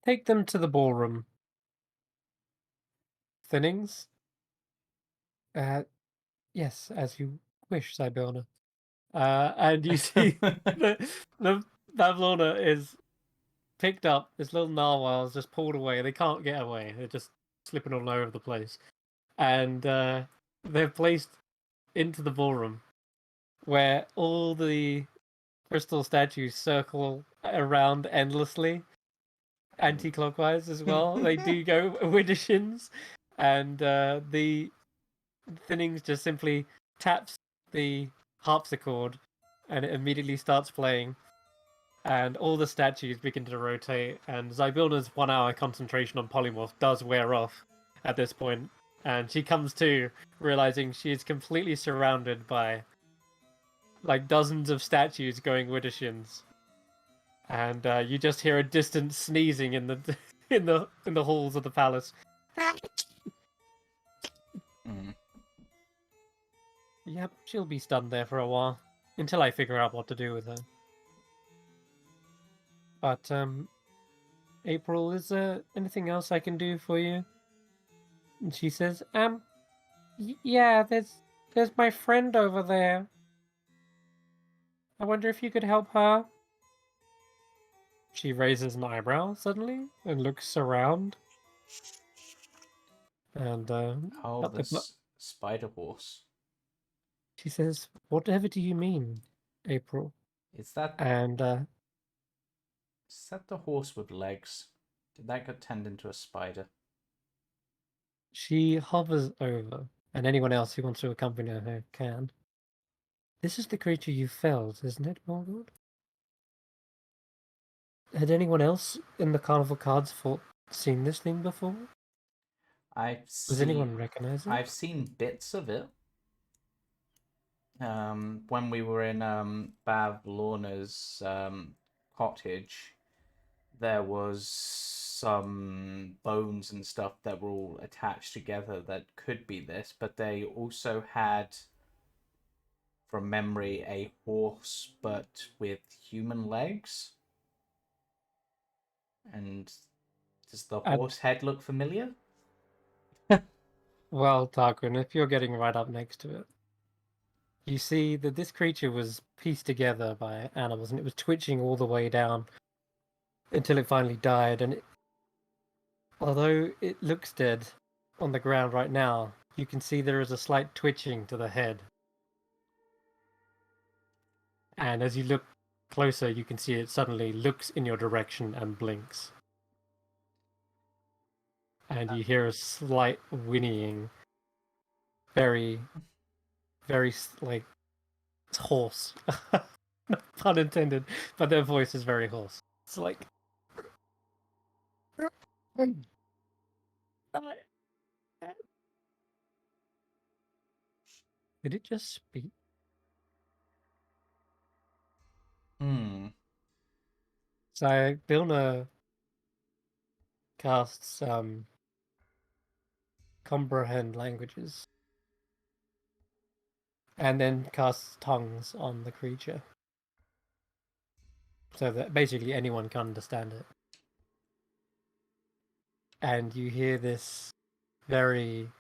take them to the ballroom. Thinnings? Yes, as you wish, Sibylna. And you see the Bavlorna is picked up. This little narwhal is just pulled away. They can't get away. They're just slipping all over the place. And they're placed into the ballroom where all the crystal statues circle around endlessly, anti-clockwise as well. They do go Widdershins, and the Thinnings just simply taps the harpsichord, and it immediately starts playing. And all the statues begin to rotate, and Zybylna's 1 hour concentration on polymorph does wear off at this point, and she comes to, realizing she is completely surrounded by like dozens of statues going Widdershins. And you just hear a distant sneezing in the in the halls of the palace. Yep, she'll be stunned there for a while until I figure out what to do with her. But April, is there anything else I can do for you? And she says, yeah, there's my friend over there. I wonder if you could help her. She raises an eyebrow suddenly and looks around. And the spider horse. She says, "Whatever do you mean, April?" Is that the horse with legs? Did that get turned into a spider? She hovers over, and anyone else who wants to accompany her can. This is the creature you felled, isn't it, Morgoth? Had anyone else in the carnival cards seen this thing before? Does anyone recognize it? I've seen bits of it. When we were in Bavlorna's cottage, there was some bones and stuff that were all attached together that could be this, but they also had, from memory, a horse but with human legs. And does the horse head look familiar? Well, Tarquin, if you're getting right up next to it, you see that this creature was pieced together by animals, and it was twitching all the way down until it finally died. And although it looks dead on the ground right now, you can see there is a slight twitching to the head. And as you look closer, you can see it suddenly looks in your direction and blinks. And you hear a slight whinnying. Very, very, like, it's hoarse. No pun intended, but their voice is very hoarse. It's like... Did it just speak? So Bilna casts comprehend languages, and then casts tongues on the creature, so that basically anyone can understand it. And you hear this very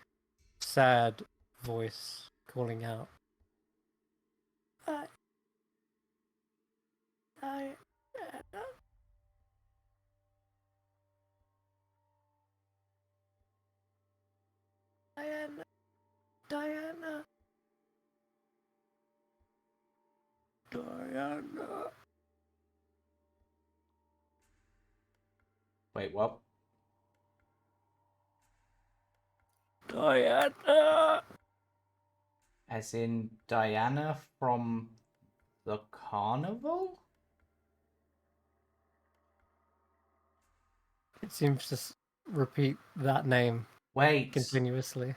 sad voice calling out, Diana. Wait, what? Diana! As in Diana from the Carnival? It seems to repeat that name Wait, continuously.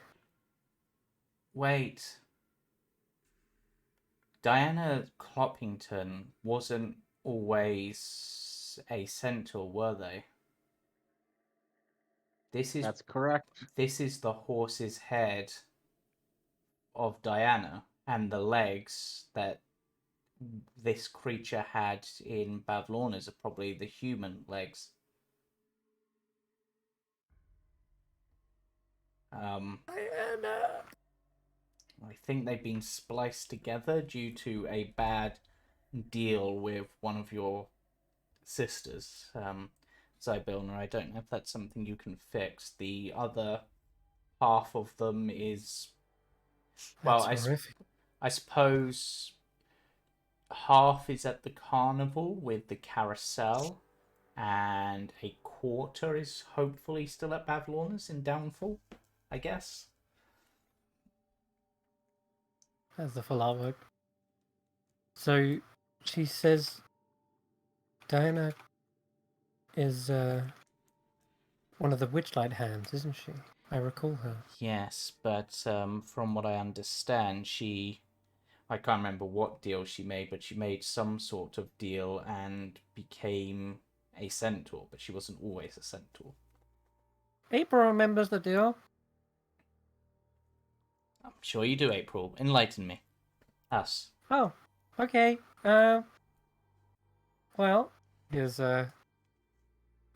wait. Diana Cloppington wasn't always a centaur, were they? That's correct. This is the horse's head of Diana, and the legs that this creature had in Bavlorna's are probably the human legs. Diana! I think they've been spliced together due to a bad deal with one of your sisters, Zybilna. I don't know if that's something you can fix. The other half of them is, well, That's horrific. I suppose half is at the carnival with the carousel, and a quarter is hopefully still at Bavlorna's in Downfall, I guess. That's the full artwork. So she says Diana is one of the Witchlight hands, isn't she? I recall her. Yes, but from what I understand, I can't remember what deal she made, but she made some sort of deal and became a centaur, but she wasn't always a centaur. April remembers the deal. I'm sure you do, April. Enlighten me. Us. Oh, okay. Well, here's Diana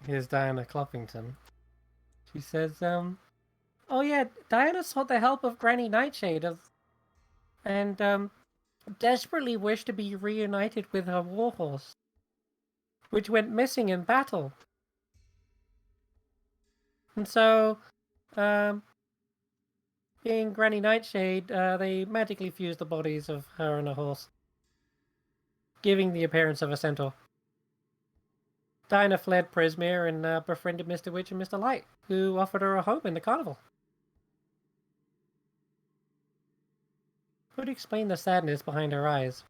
Cloppington. She says, oh yeah, Diana sought the help of Granny Nightshade and desperately wished to be reunited with her warhorse, which went missing in battle. And so, being Granny Nightshade, they magically fused the bodies of her and her horse, giving the appearance of a centaur. Diana fled Prismere and befriended Mr. Witch and Mr. Light, who offered her a home in the carnival. Could explain the sadness behind her eyes.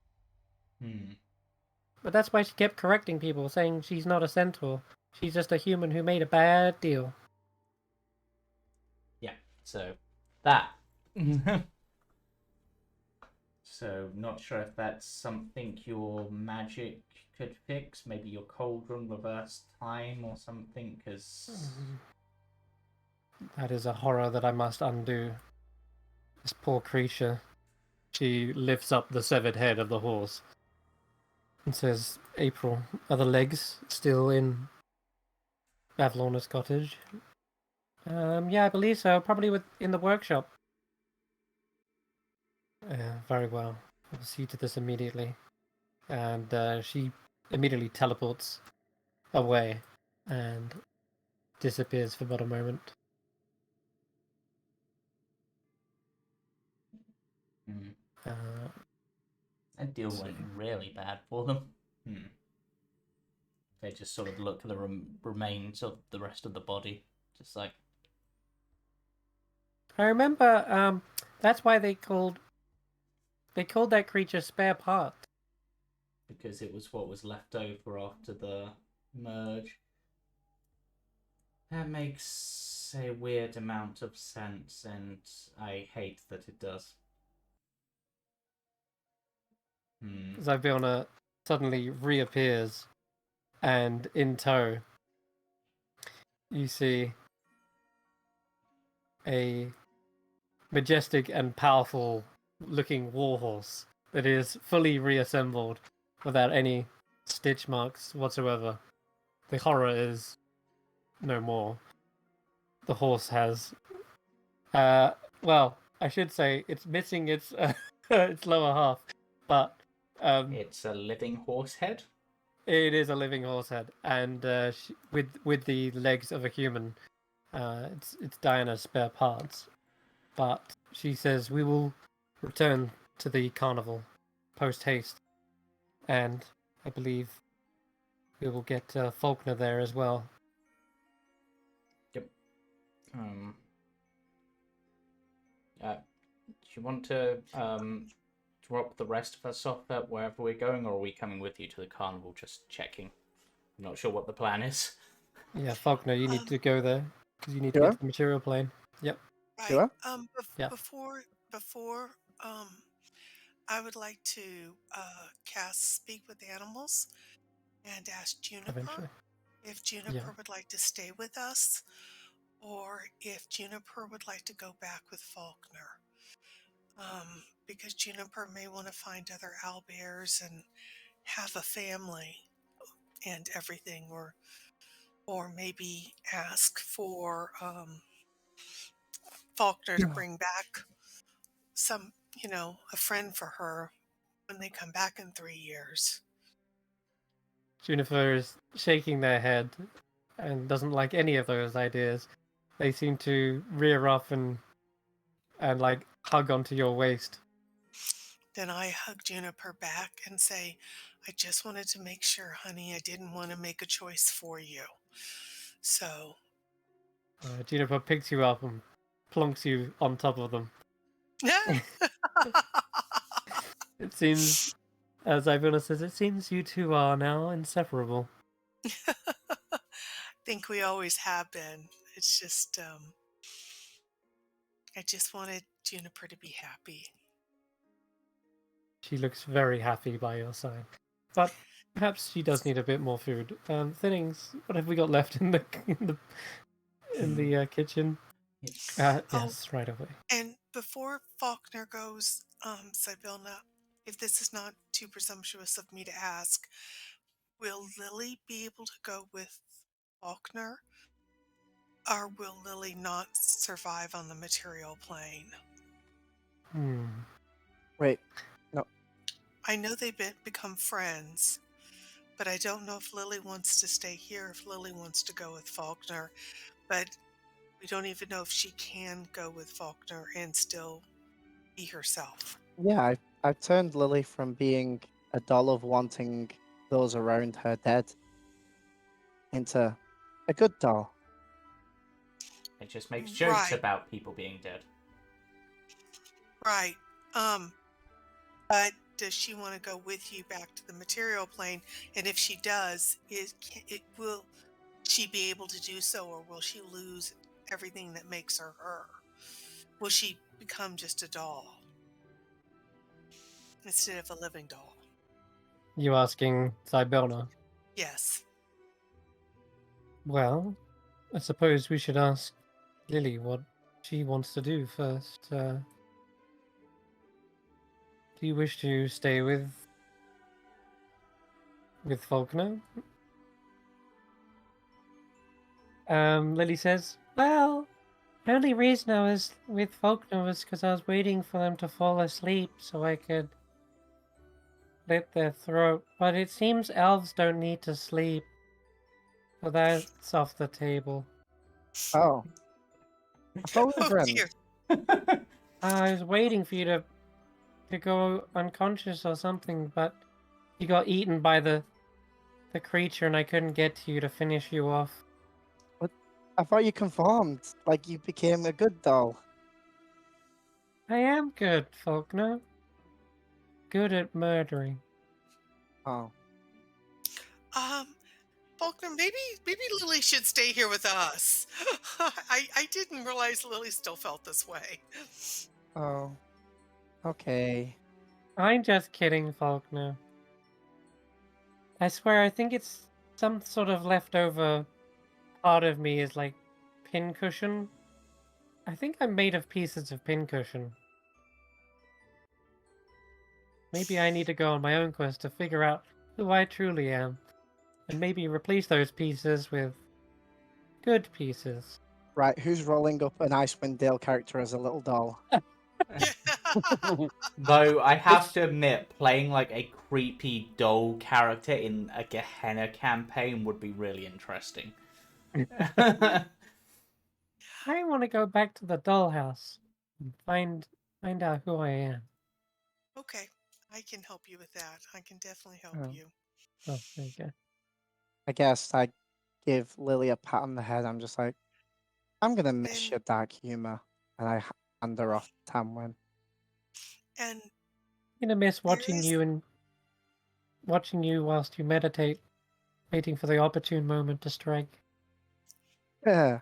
But that's why she kept correcting people, saying she's not a centaur. She's just a human who made a bad deal. Yeah, so that. So, not sure if that's something your magic could fix. Maybe your cauldron reverse time or something, because... That is a horror that I must undo. This poor creature. She lifts up the severed head of the horse and says, April, are the legs still in Bavlorna's cottage? Yeah, I believe so. Probably in the workshop. Very well. I'll see to this immediately. And she immediately teleports away and disappears for but a moment. That deal went really bad for them. They just sort of look at the remains of the rest of the body, just like... I remember that's why they called that creature spare part. Because it was what was left over after the merge. That makes a weird amount of sense, and I hate that it does. Zybilna suddenly reappears, and in tow, you see a majestic and powerful looking warhorse that is fully reassembled without any stitch marks whatsoever. The horror is no more. The horse has, well, I should say it's missing its its lower half, but it's a living horse head. It is a living horse head, and with the legs of a human. It's Diana's spare parts, but she says we will return to the carnival post haste, and I believe we will get Faulkner there as well. Do you want to drop the rest of us off at wherever we're going, or are we coming with you to the carnival? Just checking. I'm not sure what the plan is. Yeah, Faulkner, you need to go there because you need to Sure. get to the material plane. Yep. Right. Sure. Yeah. Before I would like to cast Speak with Animals and ask Juniper Eventually. if Juniper would like to stay with us, or if Juniper would like to go back with Faulkner. Because Juniper may want to find other owlbears and have a family and everything, or maybe ask for Faulkner to bring back a friend for her when they come back in 3 years. Juniper is shaking their head and doesn't like any of those ideas. They seem to rear up and like hug onto your waist. Then I hug Juniper back and say, I just wanted to make sure, honey, I didn't want to make a choice for you. So, Juniper picks you up and plonks you on top of them. It seems, as Ivona says, it seems you two are now inseparable. I think we always have been. It's just, I just wanted Juniper to be happy. She looks very happy by your side. But perhaps she does need a bit more food. Thinnings, what have we got left in the kitchen? Yes, right away. And before Faulkner goes, Sibylna, if this is not too presumptuous of me to ask, will Lily be able to go with Faulkner? Or will Lily not survive on the material plane? Wait, no. I know they've become friends, but I don't know if Lily wants to stay here, if Lily wants to go with Faulkner. But we don't even know if she can go with Faulkner and still be herself. Yeah, I've turned Lily from being a doll of wanting those around her dead into a good doll. It just makes jokes Right. about people being dead. Right. But does she want to go with you back to the material plane? And if she does, will she be able to do so, or will she lose everything that makes her her? Will she become just a doll instead of a living doll? You asking Sibylna? Yes. Well, I suppose we should ask Lily what she wants to do first. Do you wish to stay with Faulkner? Lily says, well, the only reason I was with Faulkner was because I was waiting for them to fall asleep so I could slit their throat. But it seems elves don't need to sleep. So that's off the table. Oh. I thought we were Oh friends. dear. I was waiting for you to go unconscious or something, but you got eaten by the creature and I couldn't get to you to finish you off. I thought you conformed, like you became a good doll. I am good, Faulkner. Good at murdering. Oh. Faulkner, maybe Lily should stay here with us. I didn't realize Lily still felt this way. Oh. Okay. I'm just kidding, Faulkner. I swear, I think it's some sort of leftover part of me is like pincushion. I think I'm made of pieces of pincushion. Maybe I need to go on my own quest to figure out who I truly am, and maybe replace those pieces with good pieces. Right, who's rolling up an Icewind Dale character as a little doll? Though I have to admit, playing like a creepy doll character in a Gehenna campaign would be really interesting. I want to go back to the dollhouse and find out who I am. Okay, I can help you with that. I can definitely help Oh. you. Oh, there you go. I guess I give Lily a pat on the head. I'm just like, I'm gonna miss And your dark humor, and I hand her off to Tanwen. and I'm gonna miss there is watching you whilst you meditate, waiting for the opportune moment to strike. Yeah,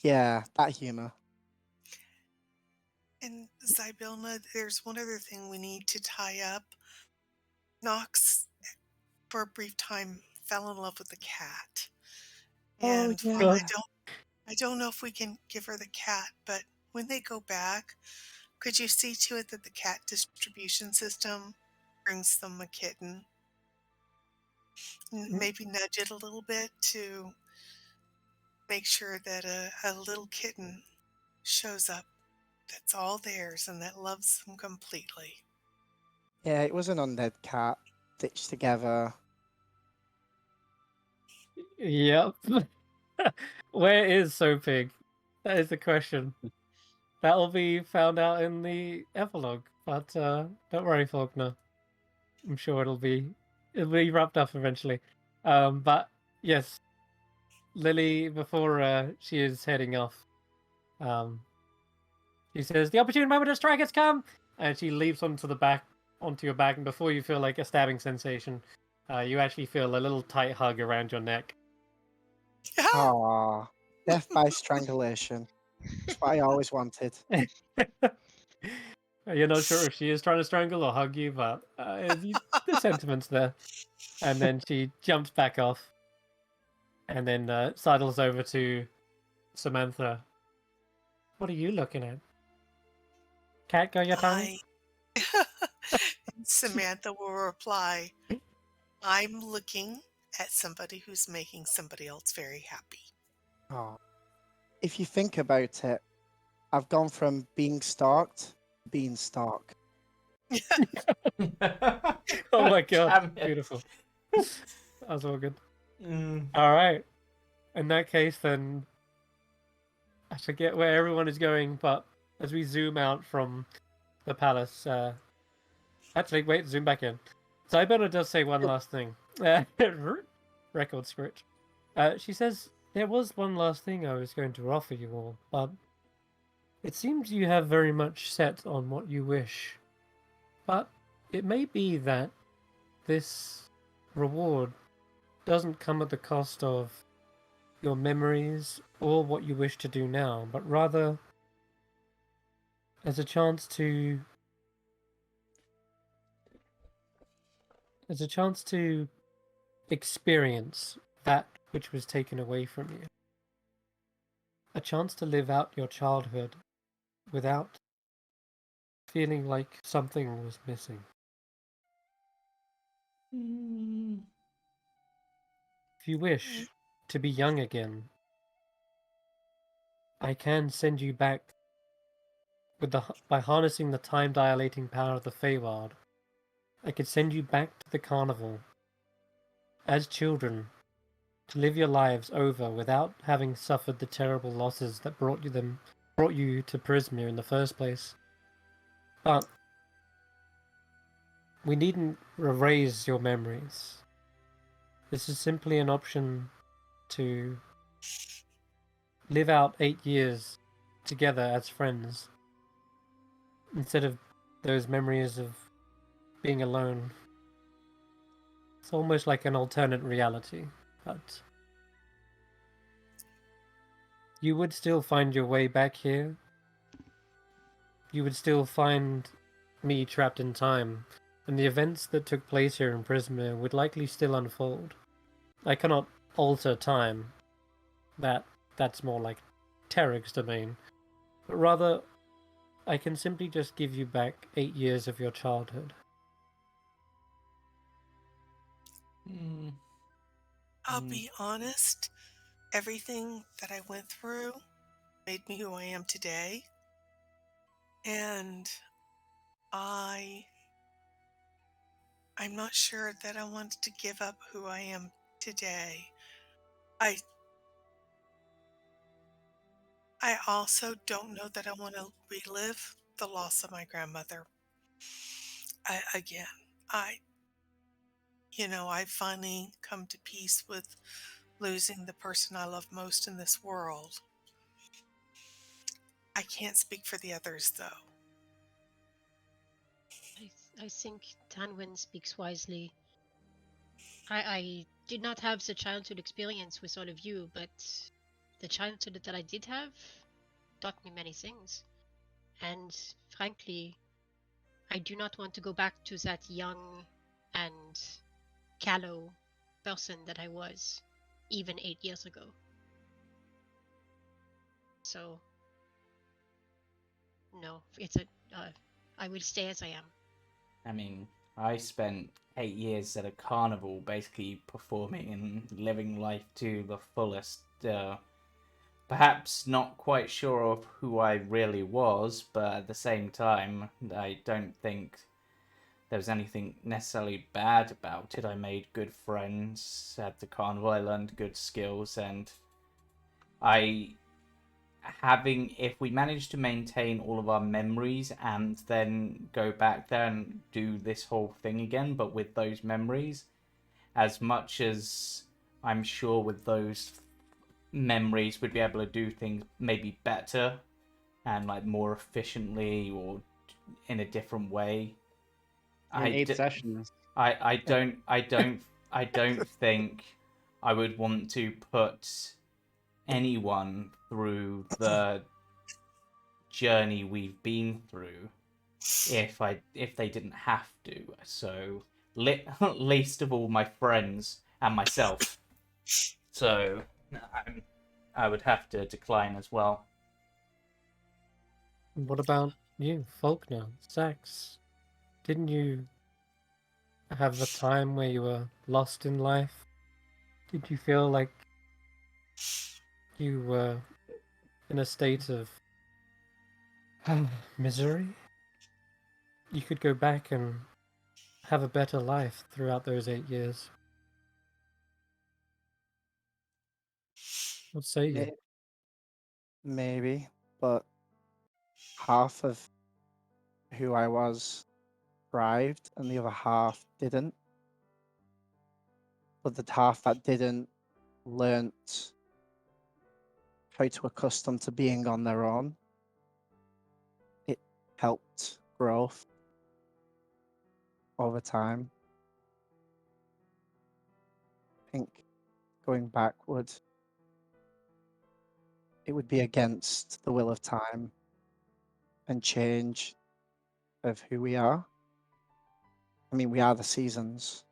that humor. and Zybilna, there's one other thing we need to tie up. Knox, for a brief time, fell in love with the cat. Oh And yeah. I don't know if we can give her the cat, but when they go back, could you see to it that the cat distribution system brings them a kitten? Maybe nudge it a little bit to make sure that a little kitten shows up that's all theirs and that loves them completely. Yeah, it was an undead cat stitched together. Yep. Where is Soapig? That is the question. That'll be found out in the epilogue. But don't worry, Faulkner. I'm sure it'll be wrapped up eventually. But yes, Lily, before she is heading off, she says, "The opportune moment to strike has come," and she leaps onto your back, and before you feel like a stabbing sensation, you actually feel a little tight hug around your neck. Aww, death by strangulation. That's what I always wanted. You're not sure if she is trying to strangle or hug you, but the sentiment's there. And then she jumps back off, and then sidles over to Samantha. What are you looking at? Cat got your tongue? Samantha will reply, I'm looking at somebody who's making somebody else very happy. Oh, if you think about it, I've gone from being stalked to being stalked. Oh my god, Damn it. beautiful. That was all good. All right. In that case, then I forget where everyone is going, but as we zoom out from the palace, actually, wait, zoom back in. Zybona does say one last thing. Record scratch. She says, there was one last thing I was going to offer you all, but it seems you have very much set on what you wish. But it may be that this reward doesn't come at the cost of your memories or what you wish to do now, but rather as a chance to experience that which was taken away from you. A chance to live out your childhood without feeling like something was missing. If you wish to be young again, I can send you back by harnessing the time-dilating power of the Feywild. I could send you back to the Carnival as children to live your lives over without having suffered the terrible losses that brought you to Prismere in the first place. But we needn't erase your memories. This is simply an option to live out 8 years together as friends instead of those memories of being alone. It's almost like an alternate reality, but you would still find your way back here. You would still find me trapped in time, and the events that took place here in Prismere would likely still unfold. I cannot alter time. That's more like Tarek's domain. But rather, I can simply just give you back 8 years of your childhood. I'll be honest, everything that I went through made me who I am today. And I'm not sure that I want to give up who I am today. I also don't know that I want to relive the loss of my grandmother. I finally come to peace with losing the person I love most in this world. I can't speak for the others, though. I think Tanwen speaks wisely. I did not have the childhood experience with all of you, but the childhood that I did have taught me many things. And frankly, I do not want to go back to that young and callow person that I was even 8 years ago. So, no, I will stay as I am. I mean, I spent 8 years at a carnival basically performing and living life to the fullest. Perhaps not quite sure of who I really was, but at the same time, I don't think there was anything necessarily bad about it. I made good friends at the carnival, I learned good skills, and if we manage to maintain all of our memories and then go back there and do this whole thing again, but with those memories, as much as I'm sure with those memories we'd be able to do things maybe better and like more efficiently or in a different way. In 8 sessions. I don't think I would want to put anyone through the journey we've been through if they didn't have to. So least of all my friends and myself. So I would have to decline as well. What about you, Faulkner, Xaxx? Didn't you have a time where you were lost in life? Did you feel like you were in a state of misery? You could go back and have a better life throughout those 8 years. What say you? Maybe, but half of who I was thrived and the other half didn't. But the half that didn't learnt how to accustom to being on their own. It helped growth over time. I think going backward, it would be against the will of time and change of who we are. I mean, we are the seasons.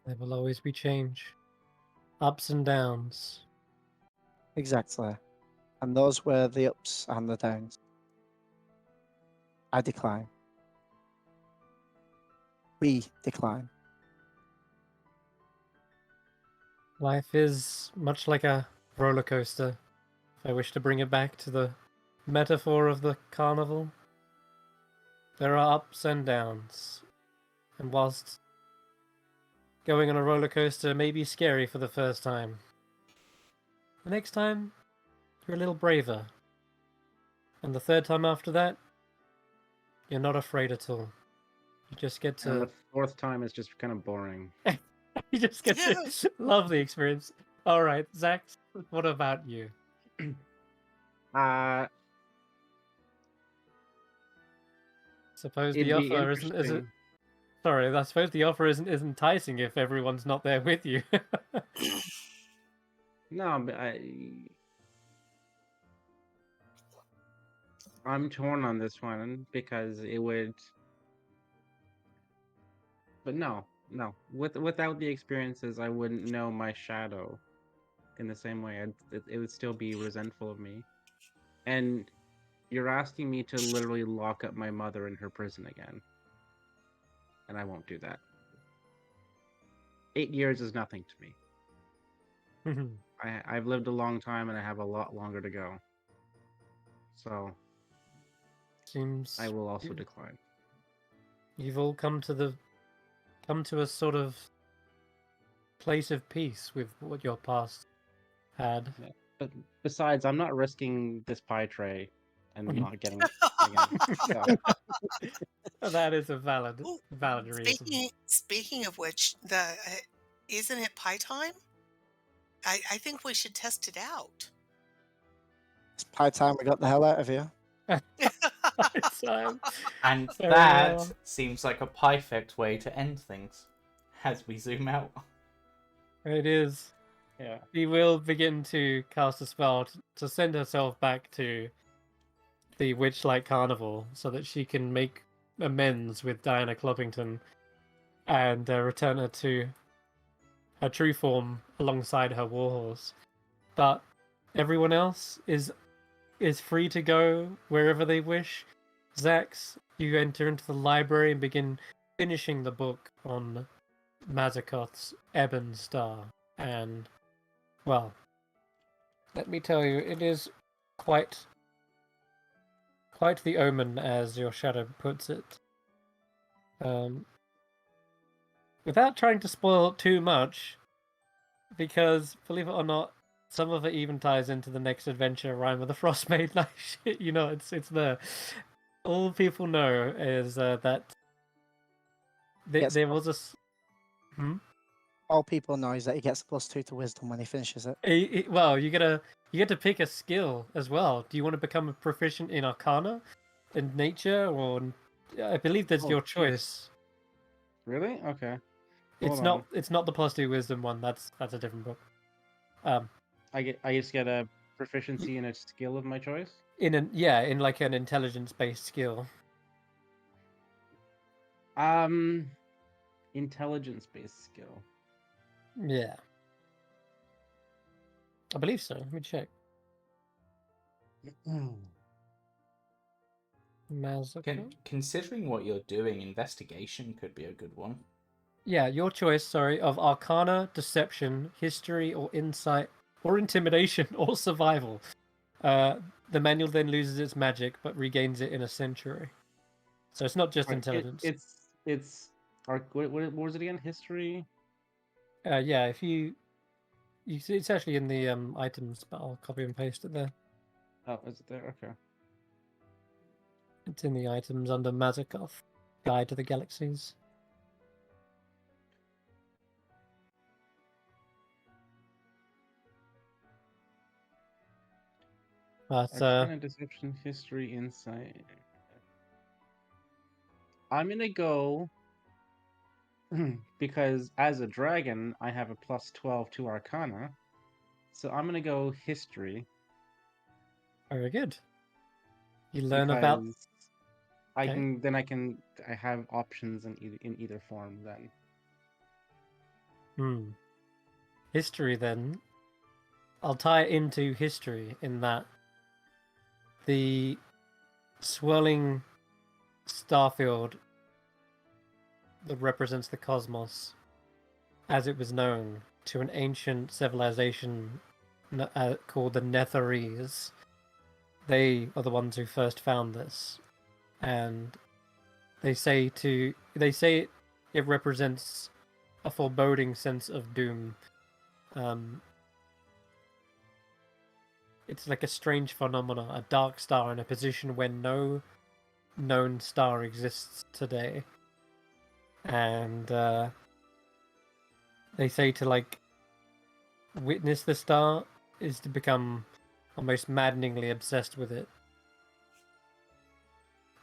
There will always be change. Ups and downs. Exactly. And those were the ups and the downs. I decline. We decline. Life is much like a roller coaster. If I wish to bring it back to the metaphor of the carnival, there are ups and downs. And whilst going on a roller coaster may be scary for the first time, the next time you're a little braver. And the third time after that, you're not afraid at all. You just get And to the 4th time is just kind of boring. you just get to love the experience. All right, Xaxx, what about you? Suppose the It'd be offer isn't interesting. sorry, I suppose the offer isn't enticing if everyone's not there with you. No, but I'm torn on this one because it would. But no. Without the experiences, I wouldn't know my shadow in the same way. It would still be resentful of me. And you're asking me to literally lock up my mother in her prison again. And I won't do that. 8 years is nothing to me. I've lived a long time and I have a lot longer to go. So Seems I will also decline. you've all come to a sort of place of peace with what your past had. Yeah. But besides, I'm not risking this pie tray and not getting it again. So. That is a valid Ooh, reason. Speaking of which, isn't it pie time? I think we should test it out. It's high time we got the hell out of here. Time. And Very that well. seems like a perfect way to end things as we zoom out. It is. Yeah. She will begin to cast a spell to send herself back to the Witchlight Carnival so that she can make amends with Diana Cloppington and return her to her true form alongside her warhorse. But everyone else is free to go wherever they wish. Xaxx, you enter into the library and begin finishing the book on Mazakoth's Ebon Star. And, well, let me tell you, it is quite the omen, as your shadow puts it. Without trying to spoil too much, because, believe it or not, some of it even ties into the next adventure, Rime of the Frostmaid. Like shit, you know, it's there. All people know is that Yes. there was a. All people know is that he gets +2 to wisdom when he finishes it. Well, you get to pick a skill as well. Do you want to become a proficient in Arcana, in Nature, or I believe that's Oh, your jeez. choice. Really? Okay. It's Hold not the +2 wisdom one. That's a different book. I just get a proficiency in a skill of my choice. In like an intelligence based skill. Intelligence-based skill. Yeah. I believe so. Let me check. Mazakoth? Considering what you're doing, investigation could be a good one. Yeah, your choice, sorry, of Arcana, Deception, History, or Insight, or Intimidation, or Survival. The manual then loses its magic, but regains it in a century. So it's not just Right, intelligence. It's what was it again? History. Yeah, if you see, it's actually in the items, but I'll copy and paste it there. Oh, is it there? Okay. It's in the items under Mazakoth, Guide to the Galaxies. But Arcana, deception, history, insight. I'm gonna go because as a dragon, I have a +12 to Arcana, so I'm gonna go history very good. You learn about. because Okay. I have options in either form then. History then. I'll tie it into history in that the swirling starfield that represents the cosmos as it was known to an ancient civilization called the Netherese. They are the ones who first found this, and they say it represents a foreboding sense of doom. It's like a strange phenomenon, a dark star in a position where no known star exists today. And they say to like witness the star is to become almost maddeningly obsessed with it.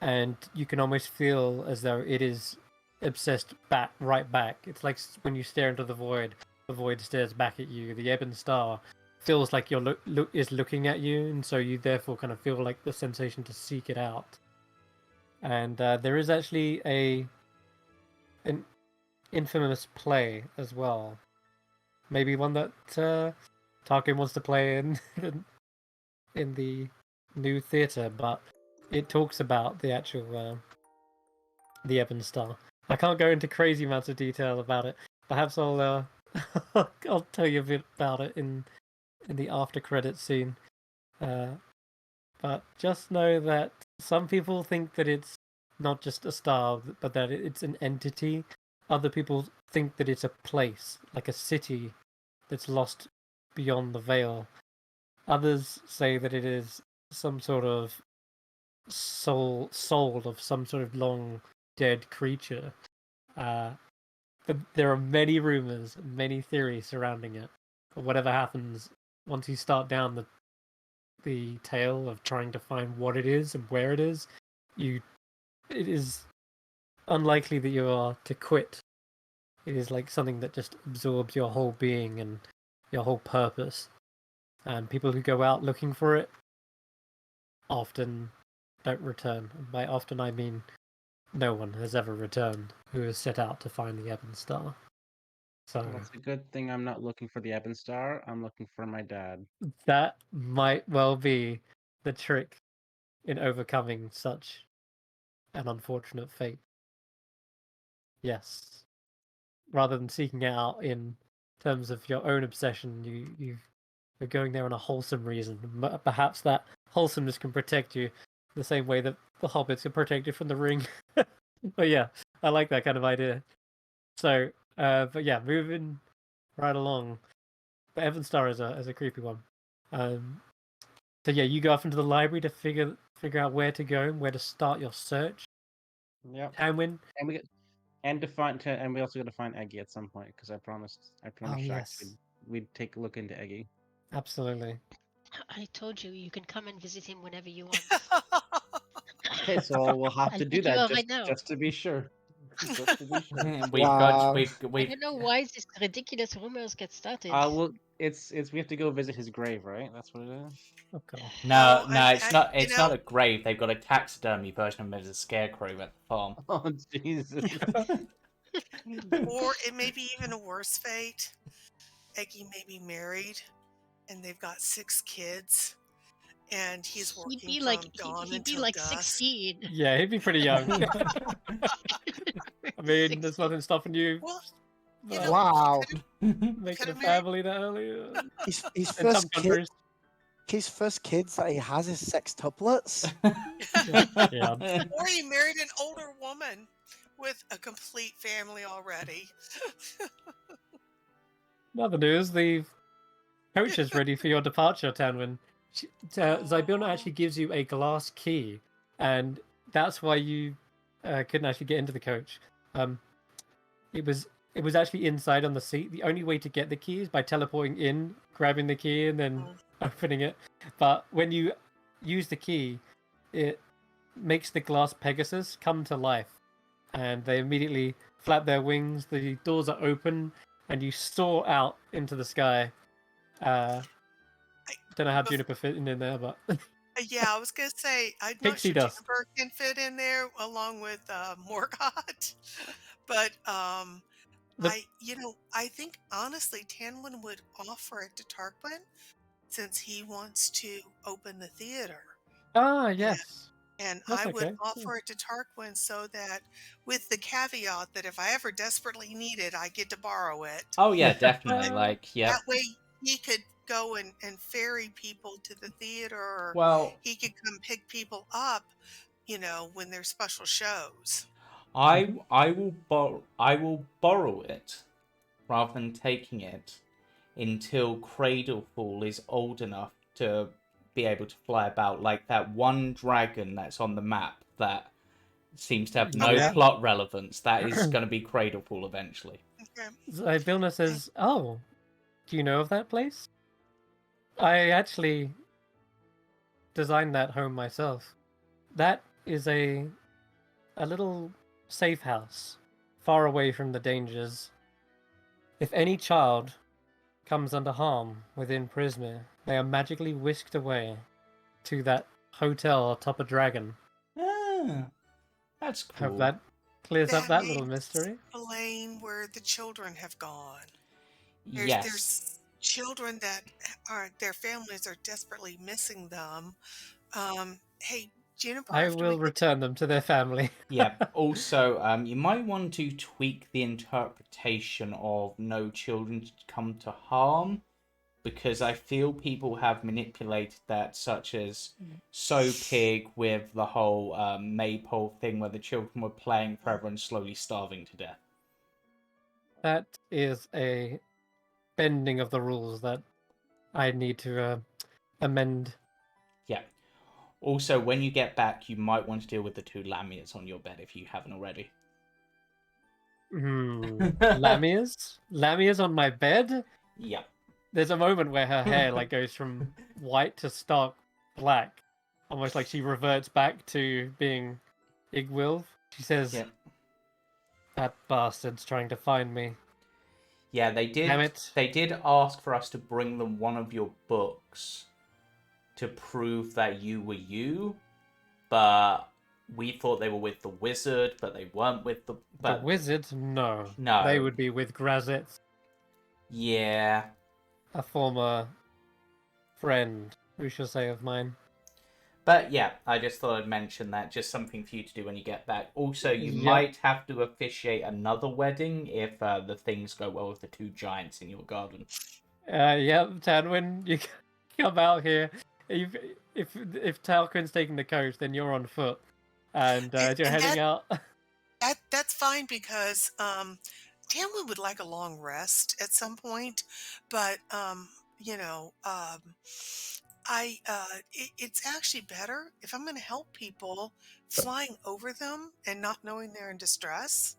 And you can almost feel as though it is obsessed right back. It's like when you stare into the void stares back at you. The ebon star feels like you're is looking at you, and so you therefore kind of feel like the sensation to seek it out. And there is actually an infamous play as well, maybe one that Tarquin wants to play in the new theater, but it talks about the actual the Ebon Star. I can't go into crazy amounts of detail about it. Perhaps I'll I'll tell you a bit about it in the after credits scene. But just know that some people think that it's not just a star, but that it's an entity. Other people think that it's a place, like a city that's lost beyond the veil. Others say that it is some sort of soul of some sort of long dead creature. But there are many rumors, many theories surrounding it. But whatever happens, once you start down the tale of trying to find what it is and where it is, it is unlikely that you are to quit. It is like something that just absorbs your whole being and your whole purpose. And people who go out looking for it often don't return. And by often I mean no one has ever returned who has set out to find the Ebon Star. So Well, it's a good thing I'm not looking for the Ebon Star. I'm looking for my dad. that might well be the trick in overcoming such an unfortunate fate. Yes. Rather than seeking it out in terms of your own obsession, you're going there on a wholesome reason. Perhaps that wholesomeness can protect you the same way that the hobbits are protected from the ring. But yeah, I like that kind of idea. So, but yeah, moving right along. The Ebon Star is a creepy one. So yeah, you go off into the library to figure out where to go and where to start your search. Yep. Tanwen. And we get and we also got to find Eggy at some point because I promised Xaxx yes. we'd take a look into Eggy. Absolutely. I told you, you can come and visit him whenever you want. Okay, so we'll have I'll to do pick you that up right now. just to be sure. Just to be sure. Wow. I we've don't know why these ridiculous rumors get started. Well, it's we have to go visit his grave, right? That's what it is. Oh god. no, Oh, it's not. you It's know, not a grave. They've got a taxidermy version of him as a scarecrow at the farm. Oh Jesus! or it may be even a worse fate. Eggy may be married, and they've got 6 kids, and he's He'd working be from like dawn he'd be until like dusk. 16. Yeah, he'd be pretty young. I mean, there's nothing stopping you Well, you know, Wow. making a could've married- family that early. His In some first kid, countries. his first kids that he has is sextuplets. Yeah. or he married an older woman with a complete family already. Another news, the coach is ready for your departure, Tanwen. Zybilna actually gives you a glass key, and that's why you couldn't actually get into the coach. It was actually inside on the seat. The only way to get the key is by teleporting in, grabbing the key, and then opening it. But when you use the key, it makes the glass Pegasus come to life, and they immediately flap their wings. The doors are open, and you soar out into the sky. Don't know how Juniper fit in there, but Yeah, I was gonna say I'm not Pixie sure dust. Juniper can fit in there along with Morgott, but I think honestly Tanwin would offer it to Tarquin since he wants to open the theater. Yes. And That's I would okay. offer it to Tarquin so that, with the caveat that if I ever desperately need it, I get to borrow it. Oh yeah, definitely. Like, yeah. That way he could go and ferry people to the theater, or Well, he could come pick people up, when there's special shows. I will borrow it rather than taking it until Cradlefall is old enough to be able to fly about, like that one dragon that's on the map that seems to have no Yeah. plot relevance. That is going to be Cradlefall eventually. Okay. Zybilna says, "Oh, do you know of that place? I actually designed that home myself. That is a little safe house, far away from the dangers. If any child comes under harm within Prisma, they are magically whisked away to that hotel atop a dragon. Ah, that's cool. Hope that clears up that may little mystery. explain where the children have gone. Yes. There's children that their families are desperately missing them. Hey, Juniper, I after will return them to their family." Yeah. Also, you might want to tweak the interpretation of no children to come to harm, because I feel people have manipulated that, such as So Pig with the whole Maypole thing where the children were playing forever and slowly starving to death. That is a bending of the rules that I need to amend. Yeah. Also, when you get back, you might want to deal with the 2 Lamias on your bed if you haven't already. Lamia's? Lamia's on my bed? Yeah. There's a moment where her hair like goes from white to stark black, almost like she reverts back to being Igwilv. She says, Yep. "That bastard's trying to find me." Yeah, they did. Damn it. They did ask for us to bring them one of your books to prove that you were you, but we thought they were with the wizard, but they weren't with the. But The wizard? No. No. They would be with Grazit, yeah, a former friend, we shall say, of mine. but yeah, I just thought I'd mention that. Just something for you to do when you get back. Also, you Yep. might have to officiate another wedding if the things go well with the two giants in your garden. Yep, Tanwen, you come out here. If Tarquin's taking the coach, then you're on foot, and you're And heading out. That's fine because Tanwen would like a long rest at some point, but it's actually better if I'm going to help people. Flying over them and not knowing they're in distress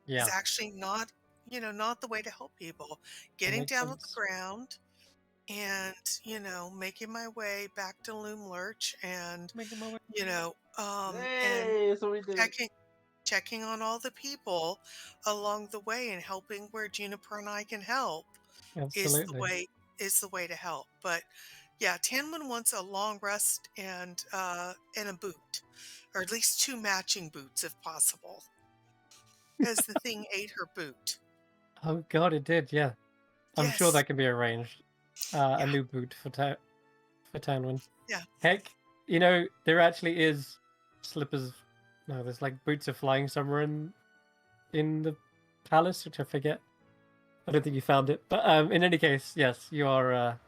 Yeah, is actually not the way to help people. Getting makes down on the sense. ground and making my way back to Loom Lurch and Make a moment. and checking on all the people along the way and helping where Juniper and I can help Absolutely. is the way to help. But yeah, Tanwen wants a long rest and a boot, or at least 2 matching boots if possible, because the thing ate her boot. Oh God, it did. Yeah, I'm sure Yes, that can be arranged. A yeah, new boot for Tanwen. yeah. Heck, there actually is slippers. No, there's like boots are flying somewhere in the palace, which I forget. I don't think you found it, but in any case, yes, you are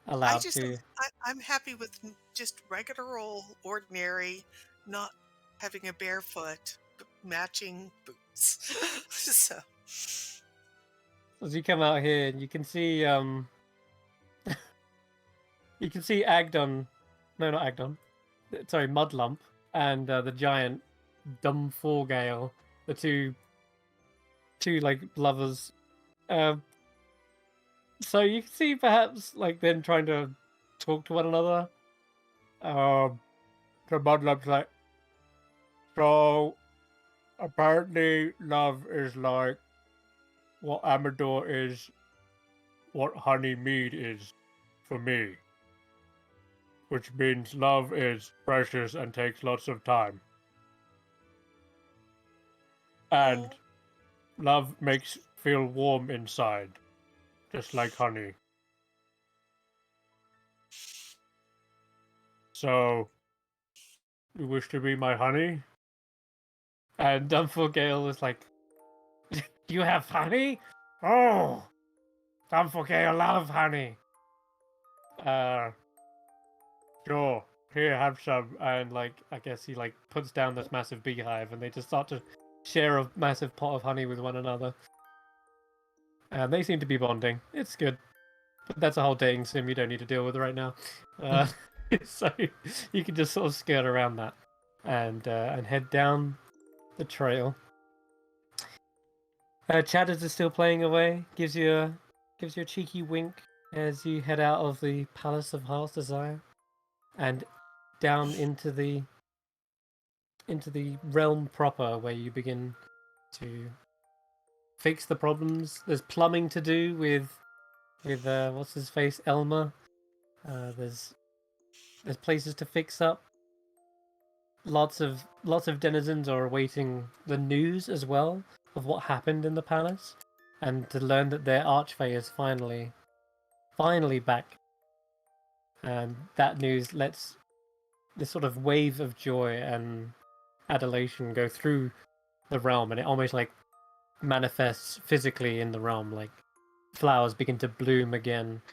allowed to. I'm happy with just regular old ordinary, not having a barefoot matching boots. So As you come out here, you can see you can see Agdon, no, not Agdon, sorry, Mudlump, and the giant Dumforgale, the two like lovers. So you can see perhaps like them trying to talk to one another. The Mudlump's like, so apparently love is like what Amador is, what honey mead is for me. Which means love is precious and takes lots of time. And love makes feel warm inside, just like honey. So, you wish to be my honey? And Dumforgale is like, you have honey? Oh, Dumforgale love honey. Sure. Here, have some. And like, I guess he like puts down this massive beehive, and they just start to share a massive pot of honey with one another. And they seem to be bonding. It's good. But that's a whole dating sim you don't need to deal with right now. So you can just sort of skirt around that and head down the trail. Chatters is still playing away. Gives you a cheeky wink as you head out of the Palace of Heart's Desire and down into the realm proper, where you begin to fix the problems. There's plumbing to do with what's his face, Elmer. There's places to fix up. Lots of denizens are awaiting the news as well of what happened in the palace, and to learn that their archfey is finally back. And that news lets this sort of wave of joy and adulation go through the realm, and it almost like manifests physically in the realm. Like flowers begin to bloom again,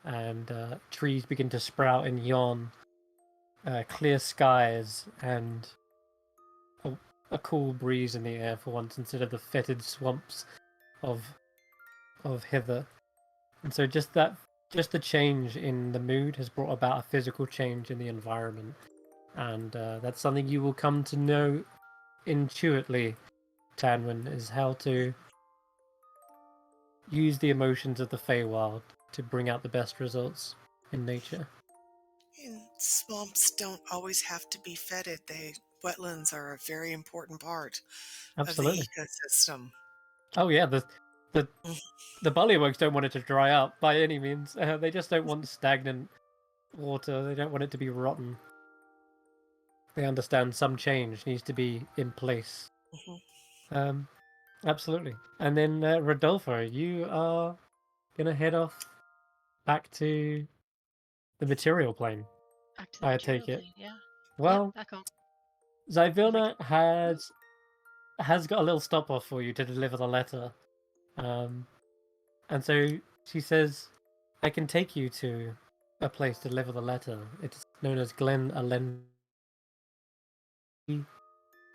and trees begin to sprout and yawn. Clear skies and a cool breeze in the air for once, instead of the fetid swamps of hither. And so just the change in the mood has brought about a physical change in the environment, and that's something you will come to know intuitively, Tanwen, is how to use the emotions of the Feywild to bring out the best results in nature. And swamps don't always have to be fetid. Wetlands are a very important part of the Absolutely. ecosystem. Oh yeah, the the bullywugs don't want it to dry up by any means. They just don't want stagnant water. They don't want it to be rotten. They understand some change needs to be in place. Mhm. Absolutely. And then Rodolfo, you are gonna head off back to the material plane. Back to the I material take it. plane, yeah. Well, Back home. Zyvilna has got a little stop off for you to deliver the letter. And so she says, I can take you to a place to deliver the letter. It's known as Glen Alen,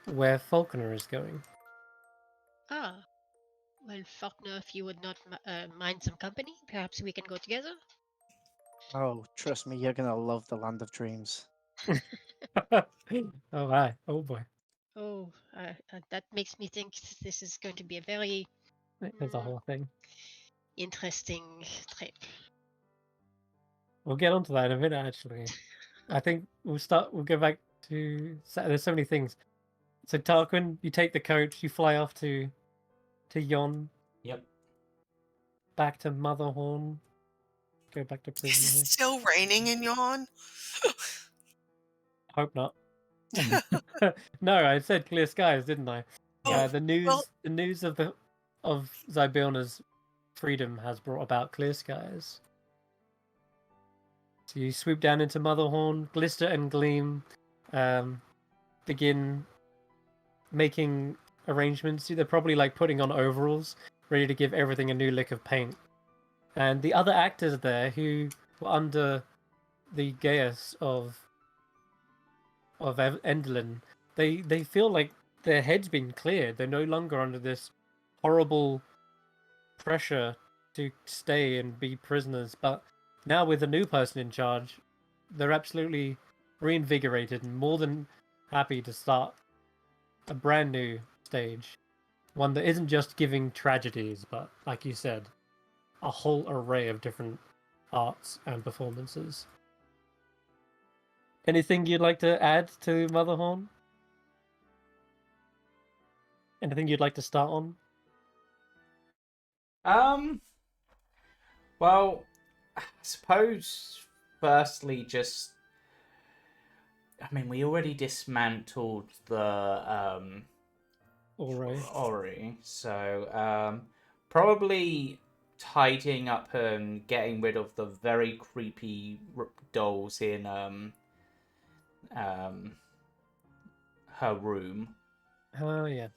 where Falconer is going. Ah, well, Faulkner, if you would not mind some company, perhaps we can go together. Oh, trust me, you're gonna love the land of dreams. Oh, hi. Oh, boy. Oh, that makes me think this is going to be a very There's a whole thing. interesting trip. We'll get onto that in a minute, actually. I think we'll go back to, there's so many things. So Tarquin, you take the coach, you fly off to Yon, Yep. back to Motherhorn, go back to Is prison. it still raining in Yawn? Hope not. No, I said clear skies, didn't I? Oh, The well, news of Zybilna's freedom has brought about clear skies. So you swoop down into Motherhorn, Glister and Gleam begin making arrangements. They're probably like putting on overalls, ready to give everything a new lick of paint. And the other actors there who were under the geas of Endelin, they feel like their head's been cleared. They're no longer under this horrible pressure to stay and be prisoners. But now with a new person in charge, they're absolutely reinvigorated and more than happy to start a brand new stage. One that isn't just giving tragedies, but like you said, a whole array of different arts and performances. Anything you'd like to add to Motherhorn? Anything you'd like to start on? Well, I suppose firstly just I mean we already dismantled the Alright. Ori, so probably tidying up and getting rid of the very creepy dolls in her room. Oh yeah.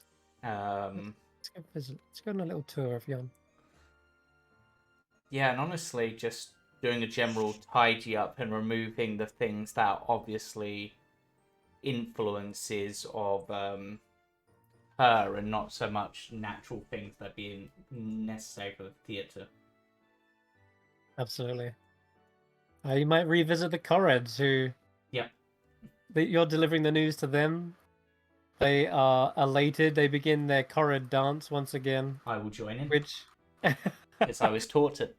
Let's go visit. Let's go on a little tour of Yon. Yeah, and honestly, just doing a general tidy up and removing the things that are obviously influences of her and not so much natural things that being necessary for the theatre. Absolutely. You might revisit the Correds, who... Yep. You're delivering the news to them. They are elated. They begin their Corred dance once again. I will join in. Which... Because I was taught it.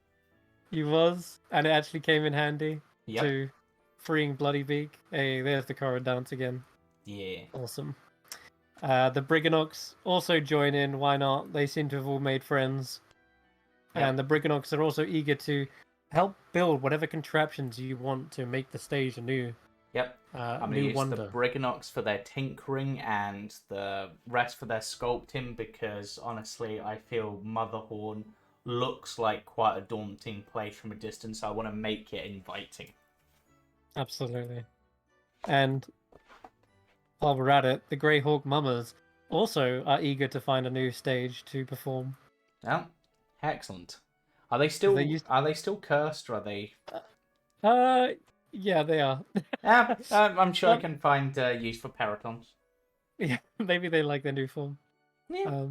You was, and it actually came in handy Yep. to freeing Bloody Beak. Hey, there's the Corred dance again. Yeah. Awesome. The Briganox also join in. Why not? They seem to have all made friends. Yep. And the Briganox are also eager to help build whatever contraptions you want to make the stage anew. Yep. I'm going to new use wonder. the Briganox for their tinkering and the rest for their sculpting because honestly, I feel Motherhorn looks like quite a daunting place from a distance. So I want to make it inviting. Absolutely. And while we're at it, the Greyhawk Mummers also are eager to find a new stage to perform. Oh, excellent. Are they still are they still cursed or are they? Yeah, they are. I'm sure I can find use for Paratons. Yeah, maybe they like their new form. Yeah.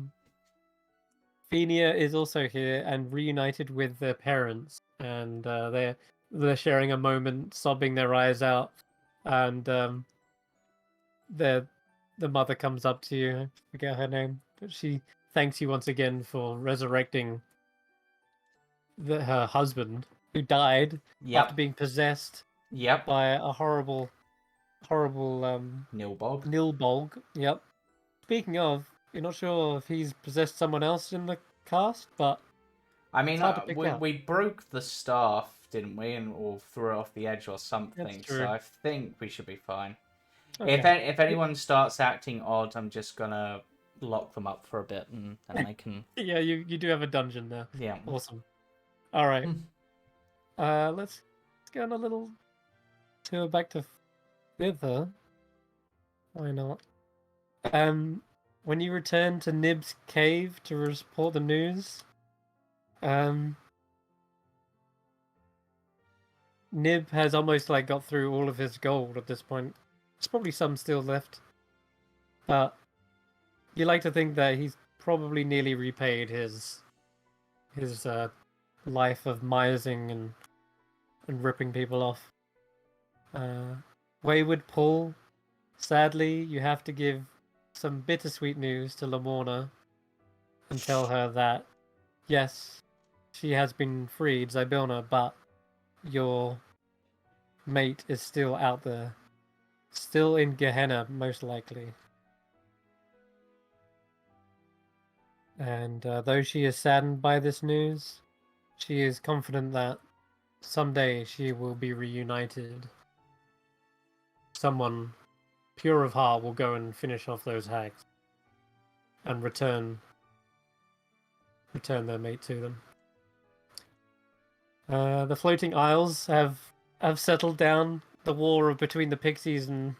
Fenia is also here and reunited with their parents, and they're sharing a moment, sobbing their eyes out, and the mother comes up to you. I forget her name, but she thanks you once again for resurrecting her husband who died after being possessed Yep. by a horrible Nilbog. Nilbog. Yep. Speaking of, you're not sure if he's possessed someone else in the cast, but I mean, it's hard to pick up. we broke the staff, didn't we? Or threw it off the edge or That's something. So true. I think we should be fine. Okay. If anyone starts acting odd, I'm just gonna lock them up for a bit, and then they can. Yeah, you do have a dungeon there. Yeah. Awesome. All right. Hmm. Let's go on a little tour back to Thither. Why not? When you return to Nib's cave to report the news, Nib has almost like got through all of his gold at this point. There's probably some still left, but you like to think that he's probably nearly repaid his life of mising and ripping people off. Wayward Paul, sadly, you have to give some bittersweet news to Lamorna and tell her that, yes, she has been freed, Zybelna, but your mate is still out there. Still in Gehenna, most likely. And though she is saddened by this news, she is confident that someday she will be reunited. Someone pure of heart will go and finish off those hags and return their mate to them. The floating isles have settled down. The war between the pixies and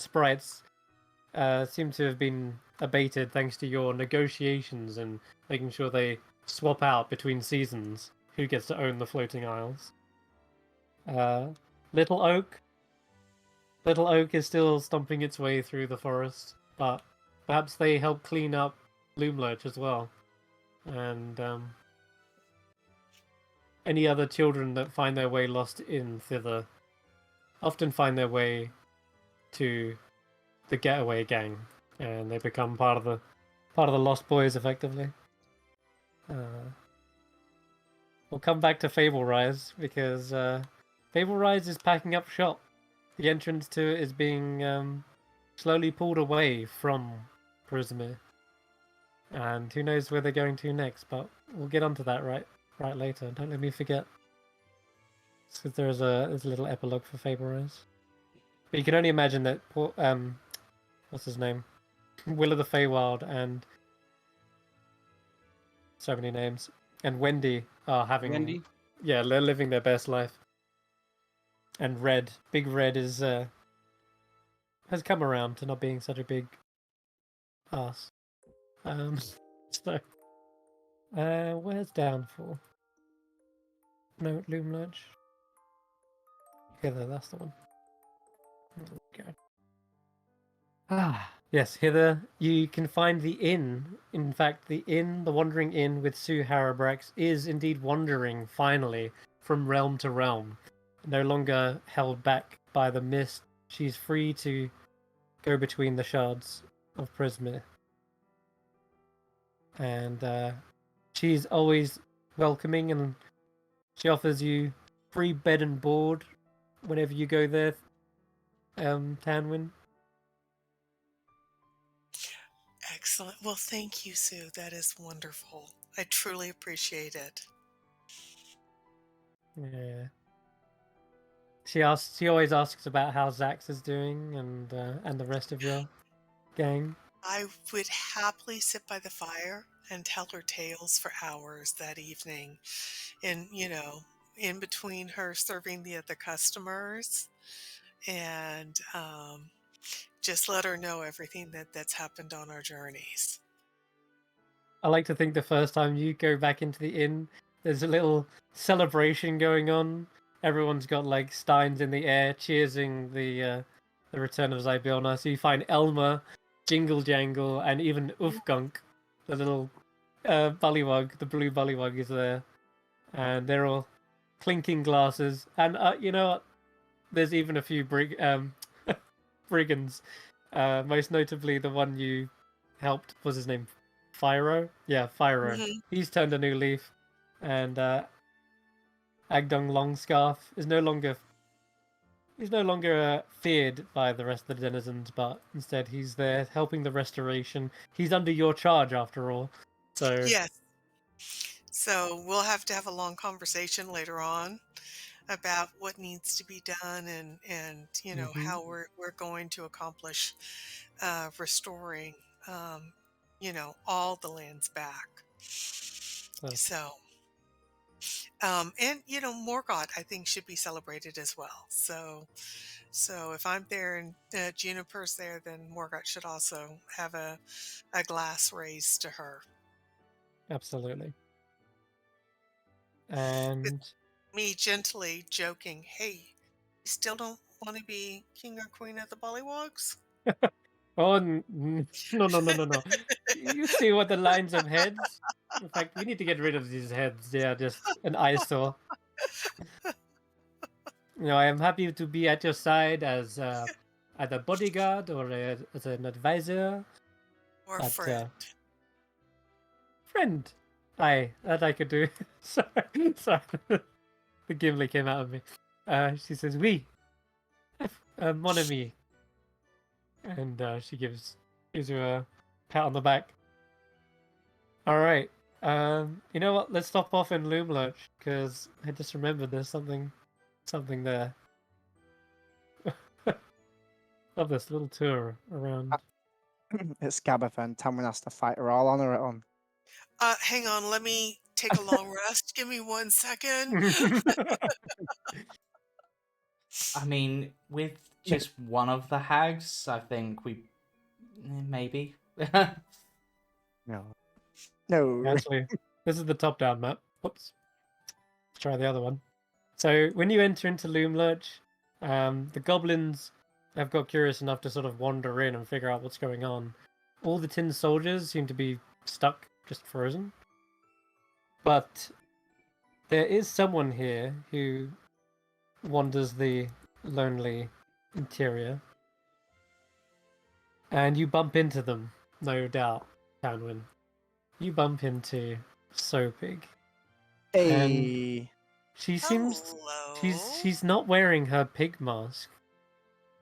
sprites seem to have been abated thanks to your negotiations and making sure they swap out between seasons who gets to own the floating isles. Little Oak is still stomping its way through the forest, but perhaps they help clean up Loomlurch as well. And any other children that find their way lost in Thither often find their way to the Getaway Gang, and they become part of the Lost Boys, effectively. We'll come back to Fable Rise, because Fable Rise is packing up shop. The entrance to it is being slowly pulled away from Prisma. And who knows where they're going to next, but we'll get onto that right later. Don't let me forget. Because there's a little epilogue for Fable Rise. But you can only imagine that what's his name? Will of the Feywild and so many names. And Wendy are having Wendy? Yeah, they're living their best life. And Red, Big Red is has come around to not being such a big ass. So where's Downfall? No, Loomlurch. Hither, that's the one. There we go. Yes, hither you can find the inn. In fact, the Wandering Inn with Sue Harabrax is indeed wandering, finally, from realm to realm. No longer held back by the mist, she's free to go between the shards of Prisma. And she's always welcoming, and she offers you free bed and board whenever you go there, Tanwen. Excellent. Well, thank you, Sue. That is wonderful. I truly appreciate it. Yeah. She always asks about how Xaxx is doing and the rest of your gang. I would happily sit by the fire and tell her tales for hours that evening. And, in between her serving the other customers, and just let her know everything that's happened on our journeys. I like to think the first time you go back into the inn, there's a little celebration going on. Everyone's got like steins in the air, cheersing the return of Zybelna. So you find Elmer, Jingle Jangle, and even Ufgunk, the little bullywug, the blue bullywug, is there, and they're all clinking glasses. And you know what? There's even a few brigands. Most notably, the one you helped. What's his name? Fyro? Yeah, Fyro. Mhm. He's turned a new leaf, and Agdong Longscarf is no longer He's no longer feared by the rest of the denizens, but instead he's there helping the restoration. He's under your charge, after all. So Yes. So we'll have to have a long conversation later on about what needs to be done and how we're going to accomplish restoring all the lands back. So and Morgoth I think should be celebrated as well. So if I'm there and Juniper's there, then Morgoth should also have a glass raised to her. absolutely. With And me gently joking, hey, you still don't want to be king or queen of the Bollywogs? no. You see what the lines of heads? In fact, we need to get rid of these heads. They are just an eyesore. I am happy to be at your side as either bodyguard or as an advisor. Or But, friend? Friend. Aye, that I could do. Sorry. The Gimli came out of me. She says, "Oui, mon ami," and she gives you a pat on the back. All right. You know what? Let's stop off in Loomlurch because I just remembered there's something there. Love this little tour around. It's Gabitha and Tanwen has to fight her all on her own. Hang on, let me take a long rest. Give me 1 second. I mean, with just one of the hags, I think we maybe. No. Actually, this is the top-down map. Whoops. Let's try the other one. So when you enter into Loomlurch, the goblins have got curious enough to sort of wander in and figure out what's going on. All the tin soldiers seem to be stuck, just frozen. But there is someone here who wanders the lonely interior. And you bump into them, no doubt, Tanwen. You bump into Sopig. Hey. She seems Hello. she's not wearing her pig mask.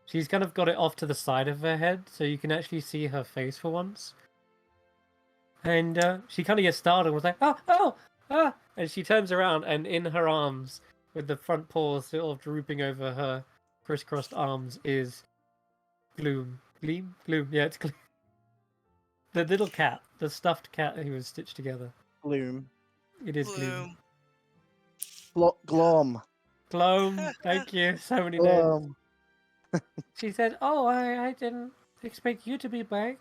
She's kind of got it off to the side of her head, so you can actually see her face for once. And she kind of gets startled and was like, ah! And she turns around, and in her arms, with the front paws sort of drooping over her crisscrossed arms, is Gloom. Gloom. Yeah, it's Gloom. The little cat, the stuffed cat who was stitched together. Gloom. It is Gloom. Glom. Gloom. Thank you. So many names. Glom. She said, "Oh, I didn't expect you to be back.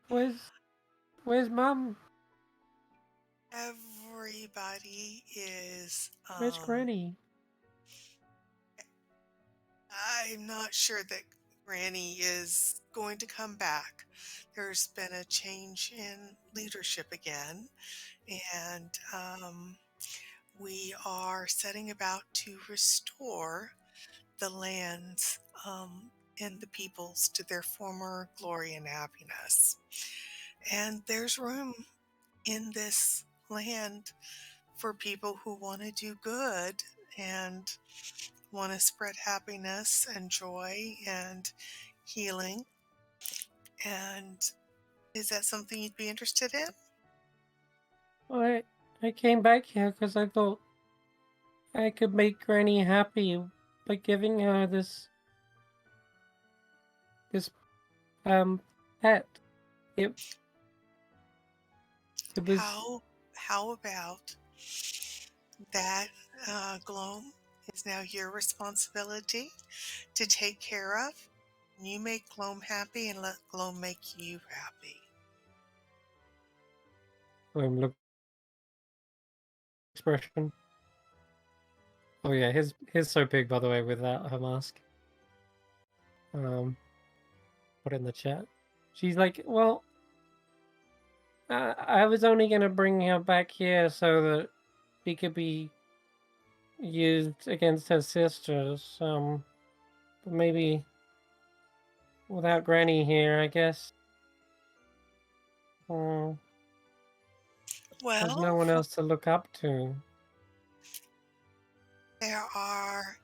Where's Mum? Everybody is Where's Granny?" I'm not sure that Granny is going to come back. There's been a change in leadership again, and we are setting about to restore the lands and the peoples to their former glory and happiness. And there's room in this land for people who want to do good and want to spread happiness and joy and healing. And is that something you'd be interested in? Well, I came back here because I thought I could make Granny happy by giving her this pet. It was How about that, Gloam is now your responsibility to take care of. You make Gloam happy and let Gloam make you happy. look expression. Oh yeah, his so big, by the way, without her mask. Put it in the chat. She's like, well, I was only gonna bring her back here so that she could be used against her sisters. But maybe without Granny here, I guess. There's no one else to look up to. There are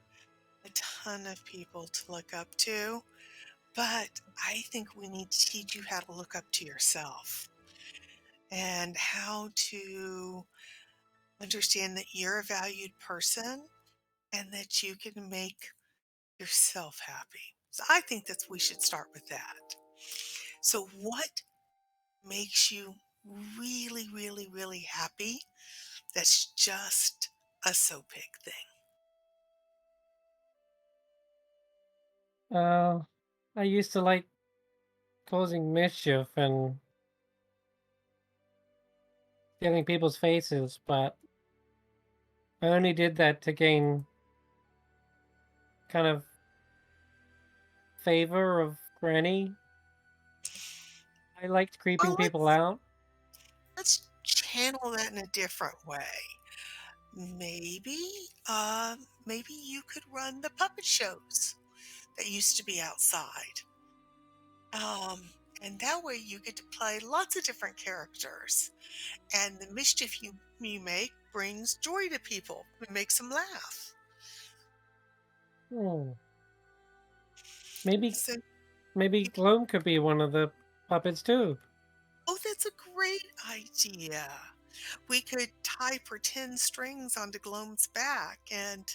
a ton of people to look up to, but I think we need to teach you how to look up to yourself and how to understand that you're a valued person and that you can make yourself happy. So I think that we should start with that. So, what makes you really, really, really happy? That's just a so pig thing. I used to like causing mischief and stealing people's faces, but I only did that to gain kind of favor of Granny. I liked creeping Well, people out. let's channel that in a different way. Maybe, maybe you could run the puppet shows that used to be outside. Um, and that way you get to play lots of different characters. And the mischief you make brings joy to people. It makes them laugh. Hmm. Maybe So, maybe if, Gloom could be one of the puppets too. oh, that's a great idea. We could tie pretend strings onto Gloam's back and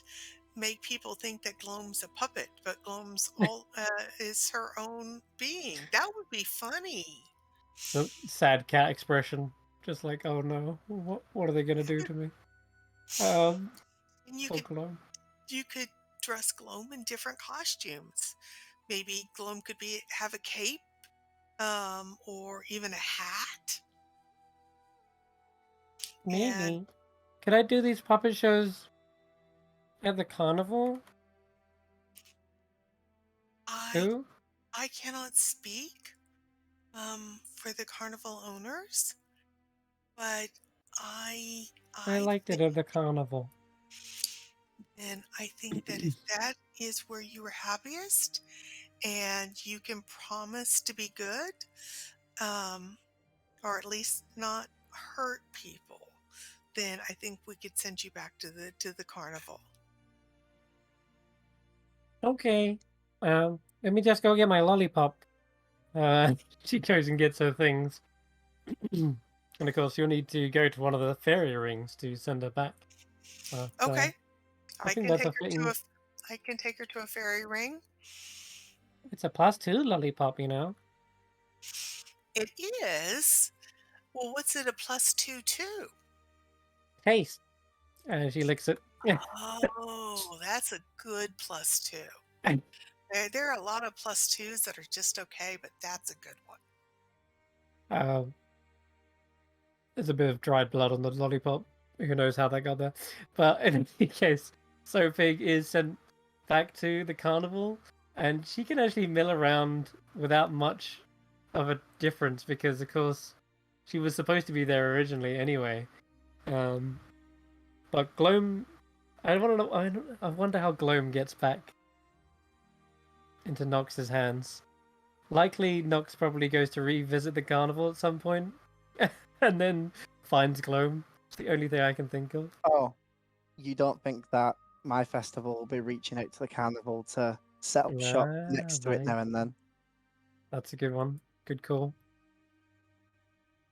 make people think that Gloam's a puppet, but Gloam's all is her own being. That would be funny. The sad cat expression, just like, oh no, what are they gonna do to me? Um, And poor Gloom. you could dress Gloam in different costumes. Maybe Gloam could have a cape, or even a hat. And Maybe. Could I do these puppet shows at the carnival I too? I cannot speak for the carnival owners, but I I I liked it think at the carnival. and I think that if that is where you are happiest and you can promise to be good, um, or at least not hurt people, then I think we could send you back to the carnival. Okay. Let me just go get my lollipop. She goes and gets her things. And of course, you'll need to go to one of the fairy rings to send her back. But Okay, I I think can that's take a her to fitting. I can take her to a fairy ring. It's a +2 lollipop, you know. It is. Well, what's it a +2 to? Taste. And she licks it. Oh, that's a good +2. There are a lot of +2s that are just okay, but that's a good one. Um, there's a bit of dried blood on the lollipop. Who knows how that got there? But in any case, Sophie is sent back to the carnival, and she can actually mill around without much of a difference because, of course, she was supposed to be there originally anyway. But Gloam, I want to know. I wonder how Gloam gets back into Nox's hands. Likely, Nox probably goes to revisit the carnival at some point, and then finds Gloam. It's the only thing I can think of. Oh, you don't think that my festival will be reaching out to the carnival to set up shop next to it Right. now and then? That's a good one. Good call.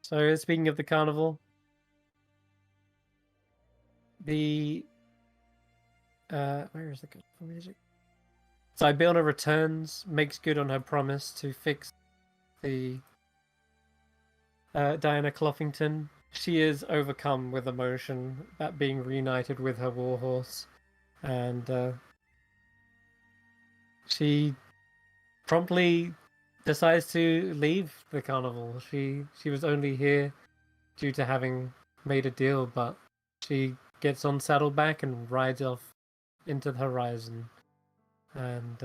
So, speaking of the carnival, the where is the carnival music? Sibylna returns, makes good on her promise to fix the Diana Cloffington. She is overcome with emotion at being reunited with her warhorse, and she promptly decides to leave the carnival. She was only here due to having made a deal, but she gets on Saddleback and rides off into the horizon, and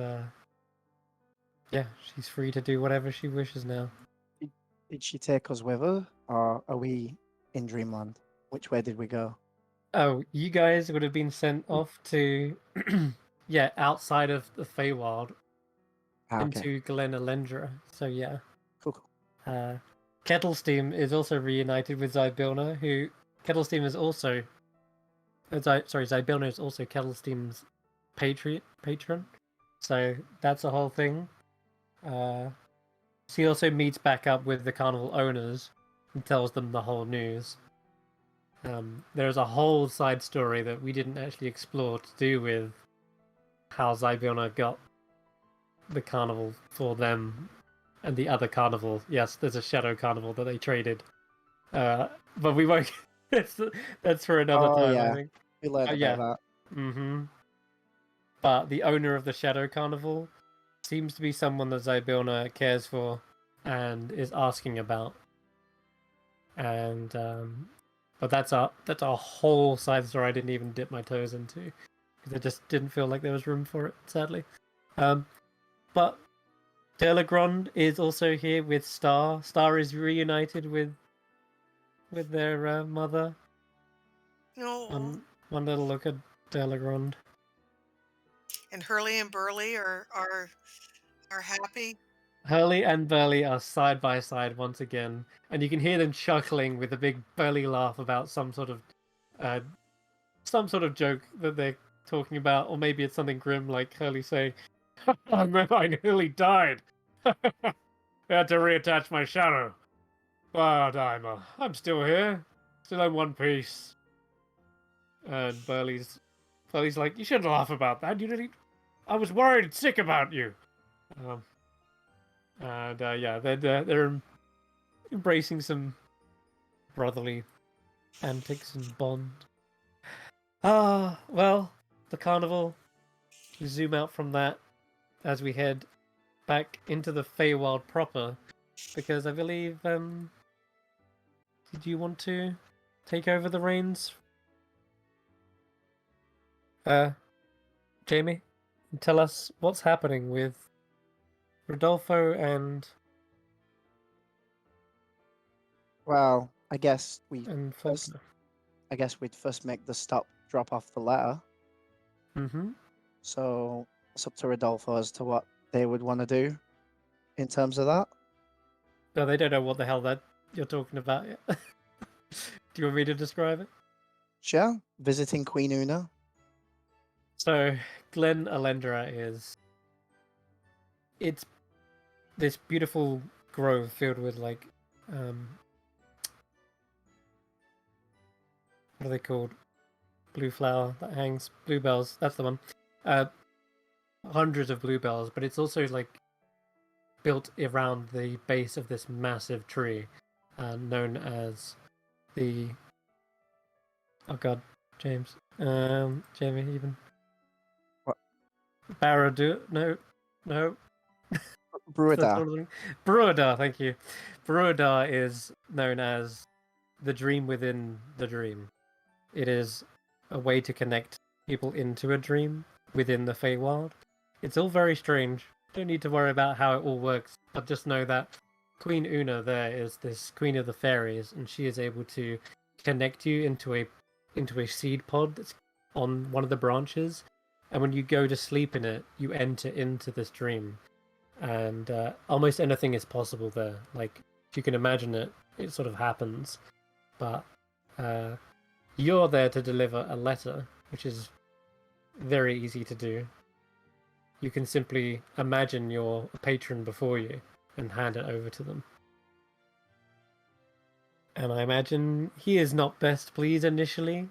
yeah, she's free to do whatever she wishes now. Did she take us with her, or are we in Dreamland? Which way did we go? Oh, you guys would have been sent off to, yeah, outside of the Feywild Okay, into Glen Elendra. So yeah, cool. Kettlesteam is also reunited with Zybylna, who Kettlesteam is also. Zybylna is also Kettlesteam's patron. So that's a whole thing. She also meets back up with the carnival owners and tells them the whole news. There's a whole side story that we didn't actually explore to do with how Zybiona got the carnival for them and the other carnival. Yes, there's a shadow carnival that they traded. But we won't. That's for another Oh, time, I yeah. think. We learned about Yeah. that. Mm-hmm. But the owner of the shadow carnival seems to be someone that Zybiona cares for and is asking about. And but that's a whole side story I didn't even dip my toes into because I just didn't feel like there was room for it, sadly. But Delagrand is also here with Star. Star is reunited with their mother. No. One little look at Delagrand. And Hurley and Burley are happy. Hurley and Burley are side by side once again, and you can hear them chuckling with a big Burley laugh about some sort of joke that they're talking about, or maybe it's something grim like Hurley saying, "I nearly died. I had to reattach my shadow, but I'm still here, still in one piece." And Burley's like, "You shouldn't laugh about that. I was worried and sick about you." And yeah, they're embracing some brotherly antics and bond. Well, the carnival. We zoom out from that as we head back into the Feywild proper, because I believe did you want to take over the reins, Jamey, and tell us what's happening with Rodolfo and Well, I guess Faulkner? we'd first make the stop, drop off the letter. Mm-hmm. So it's up to Rodolfo as to what they would want to do in terms of that. No, they don't know what the hell that you're talking about yet. Do you want me to describe it? Sure. Visiting Queen Una. So, Glen Alendra it's this beautiful grove filled with what are they called? Blue flower that hangs, bluebells. That's the one. Hundreds of bluebells, but it's also built around the base of this massive tree, known as the. Oh God, James. Jamey even. What? Baradu? No. Bruadar. Bruadar, thank you. Bruadar is known as the dream within the dream. It is a way to connect people into a dream within the Feywild. It's all very strange. Don't need to worry about how it all works, but just know that Queen Una there is this queen of the fairies, and she is able to connect you into a seed pod that's on one of the branches. And when you go to sleep in it, you enter into this dream. And almost anything is possible there. Like, if you can imagine it, it sort of happens. But you're there to deliver a letter, which is very easy to do. You can simply imagine your patron before you and hand it over to them. And I imagine he is not best pleased initially,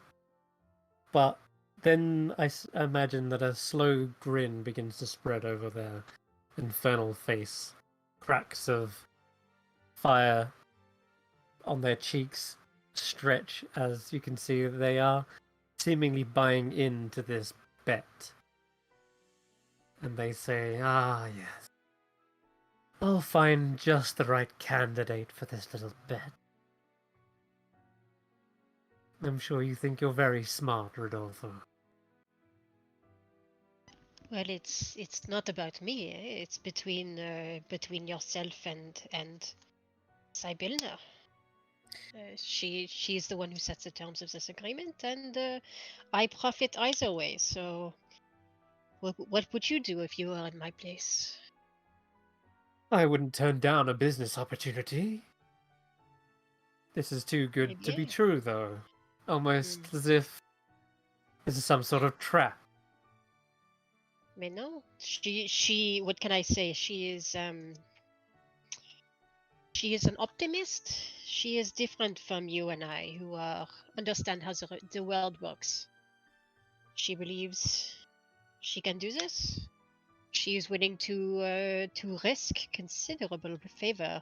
but then I imagine that a slow grin begins to spread over their infernal face. Cracks of fire on their cheeks stretch as you can see that they are seemingly buying into this bet. And they say, "Ah, yes. I'll find just the right candidate for this little bet." I'm sure you think you're very smart, Rodolfo. Well, it's not about me. It's between yourself and Sibylla. She's the one who sets the terms of this agreement, and I profit either way. So, what would you do if you were in my place? I wouldn't turn down a business opportunity. This is too good Maybe, to be yeah. true, though. Almost as if this is some sort of trap. Mais no, she. What can I say? She is an optimist. She is different from you and I, who understand how the world works. She believes she can do this. She is willing to risk considerable favor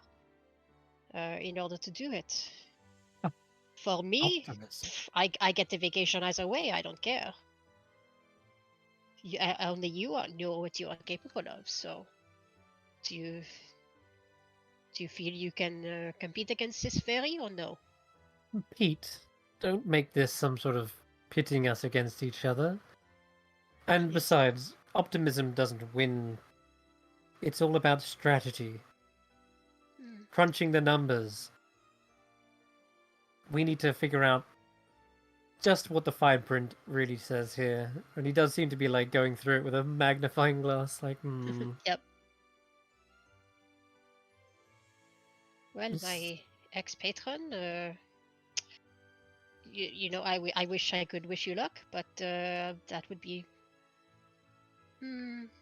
in order to do it. For me, Optimism. I get the vacation either way. I don't care. Only you know what you are capable of. So, do you feel you can compete against this fairy or no? Pete, don't make this some sort of pitting us against each other. And besides, optimism doesn't win. It's all about strategy. Crunching the numbers. We need to figure out just what the fine print really says here. And he does seem to be like going through it with a magnifying glass, like, Yep. Well, my ex-patron, you know, I wish I could wish you luck, but that would be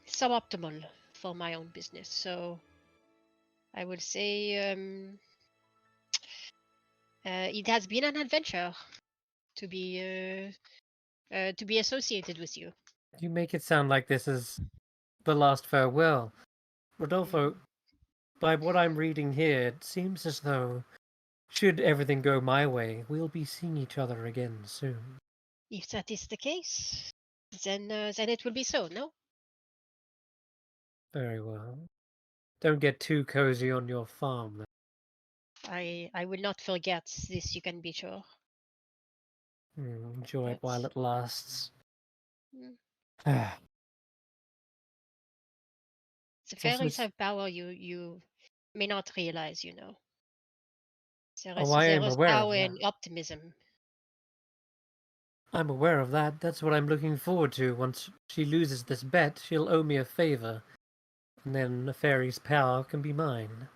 suboptimal for my own business. So I would say it has been an adventure to be associated with you. You make it sound like this is the last farewell. Rodolfo, by what I'm reading here, it seems as though, should everything go my way, we'll be seeing each other again soon. If that is the case, then it will be so. No. Very well. Don't get too cozy on your farm. I will not forget this. You can be sure. Enjoy it while it lasts. The Also, fairies have power you may not realize. You know. There I am is aware of power that. in optimism. I'm aware of that. That's what I'm looking forward to. Once she loses this bet, she'll owe me a favor. And then the fairy's power can be mine.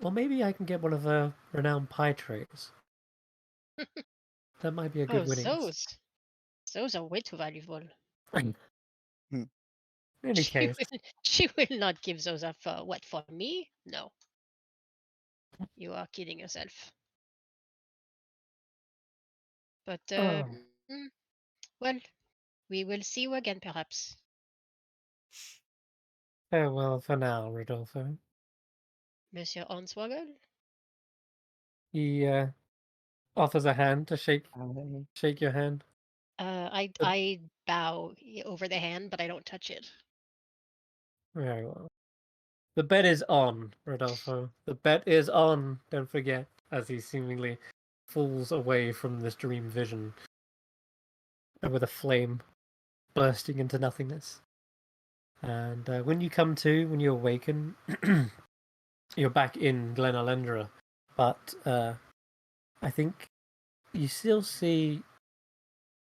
Or maybe I can get one of her renowned pie trays. That might be a good winnings. Those are way too valuable. In any case, She will not give those up for what? For me? No. You are kidding yourself. But well, we will see you again, perhaps. farewell for now, Rodolfo. Monsieur Hornswoggle? He offers a hand to shake your hand. I bow over the hand, but I don't touch it. Very well. The bet is on, Rodolfo. The bet is on. Don't forget, as he seemingly falls away from this dream vision, and with a flame bursting into nothingness. And when you awaken, you're back in Glen Alendra, but I think you still see.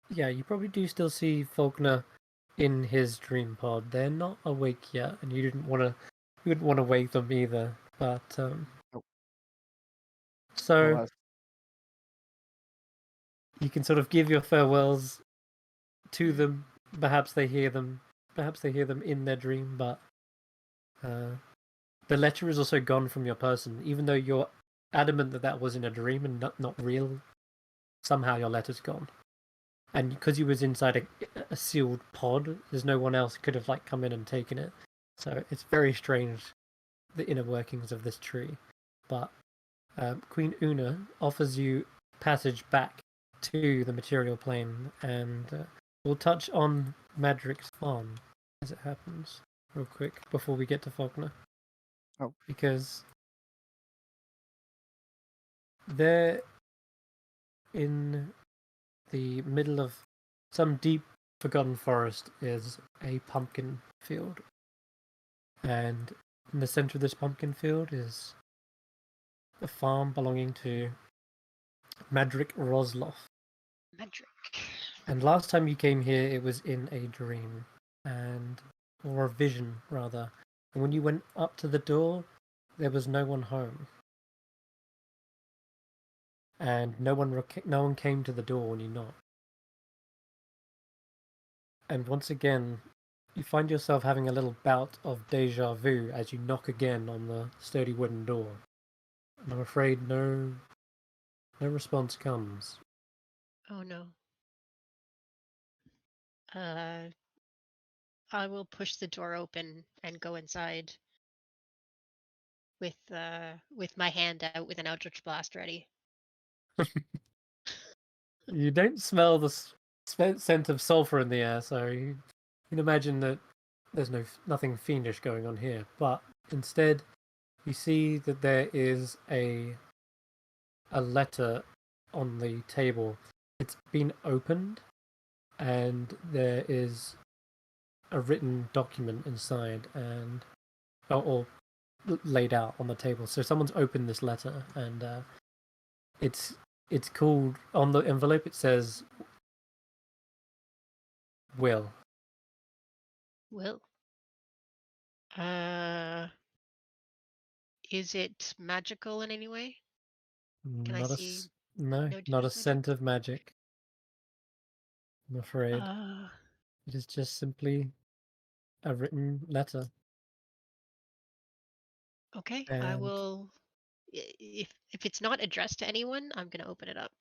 Yeah, you probably do still see Faulkner in his dream pod. They're not awake yet, and you wouldn't want to wake them either. But so you can sort of give your farewells to them. Perhaps they hear them. Perhaps they hear them in their dream. But the letter is also gone from your person, even though you're adamant that that was in a dream and not real. Somehow your letter's gone, and because you was inside a sealed pod, there's no one else could have like come in and taken it. So it's very strange, the inner workings of this tree. But Queen Una offers you passage back to the material plane, and we'll touch on Madric's farm as it happens, real quick, before we get to Faulkner. Because they're in the middle of some deep, forgotten forest is a pumpkin field. And in the center of this pumpkin field is a farm belonging to Madric Rosloff. Madric. And last time you came here, it was in a dream, or a vision, rather. And when you went up to the door, there was no one home. And no one came to the door when you knocked. And once again, You find yourself having a little bout of deja vu as you knock again on the sturdy wooden door. And I'm afraid no response comes. Oh no. I will push the door open and go inside with my hand out with an Eldritch Blast ready. You don't smell the scent of sulfur in the air, so you can imagine that there's nothing fiendish going on here. But instead, you see that there is a letter on the table. It's been opened, and there is a written document inside, and or laid out on the table. So someone's opened this letter, and it's called, on the envelope it says Will. Will. Is it magical in any way? Can I see No, no not a detect magic? scent of magic. I'm afraid. Uh, It is just simply a written letter. okay, I And will. If it's not addressed to anyone, I'm gonna open it up.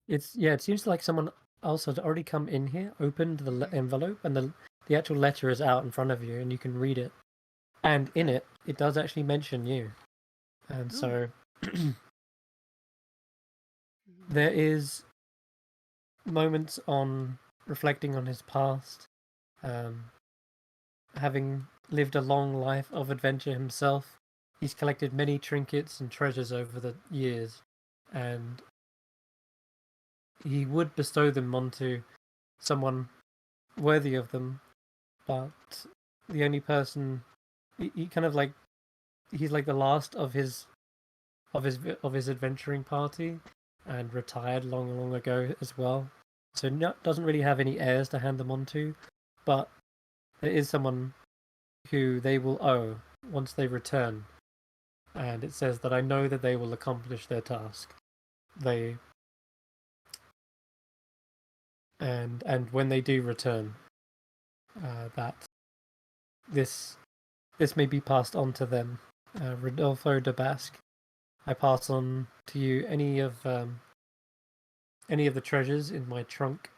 it seems like someone else had already come in here, opened the Mhm. envelope, and the actual letter is out in front of you, and you can read it. And in it does actually mention you. And so there is moments on reflecting on his past, having lived a long life of adventure himself. He's collected many trinkets and treasures over the years, and he would bestow them onto someone worthy of them, but the only person he kind of like he's like the last of his adventuring party, and retired long ago as well. So doesn't really have any heirs to hand them on to, but there is someone who they will owe once they return. And it says that I know that they will accomplish their task. And when they do return, that this may be passed on to them. Rodolfo de Basque, I pass on to you any of the treasures in my trunk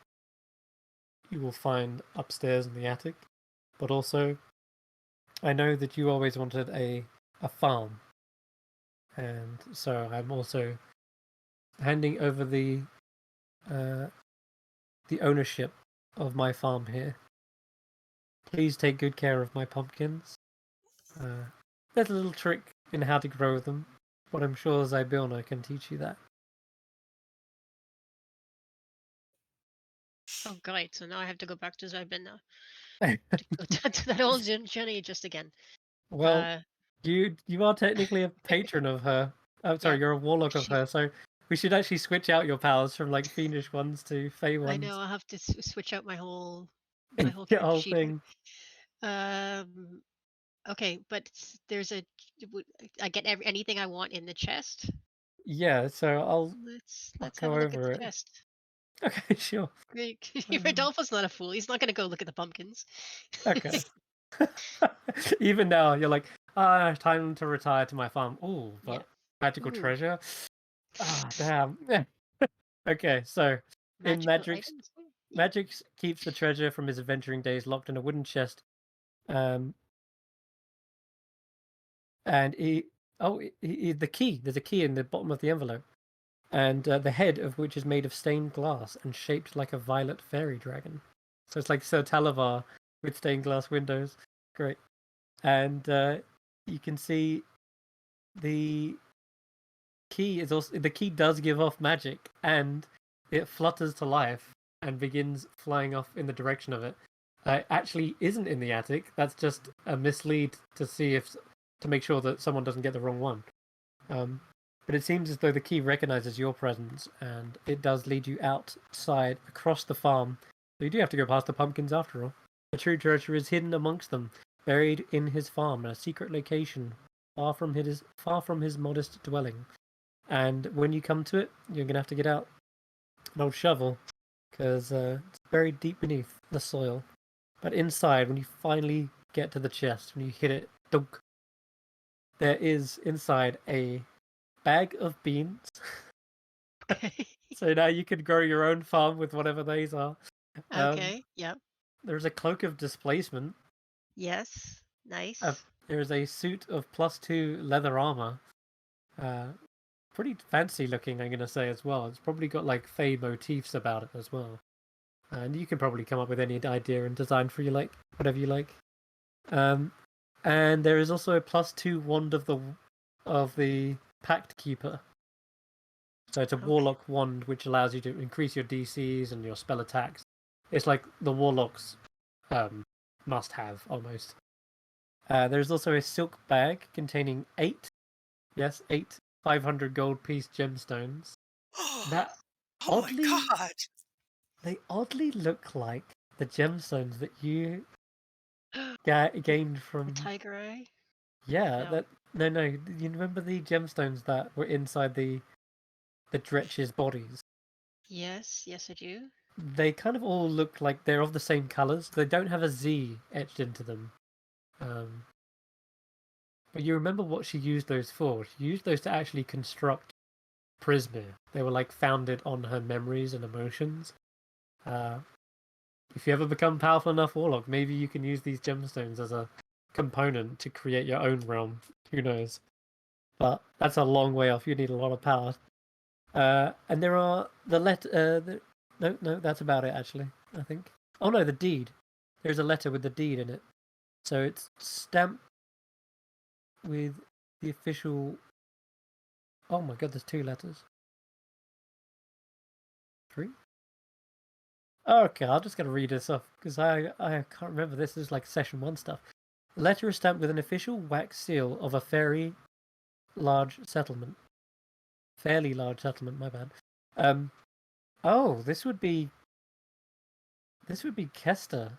you will find upstairs in the attic. But also, I know that you always wanted a farm, and so I'm also handing over the ownership of my farm here. Please take good care of my pumpkins. There's a little trick in how to grow them, but I'm sure Zybilna can teach you that. Oh, great! So now I have to go back to Zybina to go to that old journey just again. Well, you are technically a patron of her. I'm sorry, Yeah, you're a warlock of her, so we should actually switch out your powers from like fiendish ones to fey ones. I know. I'll have to switch out my whole Your character whole sheet. thing. Okay, but there's I get anything I want in the chest. Yeah, so I'll Let's go have a look at over the it. chest. Okay, sure. Great. Rodolfo's not a fool. He's not gonna go look at the pumpkins. Okay. Even now, you're like, time to retire to my farm. Ooh, but magical Ooh. treasure. Damn. Okay, so in Magical Magic keeps the treasure from his adventuring days locked in a wooden chest. And the key. There's a key in the bottom of the envelope, and the head of which is made of stained glass and shaped like a violet fairy dragon. So it's like Sir Talavar with stained glass windows. Great. And you can see the key does give off magic, and it flutters to life and begins flying off in the direction of it. It actually isn't in the attic. That's just a mislead to make sure that someone doesn't get the wrong one. But it seems as though the key recognizes your presence, and it does lead you outside across the farm. So you do have to go past the pumpkins after all. The true treasure is hidden amongst them, buried in his farm, in a secret location, far from his modest dwelling. And when you come to it, you're gonna have to get out an old shovel, because it's buried deep beneath the soil. But inside, when you finally get to the chest, when you hit it, dunk, there is inside a bag of beans. Okay. So now you can grow your own farm with whatever these are. Okay. Yeah. There's a cloak of displacement. Yes. Nice. There's a suit of +2 leather armor. Pretty fancy looking, I'm gonna say as well. It's probably got like Fey motifs about it as well. And you can probably come up with any idea and design for you like whatever you like. And there is also a +2 wand of the Pact Keeper. So it's a warlock wand which allows you to increase your DCs and your spell attacks. It's like the warlock's must have almost. There's also a silk bag containing 8 500 gold piece gemstones. That Oh oddly, my god! they oddly look like the gemstones that you gained The from. tiger eye. Yeah, No. no. You remember the gemstones that were inside the Dretch's bodies? Yes. Yes, I do. They kind of all look like they're of the same colors. They don't have a Z etched into them. But you remember what she used those for? She used those to actually construct Prismir. They were like founded on her memories and emotions. If you ever become powerful enough warlock, maybe you can use these gemstones as a component to create your own realm. Who knows? But that's a long way off. You need a lot of power. And there are no, that's about it actually. I think. Oh no, the deed. There's a letter with the deed in it. So it's stamped with the official. Oh my god, there's 2 letters. 3. Okay, I'm just gonna read this off because I can't remember. This is like session 1 stuff. The letter is stamped with an official wax seal of a fairly large settlement. My bad. Oh, this would be Kester.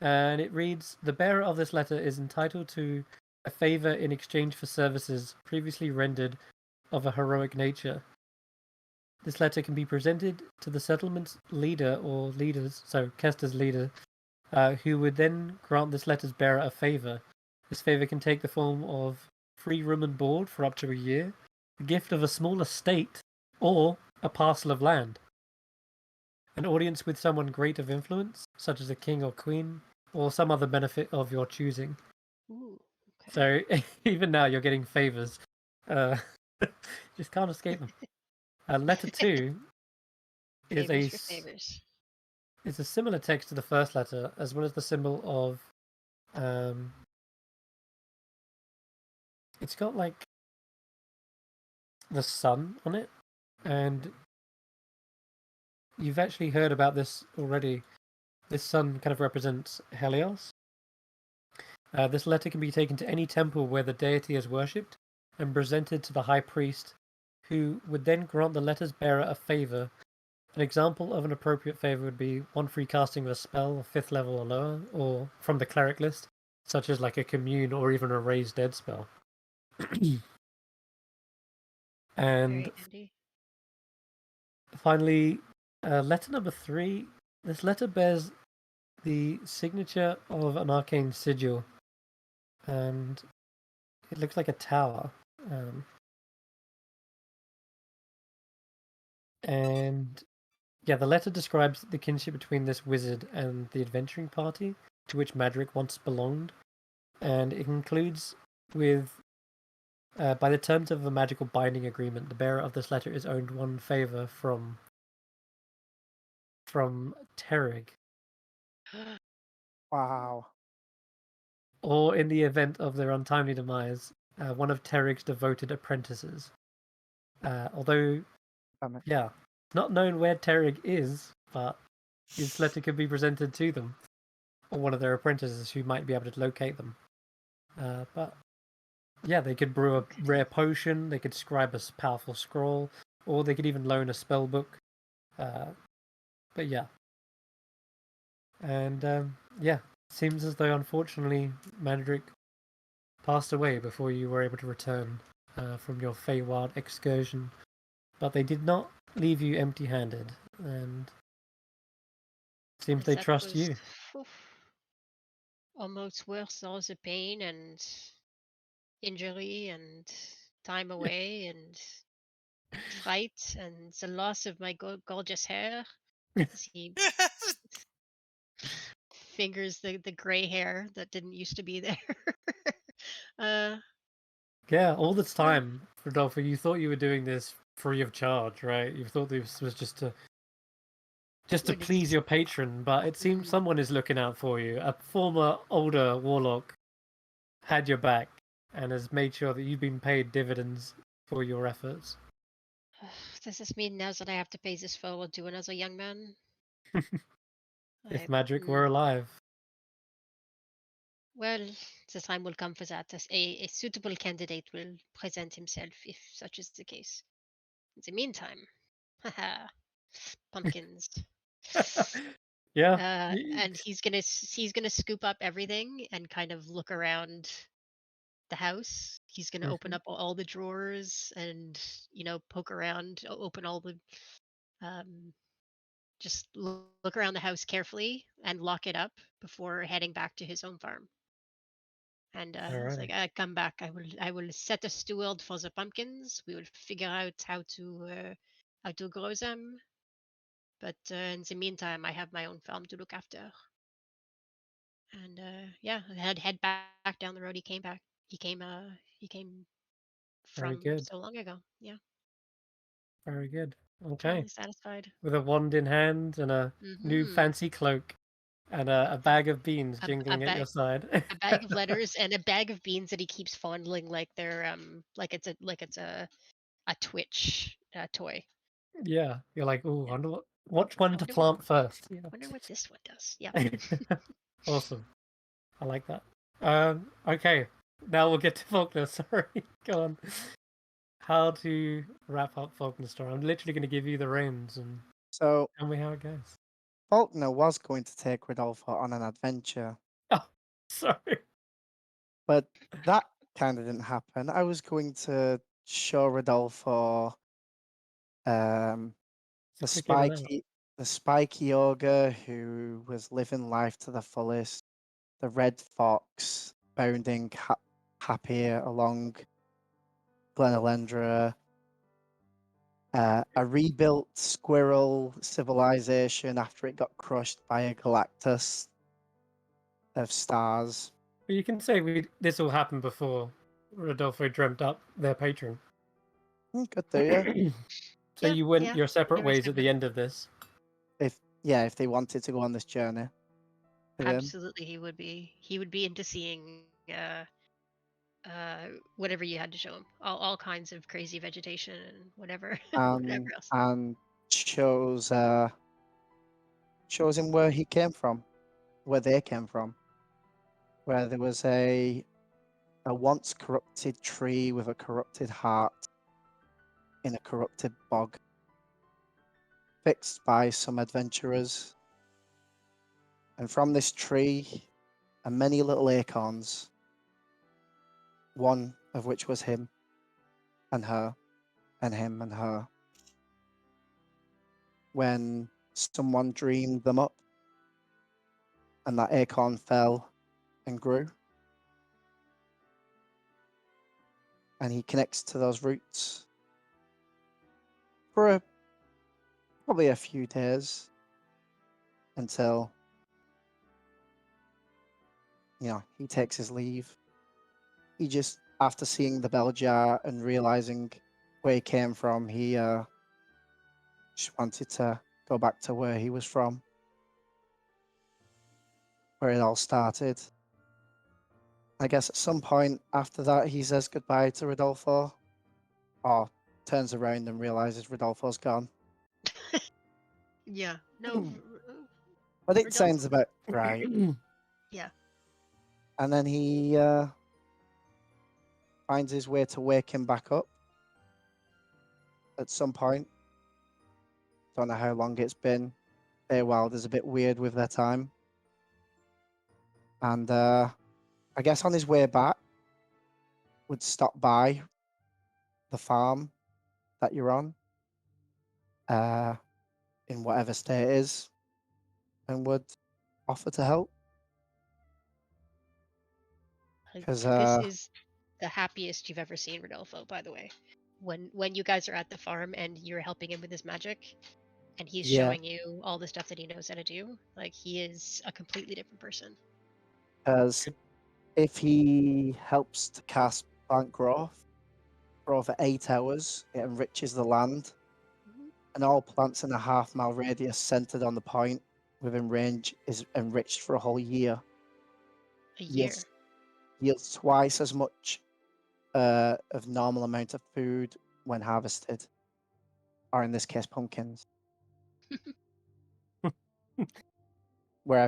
And it reads, the bearer of this letter is entitled to a favor in exchange for services previously rendered of a heroic nature. This letter can be presented to the settlement's leader or leaders, so Kester's leader, who would then grant this letter's bearer a favor. This favor can take the form of free room and board for up to a year, the gift of a small estate, or a parcel of land. An audience with someone great of influence, such as a king or queen, or some other benefit of your choosing. Ooh, okay. So even now you're getting favors. Just can't escape them. Letter 2 is Favors for favors. It's a similar text to the first letter, as well as the symbol of. It's got like the sun on it, and you've actually heard about this already. This sun kind of represents Helios. This letter can be taken to any temple where the deity is worshipped and presented to the high priest, who would then grant the letter's bearer a favor. An example of an appropriate favor would be 1 free casting of a spell of 5th level or lower, or from the cleric list, such as like a commune or even a raise dead spell. And finally, letter number 3. This letter bears the signature of an arcane sigil, and it looks like a tower. And yeah, the letter describes the kinship between this wizard and the adventuring party to which Madrick once belonged, and it concludes with, by the terms of a magical binding agreement, the bearer of this letter is owed 1 favor from Terrig. Wow. Or in the event of their untimely demise, 1 of Terrig's devoted apprentices. Although, yeah, not known where Terrig is, but this letter could be presented to them, or 1 of their apprentices who might be able to locate them. But yeah, they could brew a rare potion, they could scribe a powerful scroll, or they could even loan a spell book. But yeah. And yeah, seems as though unfortunately Madrick passed away before you were able to return from your Feywild excursion. But they did not leave you empty-handed, and seems they trust you. almost worth all the pain and injury and time away and fright and the loss of my gorgeous hair as he fingers the gray hair that didn't used to be there. uh, Yeah, all this yeah. time, Rodolfo, you thought you were doing this free of charge, right? You thought this was just to What is please this? your patron, but it seems someone is looking out for you. A former older warlock had your back and has made sure that you've been paid dividends for your efforts. Does this mean now that I have to pay this forward to another young man? If magic were alive. Well, the time will come for that. As a suitable candidate will present himself if such is the case. In the meantime, haha, pumpkins. Yeah. And he's gonna scoop up everything and kind of look around the house. He's gonna open up all the drawers and poke around, open all the just look around the house carefully and lock it up before heading back to his home farm. And it's like, Alrighty. I come back. I will set a steward for the pumpkins. We will figure out how to grow them. But in the meantime, I have my own farm to look after. And yeah, I had head back down the road. He came back. He came Very from good. so long ago. Yeah, Very good. Okay. finally satisfied. With a wand in hand and a new Mm-hmm. fancy cloak and a bag of beans A jingling at your bag, side. a bag of letters, and a bag of beans that he keeps fondling like they're like it's a Twitch toy. Yeah. You're like, ooh, Yeah. wonder what one I to wonder what plant first. wonder what this one does. Yeah. Awesome. I like that. Okay. Now we'll get to Faulkner. Sorry. Go on. How to wrap up Faulkner story. I'm literally going to give you the reins and So tell me how it goes. Faulkner was going to take Rodolfo on an adventure, Oh, sorry. but that kind of didn't happen. I was going to show Rodolfo um, the Figure it out. spiky ogre who was living life to the fullest, the red fox bounding happy along Glenalendra, a rebuilt squirrel civilization after it got crushed by a Galactus of stars. But you can say this all happened before Rodolfo dreamt up their patron. Good do you? So you went Yeah. your separate There is ways at the different. end of this. If they wanted to go on this journey with him. Absolutely, he would be. He would be into seeing whatever you had to show him. All kinds of crazy vegetation and whatever whatever else. And shows shows him where he came from, where they came from, where there was a once corrupted tree with a corrupted heart in a corrupted bog, fixed by some adventurers. And from this tree are many little acorns, one of which was him and her, and him and her. When someone dreamed them up, and that acorn fell and grew, and he connects to those roots for probably a few days until he takes his leave. He just, after seeing the bell jar and realizing where he came from, he just wanted to go back to where he was from, where it all started. I guess at some point after that, he says goodbye to Rodolfo, or turns around and realizes Rodolfo's gone. Yeah. No. But it Rodolfo. sounds about right. Yeah. And then he finds his way to wake him back up at some point. Don't know how long it's been. Wild is a bit weird with their time. And I guess on his way back, would stop by the farm that you're on, in whatever state it is, and would offer to help. Like, 'Cause, this is the happiest you've ever seen Rodolfo, by the way. When you guys are at the farm and you're helping him with his magic, and he's Yeah. showing you all the stuff that he knows how to do, like he is a completely different person. Because if he helps to cast plant growth for over 8 hours, it enriches the land, Mhm. and all plants in a half-mile radius centered on the point within range is enriched for a whole year. A year. Yields, yields twice as much of normal amount of food when harvested, or in this case, pumpkins. Where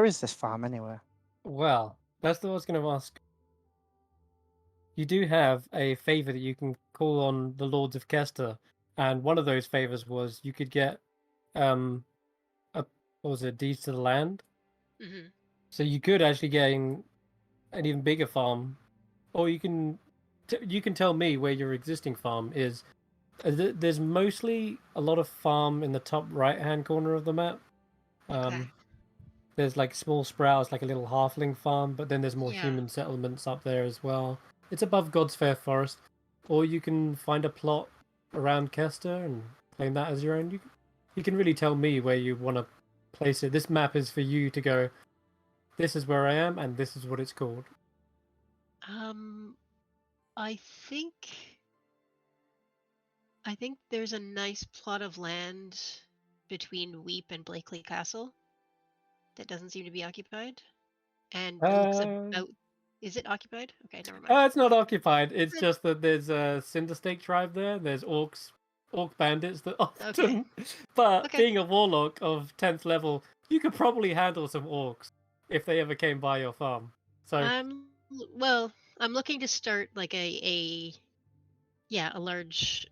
is this farm anyway? Well, that's what I was going to ask. You do have a favor that you can call on the Lords of Kester, and one of those favors was you could get a what was it, deeds to the land. Hmm. So you could actually gain an even bigger farm, or you can tell me where your existing farm is. There's mostly a lot of farm in the top right hand corner of the map. Okay. There's like small sprouts, like a little halfling farm, but then there's more Yeah. human settlements up there as well. It's above God's Fair Forest, or you can find a plot around Kester and claim that as your own. You can really tell me where you want to place it. This map is for you to go. This is where I am, and this is what it's called. I think there's a nice plot of land between Weep and Blakely Castle that doesn't seem to be occupied, and it looks about. Is it occupied? Okay, never mind. It's not occupied. It's just that there's a Cinderstake tribe there. There's orc bandits that often. Okay. But Okay. being a warlock of 10th level, you could probably handle some orcs if they ever came by your farm. So Well, I'm looking to start like a large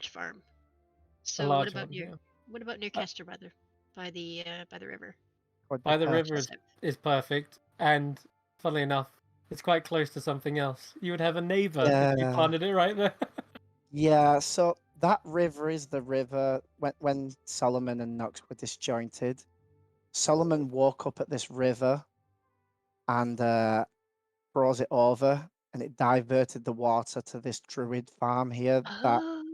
farm. a So large one, yeah. what about near Uh, Kester by the river? Would be by the perfect. river Just is perfect, and funnily enough, it's quite close to something else. You would have a neighbor if you Yeah. planted it right there. Yeah, so that river is the river when Solomon and Nox were disjointed. Solomon woke up at this river and froze it over, and it diverted the water to this druid farm here. Oh,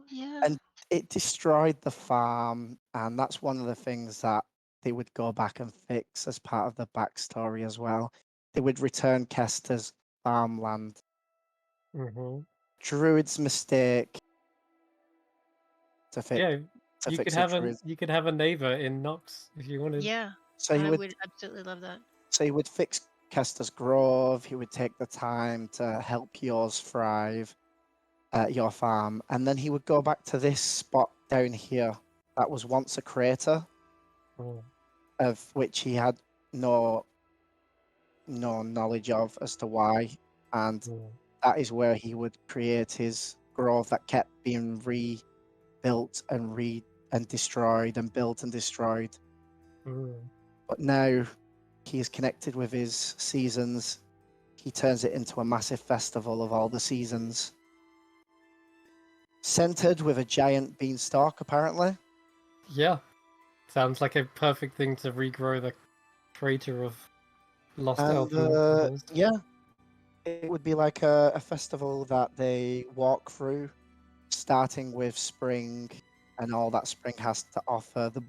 yeah. And it destroyed the farm, and that's one of the things that they would go back and fix as part of the backstory as well. They would return Kester's farmland. Mm-hmm. Druid's mistake to fix Yeah, to you could fix the have druid. a neighbor in Nox if you wanted. Yeah. So he I would would absolutely love that. so he would fix Kester's Grove. He would take the time to help yours thrive at your farm, and then he would go back to this spot down here that was once a crater, Mm. of which he had no knowledge of as to why, and Mm. that is where he would create his grove that kept being rebuilt and destroyed and built and destroyed. Mm. But now he is connected with his seasons. He turns it into a massive festival of all the seasons, centered with a giant beanstalk, apparently. Yeah, sounds like a perfect thing to regrow the crater of lost And elfin temples. yeah, it would be like a festival that they walk through, starting with spring and all that spring has to offer, the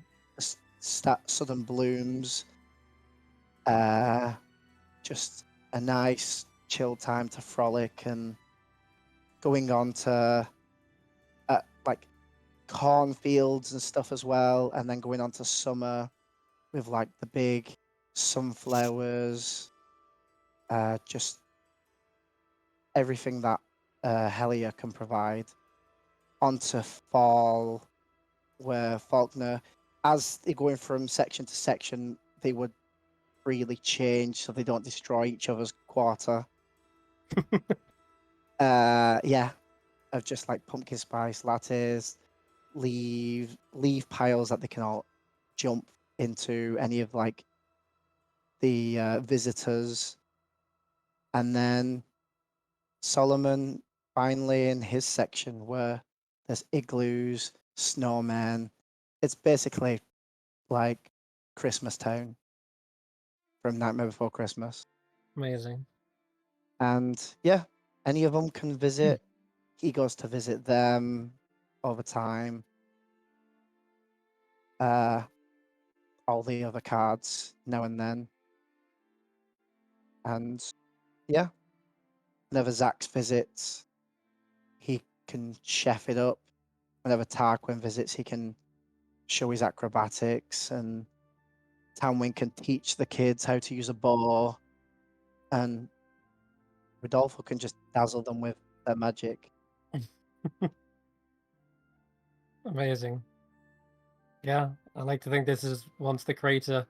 southern blooms, just a nice chill time to frolic, and going on to like cornfields and stuff as well, and then going on to summer with like the big sunflowers, just everything that Helia can provide. Onto fall, where Faulkner, as they're going from section to section, they would freely change so they don't destroy each other's quarter. Yeah, of just like pumpkin spice lattes, leaf piles that they can all jump into, any of like the visitors, and then Solomon finally in his section where there's igloos, snowmen. It's basically like Christmas Town from Nightmare Before Christmas. Amazing. And yeah, any of them can visit. He goes to visit them over time. All the other cards now and then. And yeah, whenever Xaxx visits, he can chef it up. Whenever Tarquin visits, he can show his acrobatics, and Tanwen can teach the kids how to use a bow, and Rodolfo can just dazzle them with their magic. Amazing. Yeah, I like to think this is once the crater,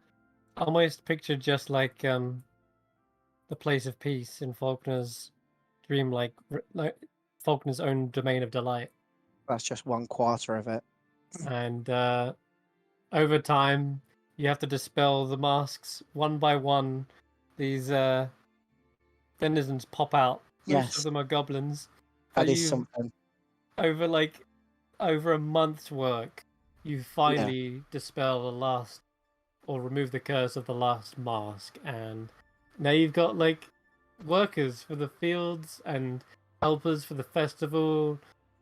almost pictured just like the place of peace in Faulkner's dream, like Faulkner's own domain of delight. That's just 1/4 of it. And over time, you have to dispel the masks one by one. These denizens pop out. Most Yes. of them are goblins. That But is you, something. over a month's work, you finally dispel the last, or remove the curse of the last mask, and now you've got like workers for the fields and helpers for the festival.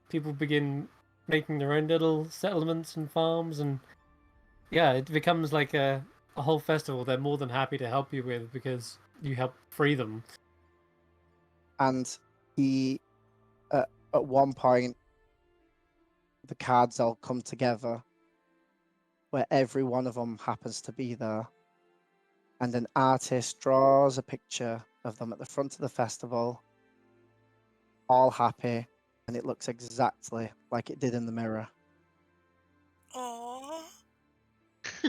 People begin making their own little settlements and farms, and yeah, it becomes like a whole festival they're more than happy to help you with because you help free them. And he, at one point, the cards all come together where every one of them happens to be there. And an artist draws a picture of them at the front of the festival, all happy, and it looks exactly like it did in the mirror, Aww.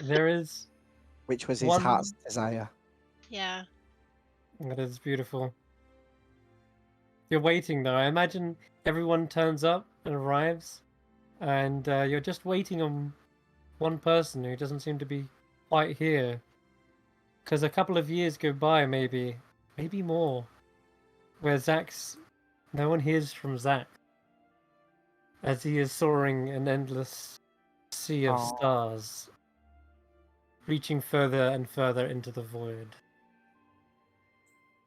There is which was his one. heart's desire. Yeah. That is beautiful. You're waiting though. I imagine everyone turns up and arrives, and you're just waiting on one person who doesn't seem to be quite here. Because a couple of years go by, maybe more, where Xaxx, no one hears from Xaxx, as he is soaring an endless sea of Aw. stars, reaching further and further into the void.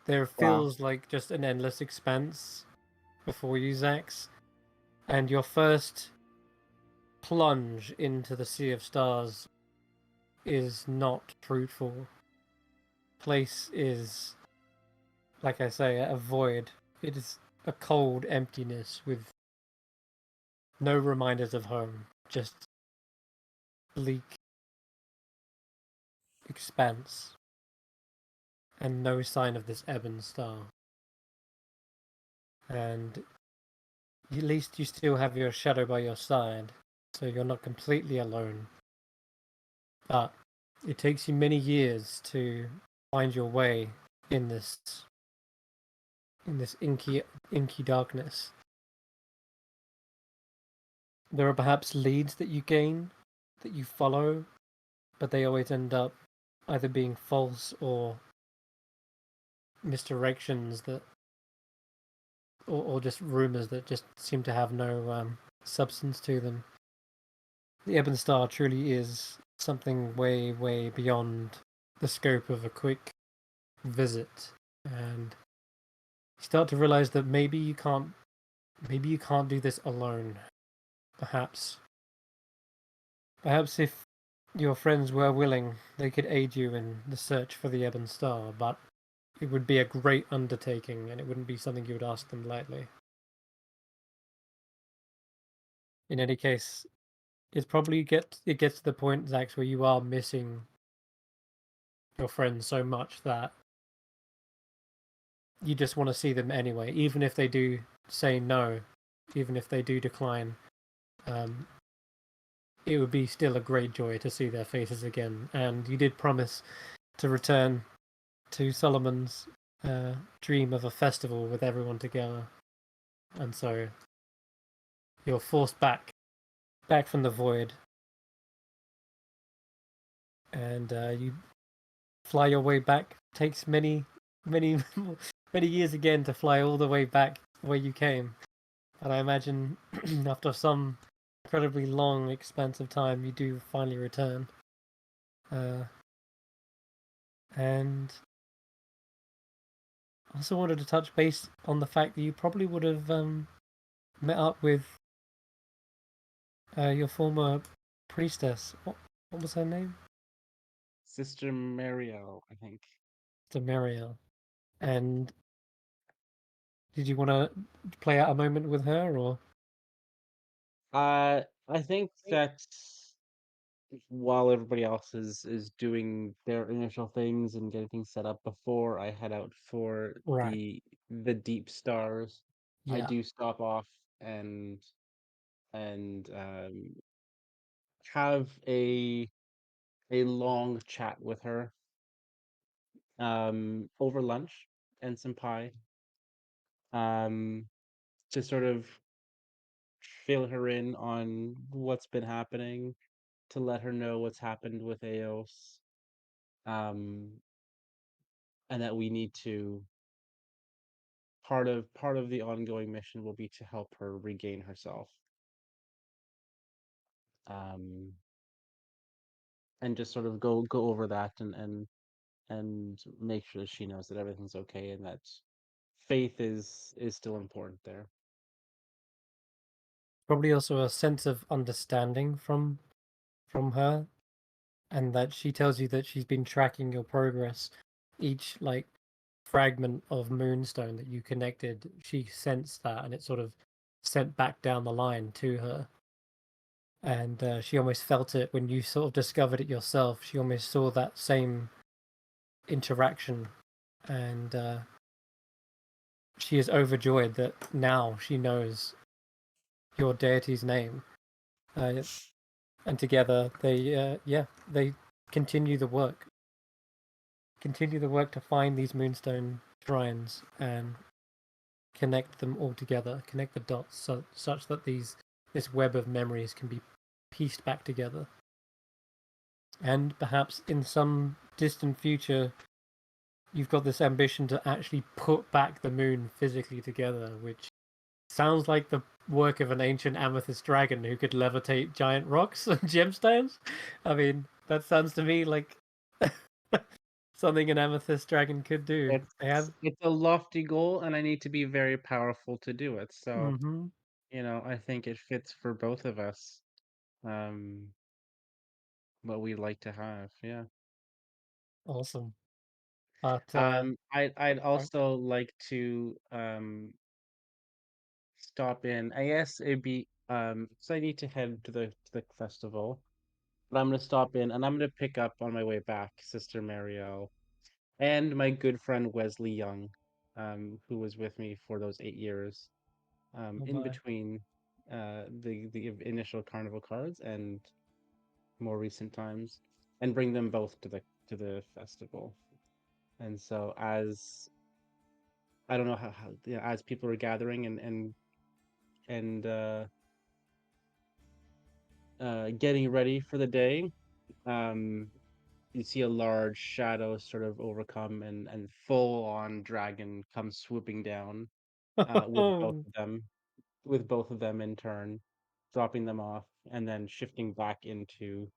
There feels like just an endless expanse before you, Xaxx, and your first plunge into the sea of stars is not fruitful. Place is, like I say, a void. It is a cold emptiness with no reminders of home, just bleak expanse and no sign of this ebon star. And at least you still have your shadow by your side, so you're not completely alone. But it takes you many years to find your way in this inky darkness. There are perhaps leads that you gain, that you follow, but they always end up either being false or misdirections that, or just rumors that just seem to have no substance to them. The Ebon Star truly is something way, way beyond the scope of a quick visit, and you start to realize that maybe you can't do this alone. Perhaps if your friends were willing, they could aid you in the search for the Ebon Star, but it would be a great undertaking, and it wouldn't be something you would ask them lightly. In any case, it gets to the point, Xaxx, where you are missing your friends so much that you just want to see them anyway, even if they do say no, even if they do decline. It would be still a great joy to see their faces again. And you did promise to return to Solomon's dream of a festival with everyone together, and so you're forced back from the void, and you fly your way back. Takes many years again to fly all the way back where you came, and I imagine after some incredibly long, expansive time, you do finally return. And also wanted to touch base on the fact that you probably would have met up with your former priestess. What was her name? Sister Mariel, I think. Demariel. And did you want to play out a moment with her, or? I think that while everybody else is doing their initial things and getting things set up before I head out for Right. the deep stars, I Yeah. do stop off and have a long chat with her over lunch and some pie um to sort of fill her in on what's been happening, to let her know what's happened with Eos, um, and that we need to part of the ongoing mission will be to help her regain herself, um, and just sort of go over that and make sure that she knows that everything's okay and that faith is still important there. Probably also a sense of understanding from her, and that she tells you that she's been tracking your progress. Each like fragment of moonstone that you connected, she sensed that, and it sort of sent back down the line to her. And she almost felt it when you sort of discovered it yourself. She almost saw that same interaction, and she is overjoyed that now she knows your deity's name. And together they continue the work. Continue the work to find these moonstone shrines and connect them all together, connect the dots such that this web of memories can be pieced back together. And perhaps in some distant future, you've got this ambition to actually put back the moon physically together, which sounds like the work of an ancient amethyst dragon who could levitate giant rocks and gemstones. I mean, that sounds to me like something an amethyst dragon could do. They have. It's a lofty goal, and I need to be very powerful to do it. So, Mm-hmm. I think it fits for both of us. Um, what we'd like to have, yeah. Awesome. But I'd sorry. also like to stop in. I guess it'd be so I need to head to the festival, but I'm gonna stop in and I'm gonna pick up on my way back Sister Marielle and my good friend Wesley Young, who was with me for those 8 years, in Bye-bye. between the initial carnival cards and more recent times, and bring them both to the festival. And so as I don't know how as people are gathering and getting ready for the day, um, you see a large shadow sort of overcome and full on dragon comes swooping down with both Oh, of them, in turn, dropping them off and then shifting back into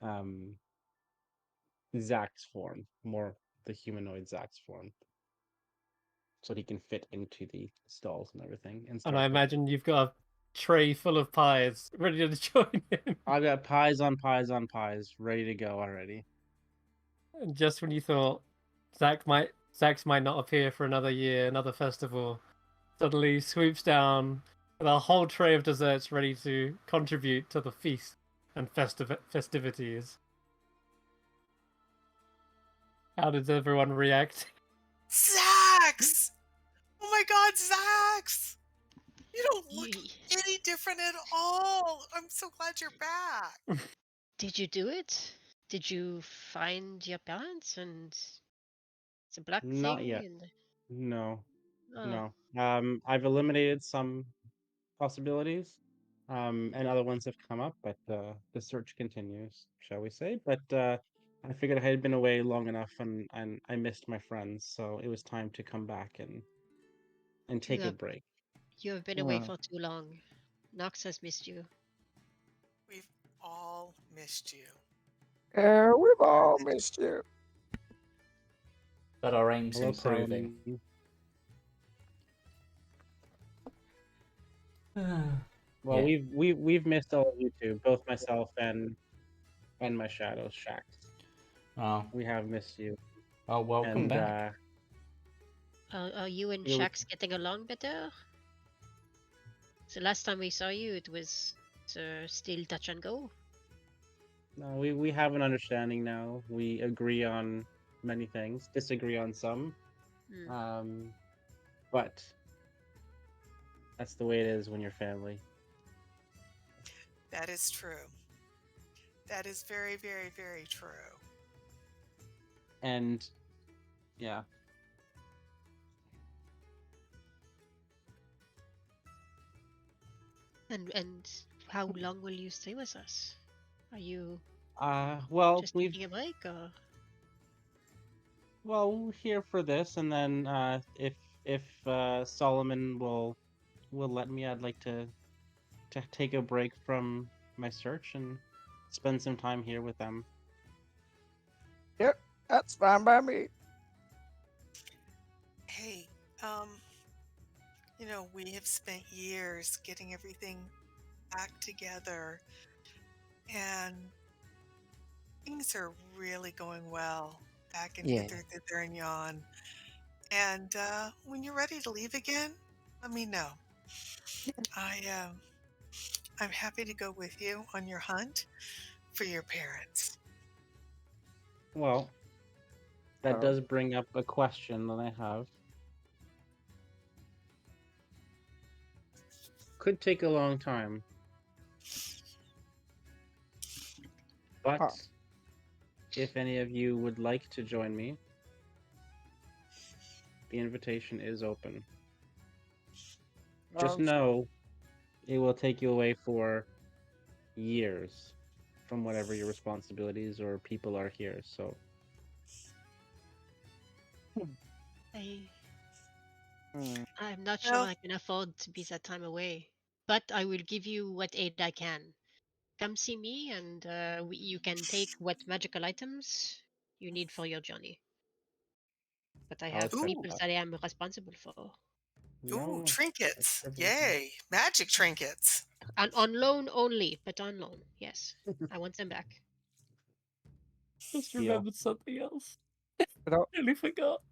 um, Xaxx form, more the humanoid Xaxx form, so he can fit into the stalls and everything and and I start cooking. imagine you've got a tray full of pies ready to join in. I've got pies on pies on pies ready to go already. And just when you thought Xaxx might not appear for another year, another festival, suddenly swoops down with a whole tray of desserts ready to contribute to the feast and festivities. How did everyone react? Xaxx! Oh my god, Xaxx! You don't look Ye- any different at all. I'm so glad you're back. Did you do it? Did you find your parents and the black Not thing? yet. And No, oh, no. I've eliminated some possibilities, and other ones have come up, but the search continues, shall we say? But I figured I had been away long enough, and I missed my friends, so it was time to come back and you take a have break. you have been away Uh, for too long. Nox has missed you. We've all missed you. yeah, we've all missed you. But our aim's Hello, improving. Crone. Well, Yeah. we've missed all of you too, both myself and my shadows, Xaxx. Oh, We have missed you, well, welcome and back. Are you and Yeah, we- Xaxx getting along better? So last time we saw you, it was still touch and go. no, we have an understanding now. We agree on many things, disagree on some. Hmm. But that's the way it is when you're family. That is true. That is very, very, very true. And yeah, And how long will you stay with us? Are you well, just we've taking a break, or we're here for this, and then if Solomon will let me, I'd like to take a break from my search and spend some time here with them. Yep, that's fine by me. Hey, um, we have spent years getting everything back together, and things are really going well back in Yeah. Hither, Thither, and Yon. And when you're ready to leave again, let me know. I'm happy to go with you on your hunt for your parents. Well, that Oh. does bring up a question that I have. Could take a long time, but Oh. if any of you would like to join me, the invitation is open. Just know it will take you away for years from whatever your responsibilities or people are here. So Hmm. I'm not sure Well, I can afford to be that time away. But I will give you what aid I can. Come see me, and you can take what magical items you need for your journey. But I I'll have accept ooh, people that. that I am responsible for. ooh, No, that's trinkets. perfectly fine. Yay, magic trinkets. And on loan only, but on loan, yes. I want them back. Just Deal. remembered something else. Rodol- Nearly forgot.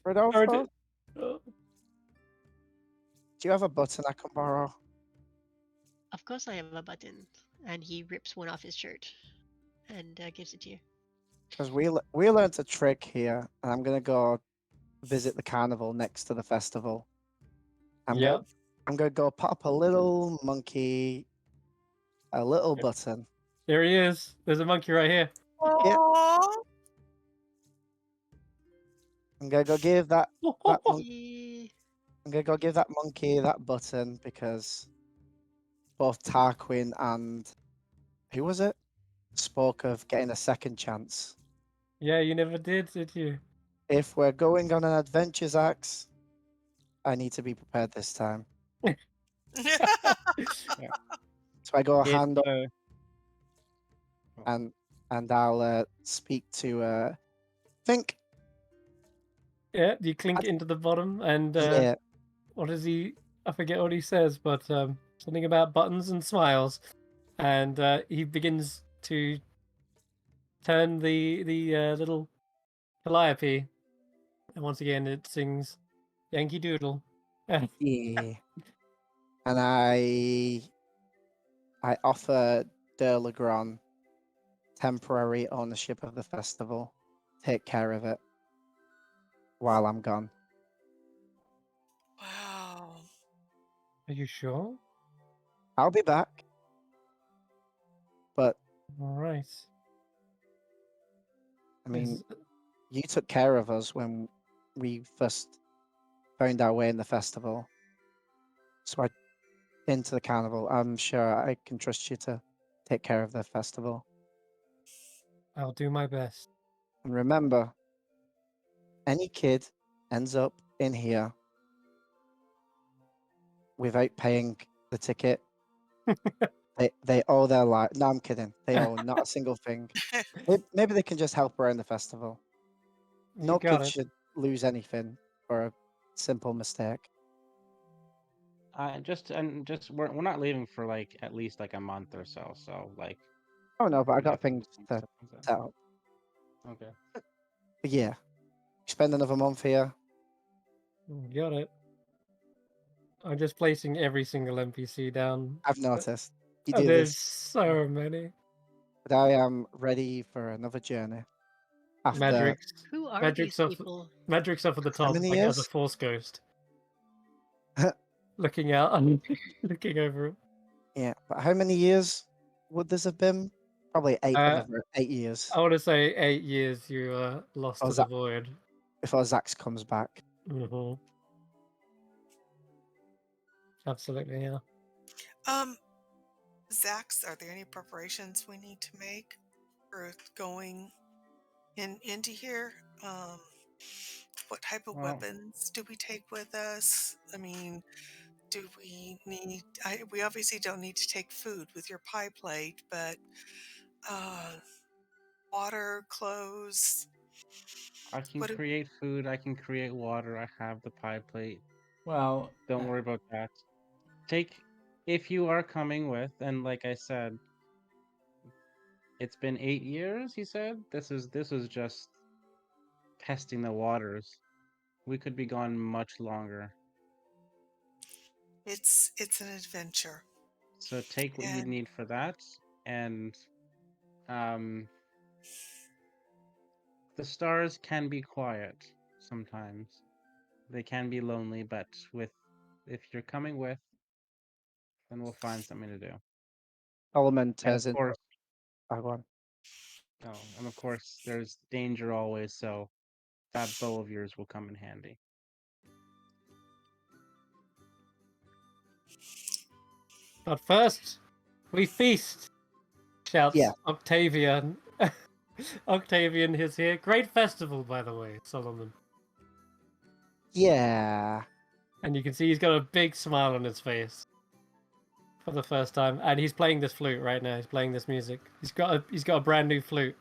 Rodolfo, Oh. do you have a button I can borrow? Of course I have a button. And he rips one off his shirt and gives it to you. Because we learned a trick here, and I'm gonna go visit the carnival next to the festival. I'm Yep. gonna go pop a little monkey, a little button. There he is. There's a monkey right here. Yep. Aww. I'm gonna go give that monkey. Eh, I'm gonna go give that monkey that button because both Tarquin and who was it spoke of getting a second chance. Yeah, you never did you? If we're going on an adventure, Xaxx, I need to be prepared this time. So I go It hand up and I'll speak to think. Yeah, you clink it into the bottom, and Yeah, what does he? I forget what he says, but something about buttons and smiles, and he begins to turn the little calliope, and once again it sings Yankee Doodle. yeah. And I offer De Legron temporary ownership of the festival. Take care of it while I'm gone. Wow. Are you sure? I'll be back, but All right. I mean, Is- you took care of us when we first found our way in the festival. So I into the carnival. I'm sure I can trust you to take care of the festival. I'll do my best. And remember, any kid ends up in here without paying the ticket, they owe their life. No, I'm kidding. They owe not a single thing. Maybe they can just help around the festival. You No got kid it. should lose anything for a simple mistake. we're not leaving for like at least like a month or so. So like Oh no, but I we got have things some to stuff like that. set up. Okay. But yeah, spend another month here. Got it. I'm just placing every single NPC down. I've noticed you And do there's this, so many. but I am ready for another journey. After Madrix. Who are Madrix these up, people? Madrix up at the top, many like as a years? force ghost, looking out and looking over it. yeah, but how many years would this have been? Probably another 8 years I want to say 8 years you lost Oh, to is the that- void. before Xaxx comes back. Mm-hmm. Absolutely, yeah. Xaxx, are there any preparations we need to make for going into here? What type of Well, weapons do we take with us? I mean, do we need? We obviously don't need to take food with your pie plate, but water, clothes. I can What? create food. I can create water. I have the pie plate. Well, Don't worry about that. If you are coming with, and like I said, it's been 8 years. You said this is just testing the waters. We could be gone much longer. It's an adventure. So take what you And need for that, and um, the stars can be quiet sometimes. They can be lonely, but if you're coming with, then we'll find something to do. Element And of turns into course, one. there's danger always, so that bow of yours will come in handy. But first, we feast! Shouts Yeah. Octavian. Octavian is here. Great festival, by the way, Solomon. Yeah. And you can see he's got a big smile on his face for the first time, and he's playing this flute right now. He's playing this music. He's got a brand new flute.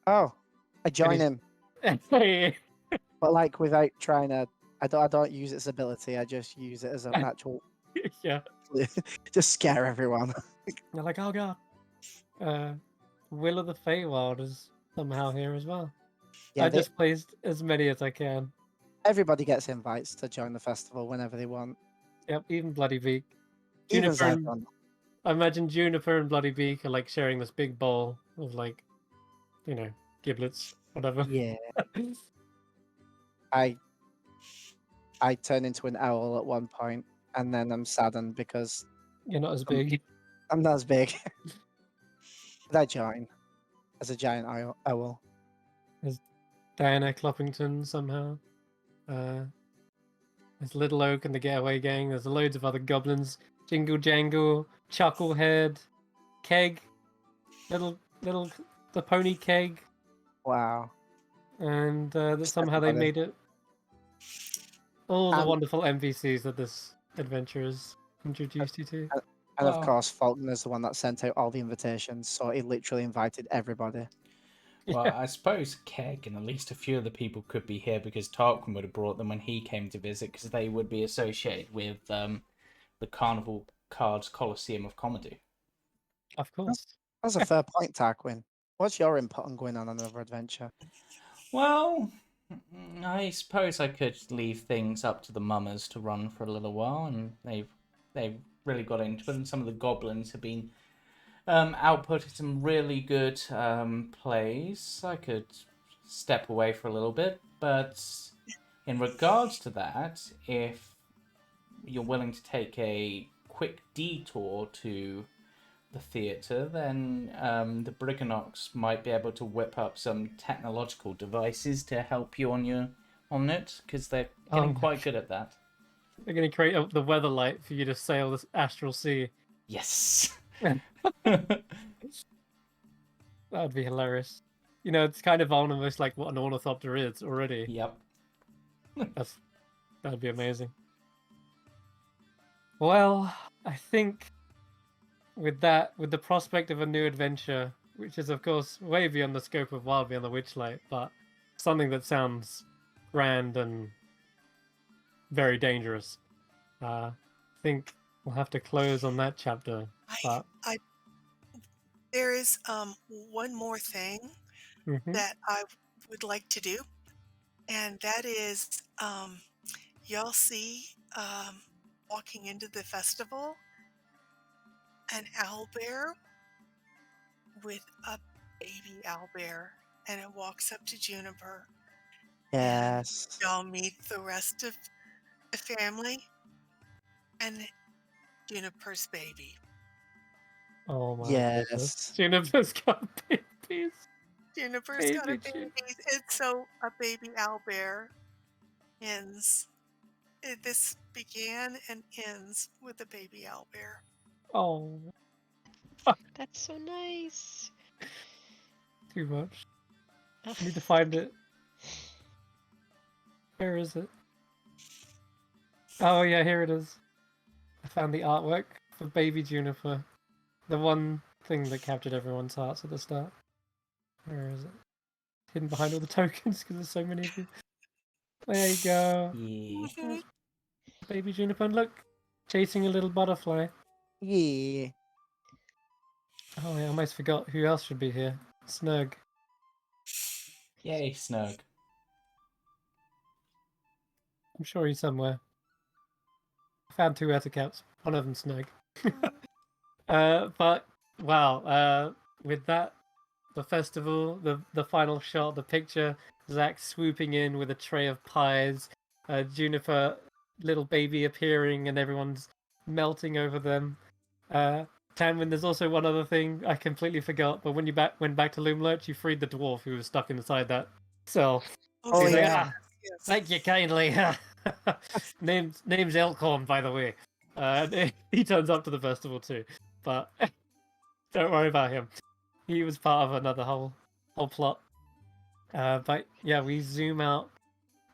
Oh, I join he's- him, but like without trying to. I don't use its ability. I just use it as an actual. Yeah. Just scare everyone. They're like, oh god. Will of the Feywild is somehow here as well. Yeah, I just placed as many as I can. everybody gets invites to join the festival whenever they want. Yep, even Bloody Beak. Even Juniper and, Zygon. I imagine Juniper and Bloody Beak are like sharing this big bowl of like, giblets, whatever. Yeah, I turn into an owl at one point, and then I'm saddened because You're not as big. I'm not as big. But I join as a giant owl. Diana Cloppington somehow. There's Little Oak and the Getaway Gang. There's loads of other goblins. Jingle Jangle, Chucklehead, Keg, little the Pony Keg, Wow. and Just somehow they everybody. made it. All the And- wonderful NPCs that this adventure has introduced you to. And of Well- course, Fulton is the one that sent out all the invitations, so he literally invited everybody. Well, Yeah. I suppose Keg and at least a few of the people could be here because Tarquin would have brought them when he came to visit because they would be associated with the Carnival Cards Coliseum of Comedy. Of course. That's a fair point, Tarquin. What's your input on going on another adventure? Well, I suppose I could leave things up to the mummers to run for a little while, and they've really got into it, and some of the goblins have been outputting some really good plays. I could step away for a little bit, but in regards to that, if you're willing to take a quick detour to the theatre, then the Briganox might be able to whip up some technological devices to help you on it, because they're getting quite good at that. They're going to create the weather light for you to sail this astral sea. Yes. That would be hilarious. It's kind of almost like what an ornithopter is already. Yep. That'd be amazing. Well, I think with the prospect of a new adventure, which is of course way beyond the scope of Wild Beyond the Witchlight, but something that sounds grand and very dangerous. I think we'll have to close on that chapter. But There is one more thing that I would like to do, and that is y'all see walking into the festival an owlbear with a baby owlbear, and it walks up to Juniper. Yes. And y'all meet the rest of the family and Juniper's baby. oh my Yes. goodness, Juniper's got babies. Juniper's got a Baby baby. And so a baby owlbear ends. This began and ends with a baby owlbear. Oh, That's so nice. too much. I need to find it. Where is it? Oh yeah, here it is. I found the artwork for Baby Juniper. The one thing that captured everyone's hearts at the start. Where is it? Hidden behind all the tokens because there's so many of you. There you go. Yeah. Mhm. Baby Juniper, and look, chasing a little butterfly. Yeah. Oh, I almost forgot who else should be here. Snug. Yay, Snug. I'm sure he's somewhere. I found 2 etiquettes. One of them Snug. But wow. With that, the festival, the final shot, the picture, Xaxx swooping in with a tray of pies, Juniper, little baby appearing, and everyone's melting over them. Tanwen, there's also one other thing I completely forgot. But when you went back to Loomlurch, you freed the dwarf who was stuck inside that cell. Oh, He's like, yeah. Yes. Thank you kindly. name's Elkhorn, by the way. He turns up to the festival too, but don't worry about him. He was part of another whole plot. But yeah, we zoom out.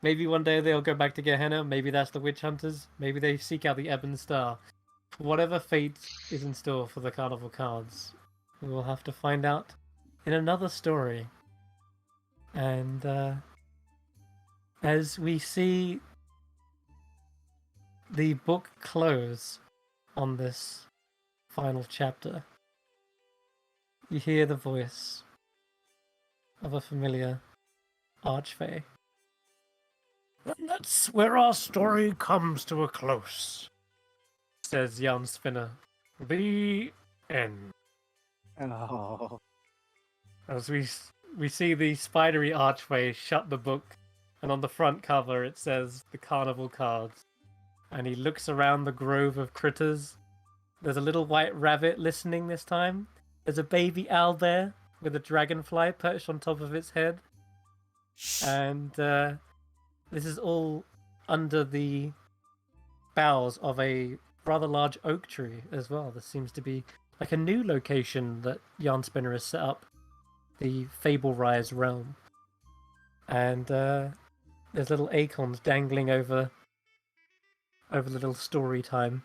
Maybe one day they'll go back to Gehenna. Maybe that's the witch hunters. Maybe they seek out the Ebon Star. Whatever fate is in store for the Carnival cards, we will have to find out in another story. And as we see the book close on this final chapter, you hear the voice of a familiar archfey. And that's where our story comes to a close, says Jan Spinner. The end. Oh. As we see the spidery archway shut the book, and on the front cover it says the Carnival cards. And he looks around the grove of critters. There's a little white rabbit listening this time. There's a baby owlbear with a dragonfly perched on top of its head. And this is all under the boughs of a rather large oak tree as well. This seems to be like a new location that Jan Spinner has set up, the Fable Rise realm. And there's little acorns dangling over little story time.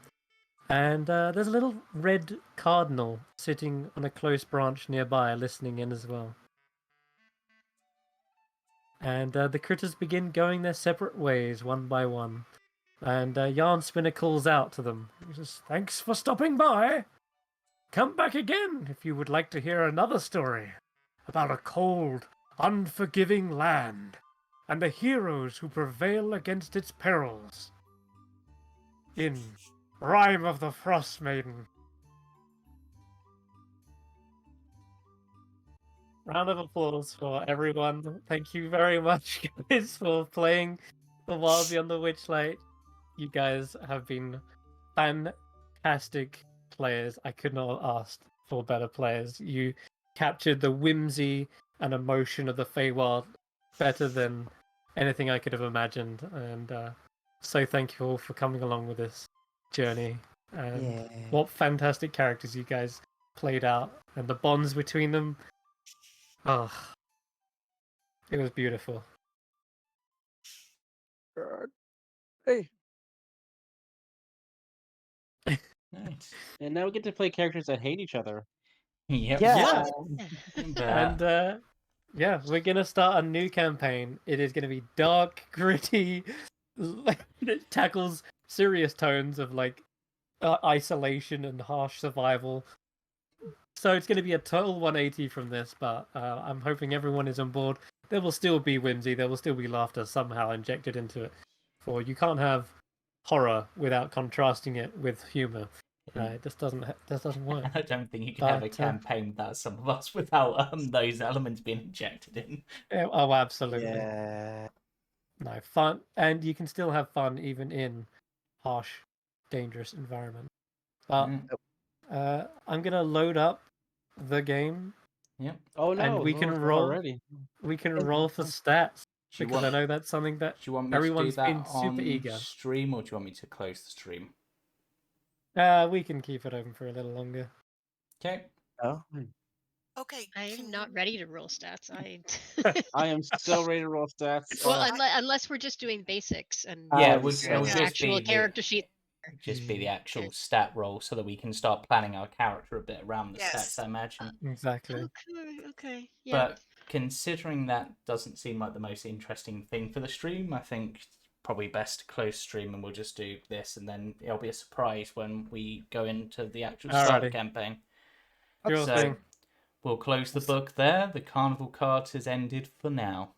And there's a little red cardinal sitting on a close branch nearby, listening in as well. And the critters begin going their separate ways, one by one. And Jan Spinner calls out to them. He says, "Thanks for stopping by. Come back again if you would like to hear another story about a cold, unforgiving land and the heroes who prevail against its perils. In Rime of the Frost Maiden." Round of applause for everyone. Thank you very much, guys, for playing The Wild Beyond the Witchlight. You guys have been fantastic players. I could not have asked for better players. You captured the whimsy and emotion of the Feywild better than anything I could have imagined. And so thank you all for coming along with this journey. And Yeah. what fantastic characters you guys played out. And the bonds between them. Oh, it was beautiful. Hey. Nice. And now we get to play characters that hate each other. Yep. Yeah. And yeah, we're gonna start a new campaign. It is gonna be dark, gritty, like it tackles serious tones of like isolation and harsh survival. So it's going to be a total 180 from this, but I'm hoping everyone is on board. There will still be whimsy, there will still be laughter somehow injected into it. For you can't have horror without contrasting it with humor. It just doesn't work. I don't think you can have a But, campaign without some of us without those elements being injected in. Oh, absolutely. Yeah. No, fun, and you can still have fun even in harsh, dangerous environment. But I'm gonna load up the game, Yep. Oh no, and we it's can almost roll. already. We can roll for stats Do you because I want? know that's something that Do you want me to do everyone's that been super on eager. stream, or do you want me to close the stream? We can keep it open for a little longer. Okay. Oh. Okay. I'm not ready to roll stats. I am so ready to roll stats. Well, unless we're just doing basics and Yeah, Um, it would there's just actual be character sheet. just be the actual stat roll, so that we can start planning our character a bit around the Yes. stats, I imagine. Exactly. Okay, yeah. But considering that doesn't seem like the most interesting thing for the stream, I think it's probably best to close stream and we'll just do this, and then it'll be a surprise when we go into the actual start of the Alrighty. campaign. Sure So thing. we'll close the book there. The carnival card has ended for now.